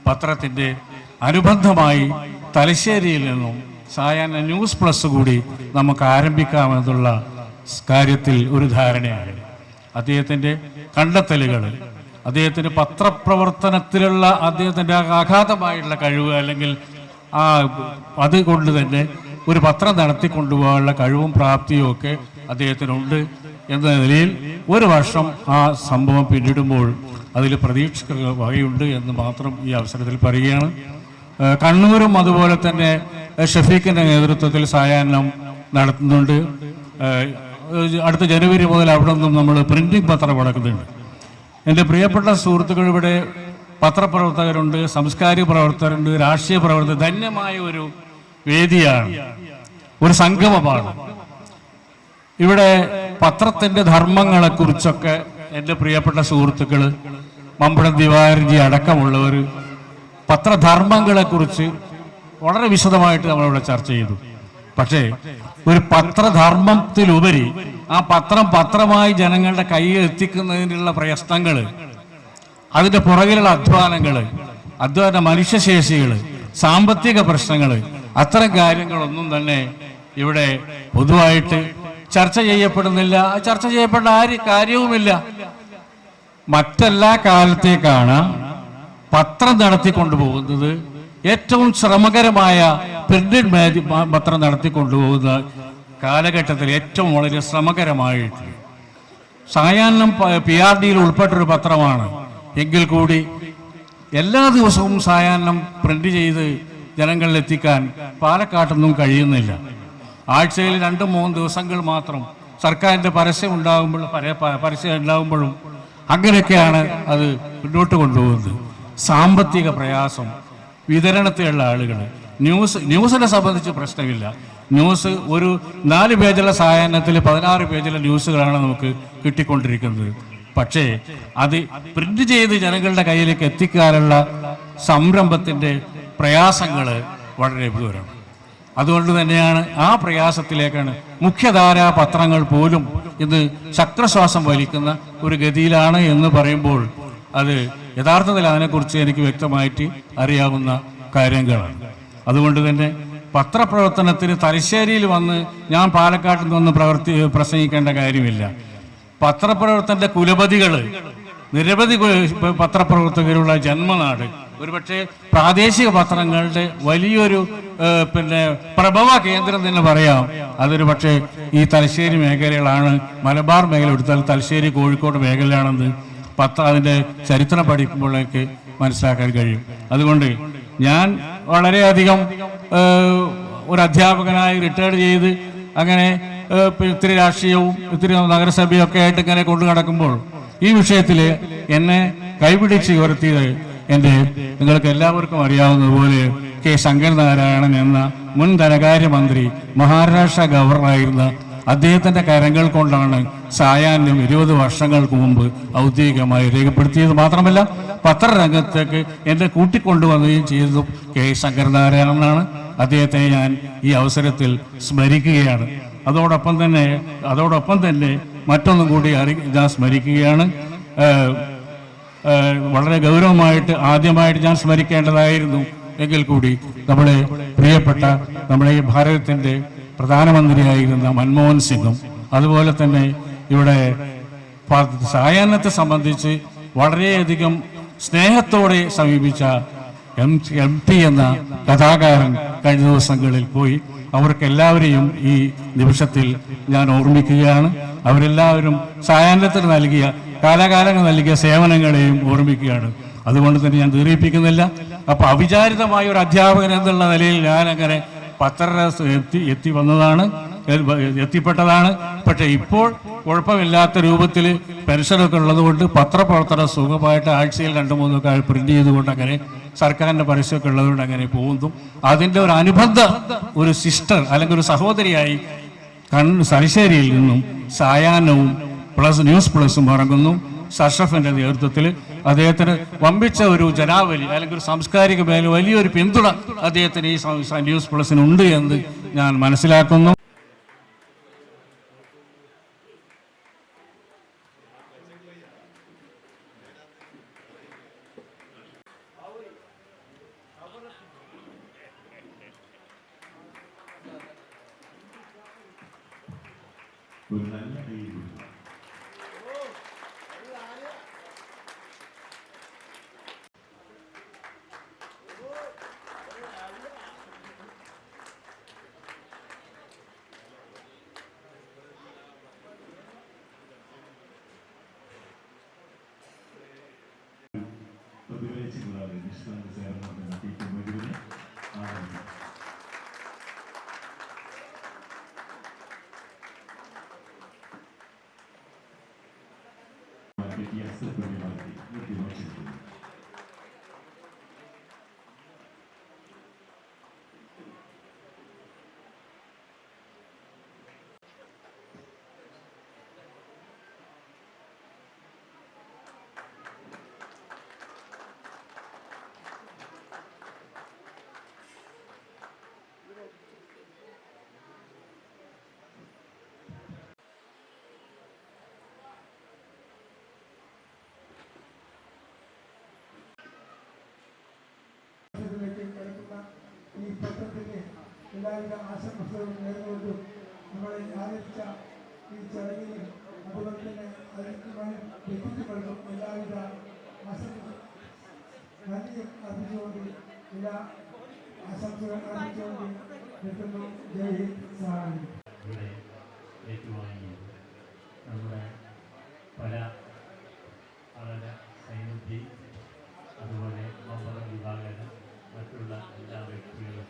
പത്രത്തിൻ്റെ അനുബന്ധമായി തലശ്ശേരിയിൽ നിന്നും സായാഹ്ന ന്യൂസ് പ്ലസ് കൂടി നമുക്ക് ആരംഭിക്കാമെന്നുള്ള കാര്യത്തിൽ ഒരു ധാരണയായി. അദ്ദേഹത്തിൻ്റെ കണ്ടെത്തലുകൾ, അദ്ദേഹത്തിൻ്റെ പത്രപ്രവർത്തനത്തിലുള്ള അദ്ദേഹത്തിൻ്റെ അഗാധമായിട്ടുള്ള കഴിവ്, അല്ലെങ്കിൽ അതുകൊണ്ട് തന്നെ ഒരു പത്രം നടത്തിക്കൊണ്ടുപോകാനുള്ള കഴിവും പ്രാപ്തിയും ഒക്കെ അദ്ദേഹത്തിനുണ്ട് എന്ന നിലയിൽ ഒരു വർഷം ആ സംഭവം പിന്നിടുമ്പോൾ അതിൽ പ്രതീക്ഷ വകയുണ്ട് എന്ന് മാത്രം ഈ അവസരത്തിൽ പറയുകയാണ്. കണ്ണൂരും അതുപോലെ തന്നെ ഷഫീഖിൻ്റെ നേതൃത്വത്തിൽ സായാഹ്നം നടത്തുന്നുണ്ട്. അടുത്ത ജനുവരി മുതൽ അവിടെ നിന്നും നമ്മൾ പ്രിന്റിംഗ് പത്രം മുടക്കുന്നുണ്ട്. എൻ്റെ പ്രിയപ്പെട്ട സുഹൃത്തുക്കൾ, ഇവിടെ പത്രപ്രവർത്തകരുണ്ട്, സാംസ്കാരിക പ്രവർത്തകരുണ്ട്, രാഷ്ട്രീയ പ്രവർത്തകർ. ധന്യമായ ഒരു വേദിയാണ്, ഒരു സംഗമമാണ്. ഇവിടെ പത്രത്തിൻ്റെ ധർമ്മങ്ങളെക്കുറിച്ചൊക്കെ എൻ്റെ പ്രിയപ്പെട്ട സുഹൃത്തുക്കൾ മമ്പടം ദിവാകരൻജി അടക്കമുള്ളവർ പത്രധർമ്മങ്ങളെക്കുറിച്ച് വളരെ വിശദമായിട്ട് നമ്മളിവിടെ ചർച്ച ചെയ്തു. പക്ഷേ ഒരു പത്രധർമ്മത്തിലുപരി ആ പത്രം പത്രമായി ജനങ്ങളുടെ കയ്യിൽ എത്തിക്കുന്നതിനുള്ള പ്രയത്നങ്ങൾ, അതിൻ്റെ പുറകിലുള്ള അധ്വാന മനുഷ്യശേഷികൾ, സാമ്പത്തിക പ്രശ്നങ്ങൾ, അത്തരം കാര്യങ്ങളൊന്നും തന്നെ ഇവിടെ പൊതുവായിട്ട് ചർച്ച ചെയ്യപ്പെടുന്നില്ല. ചർച്ച ചെയ്യപ്പെടേണ്ട കാര്യവുമില്ല. മറ്റെല്ലാ കാലത്തേക്കാണ് പത്രം നടത്തിക്കൊണ്ടുപോകുന്നത് ഏറ്റവും ശ്രമകരമായ പ്രിന്റഡ് പത്രം നടത്തിക്കൊണ്ടുപോകുന്ന കാലഘട്ടത്തിൽ ഏറ്റവും വളരെ ശ്രമകരമായിട്ട് സായാഹ്നം PRDയിൽ ഉൾപ്പെട്ടൊരു പത്രമാണ്. എങ്കിൽ കൂടി എല്ലാ ദിവസവും സായാഹ്നം പ്രിന്റ് ചെയ്ത് ജനങ്ങളിലെത്തിക്കാൻ പാലക്കാട്ടൊന്നും കഴിയുന്നില്ല. ആഴ്ചയിൽ 2-3 ദിവസങ്ങൾ മാത്രം സർക്കാരിൻ്റെ പരസ്യം ഉണ്ടാകുമ്പോഴും അങ്ങനെയൊക്കെയാണ് അത് മുന്നോട്ട് കൊണ്ടുപോകുന്നത്. സാമ്പത്തിക പ്രയാസം, വിതരണത്തിലുള്ള ആളുകൾ, ന്യൂസിനെ സംബന്ധിച്ച് പ്രശ്നമില്ല. ന്യൂസ് ഒരു 4 പേജുള്ള സായാഹ്നത്തിൽ 16 പേജുള്ള ന്യൂസുകളാണ് നമുക്ക് കിട്ടിക്കൊണ്ടിരിക്കുന്നത്. പക്ഷേ അത് പ്രിന്റ് ചെയ്ത് ജനങ്ങളുടെ കയ്യിലേക്ക് എത്തിക്കാനുള്ള സംരംഭത്തിൻ്റെ പ്രയാസങ്ങൾ വളരെ ദൂരമാണ്. അതുകൊണ്ട് തന്നെയാണ് ആ പ്രയാസത്തിലേക്കാണ് മുഖ്യധാരാ പത്രങ്ങൾ പോലും ഇന്ന് ശക്രശ്വാസം വലിക്കുന്ന ഒരു ഗതിയിലാണ് എന്ന് പറയുമ്പോൾ അത് യഥാർത്ഥത്തിൽ അതിനെക്കുറിച്ച് എനിക്ക് വ്യക്തമായിട്ട് അറിയാവുന്ന കാര്യങ്ങളാണ്. അതുകൊണ്ട് തന്നെ പത്രപ്രവർത്തനത്തിന് തലശ്ശേരിയിൽ വന്ന് ഞാൻ പാലക്കാട്ടിൽ നിന്ന് പ്രസംഗിക്കേണ്ട കാര്യമില്ല. പത്രപ്രവർത്തനന്റെ കുലപതികൾ, നിരവധി പത്രപ്രവർത്തകരുള്ള ജന്മനാട്, ഒരുപക്ഷെ പ്രാദേശിക പത്രങ്ങളുടെ വലിയൊരു പ്രഭവ കേന്ദ്രം തന്നെ പറയാം. അതൊരു പക്ഷേ ഈ തലശ്ശേരി മേഖലകളാണ്. മലബാർ മേഖല എടുത്താൽ തലശ്ശേരി, കോഴിക്കോട് മേഖലയാണെന്ന് അതിൻ്റെ ചരിത്രം പഠിക്കുമ്പോഴേക്ക് മനസ്സിലാക്കാൻ കഴിയും. അതുകൊണ്ട് ഞാൻ വളരെയധികം ഒരു അധ്യാപകനായി റിട്ടയർഡ് ചെയ്ത് അങ്ങനെ ഇത്തിരി രാഷ്ട്രീയവും ഇത്തിരി നഗരസഭയും ഒക്കെ ആയിട്ട് ഇങ്ങനെ കൊണ്ടു നടക്കുമ്പോൾ ഈ വിഷയത്തിൽ എന്നെ കൈപിടിച്ച് ഉയർത്തിയത് നിങ്ങൾക്ക് എല്ലാവർക്കും അറിയാവുന്നതുപോലെ കെ ശങ്കരനാരായണൻ എന്ന മുൻ ധനകാര്യമന്ത്രി, മഹാരാഷ്ട്ര ഗവർണറായിരുന്ന അദ്ദേഹത്തിൻ്റെ കരങ്ങൾ കൊണ്ടാണ് സായാഹ്നം 20 വർഷങ്ങൾക്ക് മുമ്പ് ഔദ്യോഗികമായി രേഖപ്പെടുത്തിയത്. മാത്രമല്ല പത്രരംഗത്തേക്ക് എന്നെ കൂട്ടിക്കൊണ്ടുവന്നുകയും ചെയ്തതും കെ ശങ്കരനാരായണനാണ്. അദ്ദേഹത്തെ ഞാൻ ഈ അവസരത്തിൽ സ്മരിക്കുകയാണ്. അതോടൊപ്പം തന്നെ മറ്റൊന്നും കൂടി ഞാൻ സ്മരിക്കുകയാണ്. വളരെ ഗൗരവമായിട്ട് ആദ്യമായിട്ട് ഞാൻ സ്മരിക്കേണ്ടതായിരുന്നു എങ്കിൽ കൂടി നമ്മുടെ പ്രിയപ്പെട്ട നമ്മുടെ ഈ ഭാരതത്തിൻ്റെ പ്രധാനമന്ത്രിയായിരുന്ന മൻമോഹൻ സിംഗും അതുപോലെ തന്നെ ഇവിടെ സായാഹ്നത്തെ സംബന്ധിച്ച് വളരെയധികം സ്നേഹത്തോടെ സമീപിച്ച MP എന്ന കഥാകാരൻ കഴിഞ്ഞ ദിവസങ്ങളിൽ പോയി. അവർക്കെല്ലാവരെയും ഈ നിമിഷത്തിൽ ഞാൻ ഓർമ്മിക്കുകയാണ്. അവരെല്ലാവരും സായാഹ്നത്തിന് നൽകിയ കാലാകാലങ്ങൾ നൽകിയ സേവനങ്ങളെയും ഓർമ്മിക്കുകയാണ്. അതുകൊണ്ട് തന്നെ ഞാൻ ദീർഘിപ്പിക്കുന്നില്ല. അപ്പോൾ അവിചാരിതമായ ഒരു അധ്യാപകൻ എന്നുള്ള നിലയിൽ ഞാൻ അങ്ങനെ എത്തിപ്പെട്ടതാണ്. പക്ഷേ ഇപ്പോൾ കുഴപ്പമില്ലാത്ത രൂപത്തിൽ പെൻഷനൊക്കെ ഉള്ളതുകൊണ്ട് പത്രപ്രവർത്തനം സുഖമായിട്ട് ആഴ്ചയിൽ 2-3 പ്രിന്റ് ചെയ്തുകൊണ്ട് അങ്ങനെ സർക്കാരിൻ്റെ പരസ്യമൊക്കെ ഉള്ളതുകൊണ്ട് അങ്ങനെ പോകുന്നു. അതിൻ്റെ ഒരു അനുബന്ധ ഒരു സിസ്റ്റർ അല്ലെങ്കിൽ ഒരു സഹോദരിയായി തലശ്ശേരിയിൽ നിന്നും സായാഹ്നവും ന്യൂസ് പ്ലസും ഇറങ്ങുന്നു. സഷഫിൻ്റെ നേതൃത്വത്തിൽ അദ്ദേഹത്തിന് വമ്പിച്ച ഒരു ജനാവലി അല്ലെങ്കിൽ ഒരു സാംസ്കാരിക മേഖല വലിയൊരു പിന്തുണ അദ്ദേഹത്തിന് ഈ ന്യൂസ് പ്ലസിനുണ്ട് എന്ന് ഞാൻ മനസ്സിലാക്കുന്നു. ഒരു നല്ല കയ്യിൽ പ്രതിഫലിച്ചിട്ടുള്ള നിഷ്കളങ്ക സേവനം നടത്തിയിട്ടുള്ളതിനെ വ്യത്യാസപ്പെടുത്തി നിർദ്ദേശിച്ചിട്ടുണ്ട്. ഈ പത്രത്തിന് എല്ലാവിധ ആശംസകളും നേർന്നുകൊണ്ടും നമ്മളെ ആദരിച്ച ഈ ചടങ്ങിന് അതുപോലെ തന്നെ വ്യക്തിത്വങ്ങൾക്കും എല്ലാവിധ നന്ദിയും അർപ്പിച്ചുകൊണ്ട് എല്ലാ ആശംസകൾ അർപ്പിച്ചുകൊണ്ട് നിർത്തുന്നു. ജയ് ഹിന്ദ്. സഹായം ഏറ്റുവാങ്ങി നമ്മുടെ പല ആളുടെ സൈനിധി അതുപോലെ മമ്പറ വിഭാഗം മറ്റുള്ള എല്ലാ വ്യക്തികളും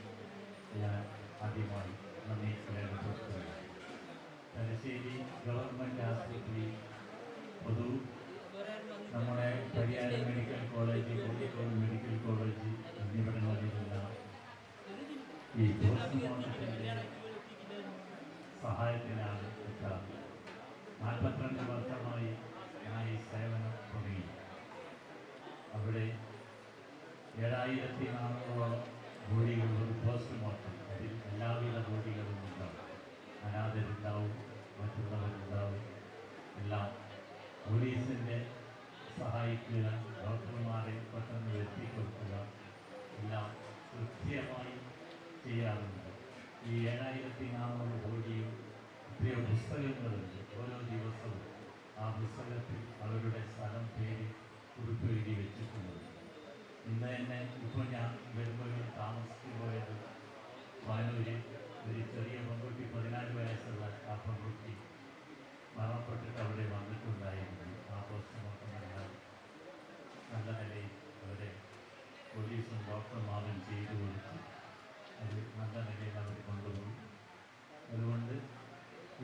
ഞാൻ ആദ്യമായി നന്ദി രേഖപ്പെടുത്തുന്നു. തലശ്ശേരി ഗവൺമെൻറ് ആശുപത്രി നമ്മുടെ Pariyaram medical college, Kozhikode medical college എന്നിവിടങ്ങളിലുള്ള ഈ പോസ്റ്റ്മോർട്ടത്തിൻ്റെ സഹായത്തിനാണ് എത്താറ്. 42 വർഷമായി ഞാൻ ഈ സേവനം തുടങ്ങി. അവിടെ 7400ഓളം ബോഡികളുള്ള പോസ്റ്റ്മോർട്ടം, അതിൽ എല്ലാവിധ ബോഡികളും ഉണ്ടാവും. അനാഥരുണ്ടാവും, മറ്റുള്ളവരുണ്ടാവും. എല്ലാം പോലീസിൻ്റെ സഹായിക്കുക, ഡോക്ടർമാരെ പെട്ടെന്ന് എത്തിക്കൊടുക്കുക, എല്ലാം കൃത്യമായി ചെയ്യാറുണ്ട്. ഈ 7400 ബോഡിയും എത്രയോ പുസ്തകങ്ങളുണ്ട്. ഓരോ ദിവസവും ആ പുസ്തകത്തിൽ അവരുടെ സ്ഥലം, പേര്, കുറിപ്പ് എഴുതി വെച്ചിട്ടുണ്ട്. ഇന്ന് തന്നെ ഇപ്പോൾ ഞാൻ വരുമ്പോൾ താമസിച്ചു പോയത് വാനൂര് ഒരു ചെറിയ പെൺകുട്ടി, 14 വയസ്സുള്ള ആ പെൺകുട്ടി മരണപ്പെട്ടിട്ട് അവിടെ വന്നിട്ടുണ്ടായിരുന്നു. ആ പോസ്റ്റ്മോർട്ടം നല്ല നിലയിൽ അവരെ പോലീസും ഡോക്ടർമാരും ചെയ്തു കൊടുത്തു. അത് നല്ല നിലയിൽ അവർ കൊണ്ടുപോയി. അതുകൊണ്ട്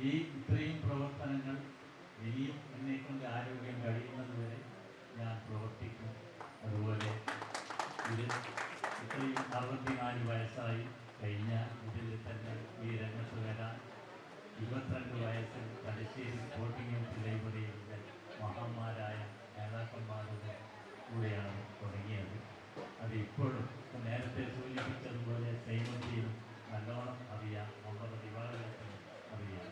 ഈ ഇത്രയും പ്രവർത്തനങ്ങൾ ഇനിയും എന്നെക്കൊണ്ട് ആരോഗ്യം കഴിയുന്നതുവരെ ഞാൻ പ്രവർത്തിക്കും. അതുപോലെ ഇത്രയും 64 വയസ്സായി കഴിഞ്ഞാൽ ഇതിൽ തന്നെ ഈ രംഗത്ത് വരാൻ 22 വയസ്സിൽ തലശ്ശേരി സ്പോർട്ടിംഗ് യൂത്ത് ലൈബ്രറിയിലെ മഹാന്മാരായ നേതാക്കന്മാരുടെ കൂടെയാണ് തുടങ്ങിയത്. അത് ഇപ്പോഴും നേരത്തെ സൂചിപ്പിച്ചതുപോലെ സൈമന്തിയിലും നല്ലോണം അറിയാം, നമ്മുടെ ദിവാകരത്തിനും അറിയാം.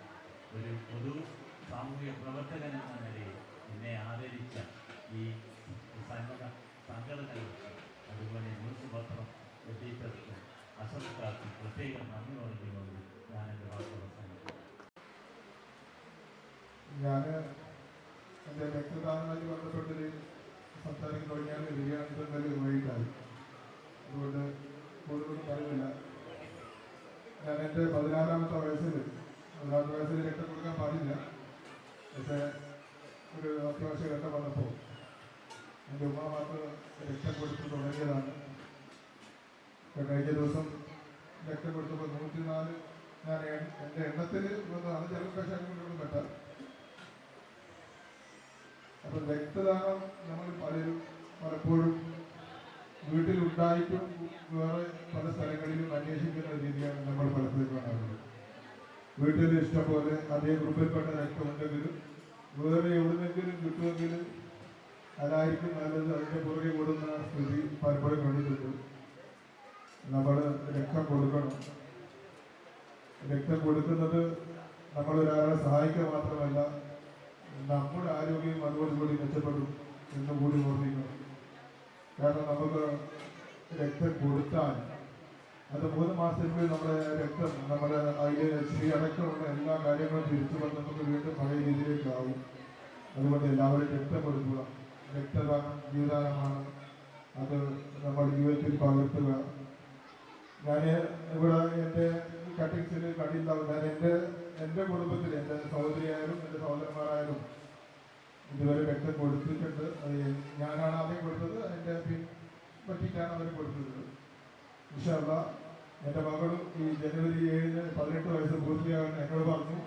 എൻ്റെ രക്തദാനവുമായി ബന്ധപ്പെട്ടൊരു സംസാരിക്കാൻ തുടങ്ങിയാൽ വരികയാണെന്നൊരു വഴിയിട്ടായി. അതുകൊണ്ട് കൂടുതലൊന്നും പറയുന്നില്ല. ഞാൻ എൻ്റെ 16-ാമത്തെ വയസ്സിൽ രക്തം കൊടുക്കാൻ പാടില്ല. പക്ഷേ ഒരു അത്യാവശ്യ ഘട്ടം വന്നപ്പോൾ എൻ്റെ ഉമ്മാമാർക്ക് രക്തം കൊടുത്ത് തുടങ്ങിയതാണ്. കഴിഞ്ഞ ദിവസം രക്തം കൊടുത്തപ്പോൾ 104 ഞാൻ എൻ്റെ എണ്ണത്തിൽ വന്നതാണ്. ചില പ്രശ്നങ്ങളൊന്നും പറ്റാം. അപ്പം രക്തദാനം നമ്മൾ പലപ്പോഴും വീട്ടിലുണ്ടായിട്ടും വേറെ പല സ്ഥലങ്ങളിലും അന്വേഷിക്കുന്ന രീതിയാണ് നമ്മൾ പലപ്പോഴും കാണാറുള്ളത്. വീട്ടിൽ ഇഷ്ടംപോലെ അതേ ഗ്രൂപ്പിൽപ്പെട്ട രക്തമുണ്ടെങ്കിലും വേറെ എവിടുന്നെങ്കിലും കിട്ടുമെങ്കിൽ അതായിരിക്കും നല്ലത്. അതിൻ്റെ പുറകെ കൂടുന്ന സ്ഥിതി പലപ്പോഴും കണ്ടിട്ടുണ്ട്. നമ്മൾ രക്തം കൊടുക്കണം. രക്തം കൊടുക്കുന്നത് നമ്മളൊരാളെ സഹായിക്കുക മാത്രമല്ല, നമ്മുടെ ആരോഗ്യം അതോടുകൂടി മെച്ചപ്പെടും എന്ന് കൂടി ഓർമ്മിക്കണം. കാരണം നമുക്ക് രക്തം കൊടുത്താൽ അത് 3 മാസത്തിനുള്ളിൽ നമ്മുടെ രക്തം നമ്മുടെ INHC അടക്കമുള്ള എല്ലാ കാര്യങ്ങളും തിരിച്ചു വന്ന് നമുക്ക് വീണ്ടും പഴയ രീതിയിലേക്കാവും. അതുകൊണ്ട് എല്ലാവരും രക്തം കൊടുക്കുക. രക്തദാനം ജീവദാനമാണ്. അത് നമ്മുടെ ജീവിതത്തിൽ പകർത്തുക. ഞാൻ ഇവിടെ എൻ്റെ കട്ടിങ്സിൽ കണ്ടിട്ടുണ്ടാവും. ഞാൻ എൻ്റെ കുടുംബത്തിൽ എൻ്റെ സഹോദരിയായാലും എൻ്റെ സഹോദരന്മാരായാലും ഇതുവരെ രക്തം കൊടുത്തിട്ടുണ്ട്. അത് ഞാനാണ് ആദ്യം കൊടുത്തത്. എൻ്റെ പറ്റിയിട്ടാണ് അവർ കൊടുത്തത്. ഇൻഷാ അല്ലാഹ് എൻ്റെ മകളും ഈ ജനുവരി 7-ന് 18 വയസ്സ് പൂർത്തിയാകാൻ എന്നോട് പറഞ്ഞു,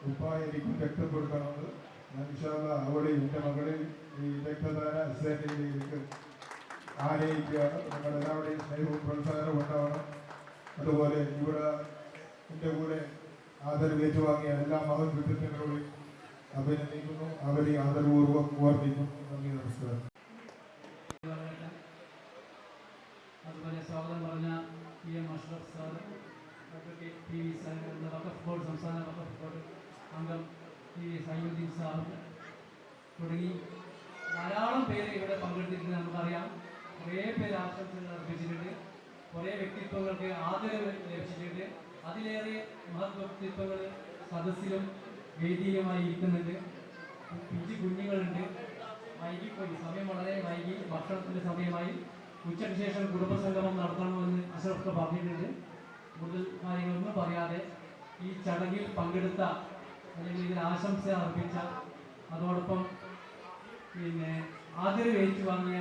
ഉപ്പ എനിക്കും രക്തം കൊടുക്കണമെന്ന്. ഞാൻ ഇൻഷാ അല്ലാഹ് അവിടെ എൻ്റെ മകളെ ഈ രക്തദാന അസോസിയേഷനിലേക്ക് ആനയിക്കുകയാണ്. നിങ്ങളെല്ലാവരുടെയും സ്നേഹവും പ്രോത്സാഹനവും ഉണ്ടാവണം. അതുപോലെ ഇവിടെ എൻ്റെ കൂടെ ആദരവ് ഏറ്റുവാങ്ങിയ എല്ലാ മഹത് വ്യക്തിത്വങ്ങളോടും അഭിനന്ദിക്കുന്നു. അവരെ ആദരപൂർവ്വം ഓർമ്മിക്കുന്നു. നന്ദി, നമസ്കാരം. അതുപോലെ സ്വാഗതം പറഞ്ഞ PM Ashraf sir, advocate PV Sahib, Waqf board സംസ്ഥാന വഖഫ് ബോർഡ് അംഗം PV സൈനുദ്ദീൻ സാഹിബ് തുടങ്ങി ധാരാളം പേര് ഇവിടെ പങ്കെടുത്തിട്ടുണ്ട്. നമുക്കറിയാം, കുറേ പേര് ആശംസകൾ അർപ്പിച്ചിട്ടുണ്ട്. കുറേ വ്യക്തിത്വങ്ങൾക്ക് ആദരവ് ലഭിച്ചിട്ടുണ്ട്. അതിലേറെ മഹത് വ്യക്തിത്വങ്ങൾ സദസ്സിലും വേദിയിലുമായി ഇരിക്കുന്നുണ്ട്. പിഞ്ചു കുഞ്ഞുങ്ങളുണ്ട്. വൈകിപ്പോയി, സമയം വളരെ വൈകി, ഭക്ഷണത്തിൻ്റെ സമയമായി. ഉച്ചയ്ക്ക് ശേഷം കുടുംബസംഗമം നടത്തണമെന്ന് അഷ്റഫ് പറഞ്ഞിട്ടുണ്ട്. കൂടുതൽ കാര്യങ്ങളൊന്നും പറയാതെ ഈ ചടങ്ങിൽ പങ്കെടുത്ത അല്ലെങ്കിൽ ഇതിൽ ആശംസ അർപ്പിച്ച, അതോടൊപ്പം ആദരവ് ഏറ്റുവാങ്ങിയ,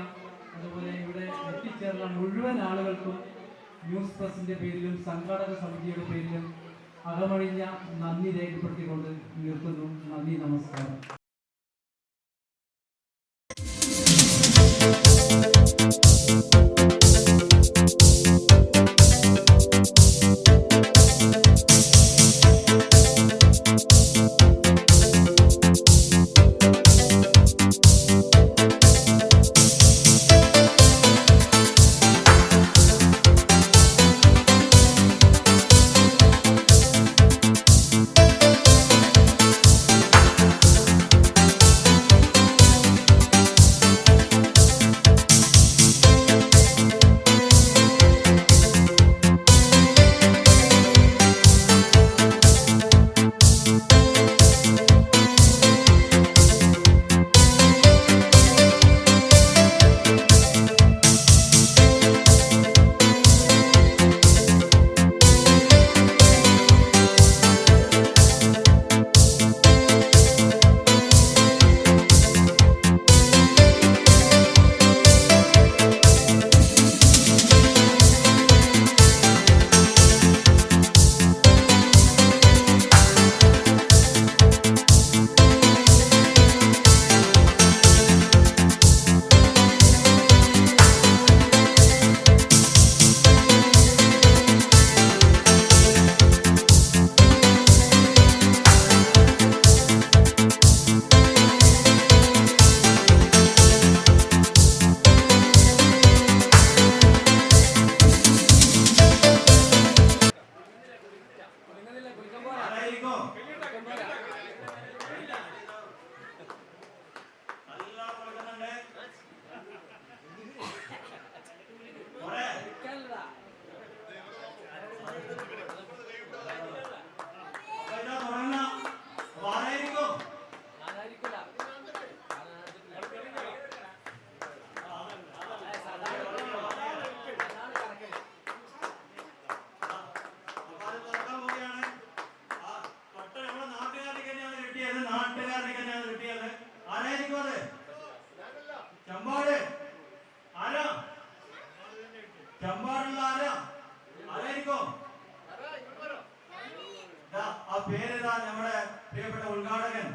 അതുപോലെ ഇവിടെ എത്തിച്ചേർന്ന മുഴുവൻ ആളുകൾക്കും ന്യൂസ് പ്രസിൻ്റെ പേരിലും സംഘാടക സമിതിയുടെ പേരിലും അകമഴിഞ്ഞ നന്ദി രേഖപ്പെടുത്തിക്കൊണ്ട് നിർത്തുന്നു. നന്ദി, നമസ്കാരം. ഉദ്ഘാടകൻ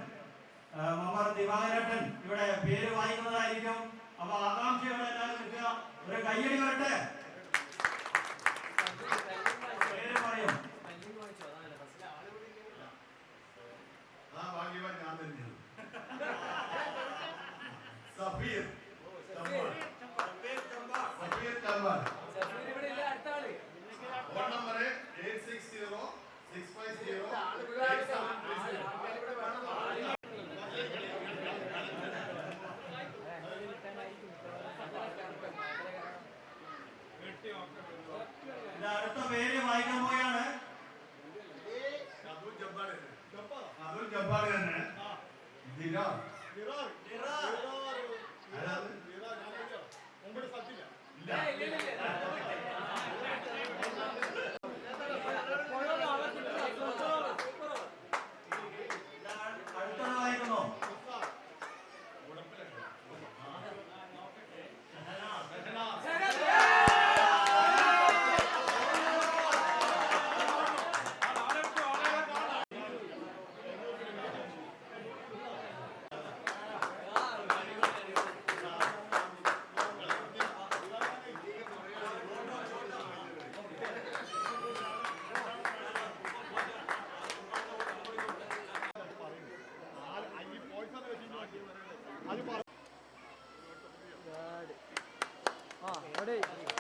മമ്മർ ദിവാകരേട്ടൻ ഇവിടെ പേര് വായിക്കുന്നതായിരിക്കും. അപ്പൊ ആകാംക്ഷയോടെ എല്ലാവരും നിൽക്കുക. ഒരു കയ്യടി വരട്ടെ. പേര് പറയും. ഭാഗ്യവാൻ ഞാൻ തന്നെയാണ്. Safeer phone number 8606506508. അടുത്ത പേര് വായിക്കാൻ പോയാണ്. അതുൽ ജബ്ബാർ തന്നെ. അടുത്തത് വായിക്കുന്നു. ready.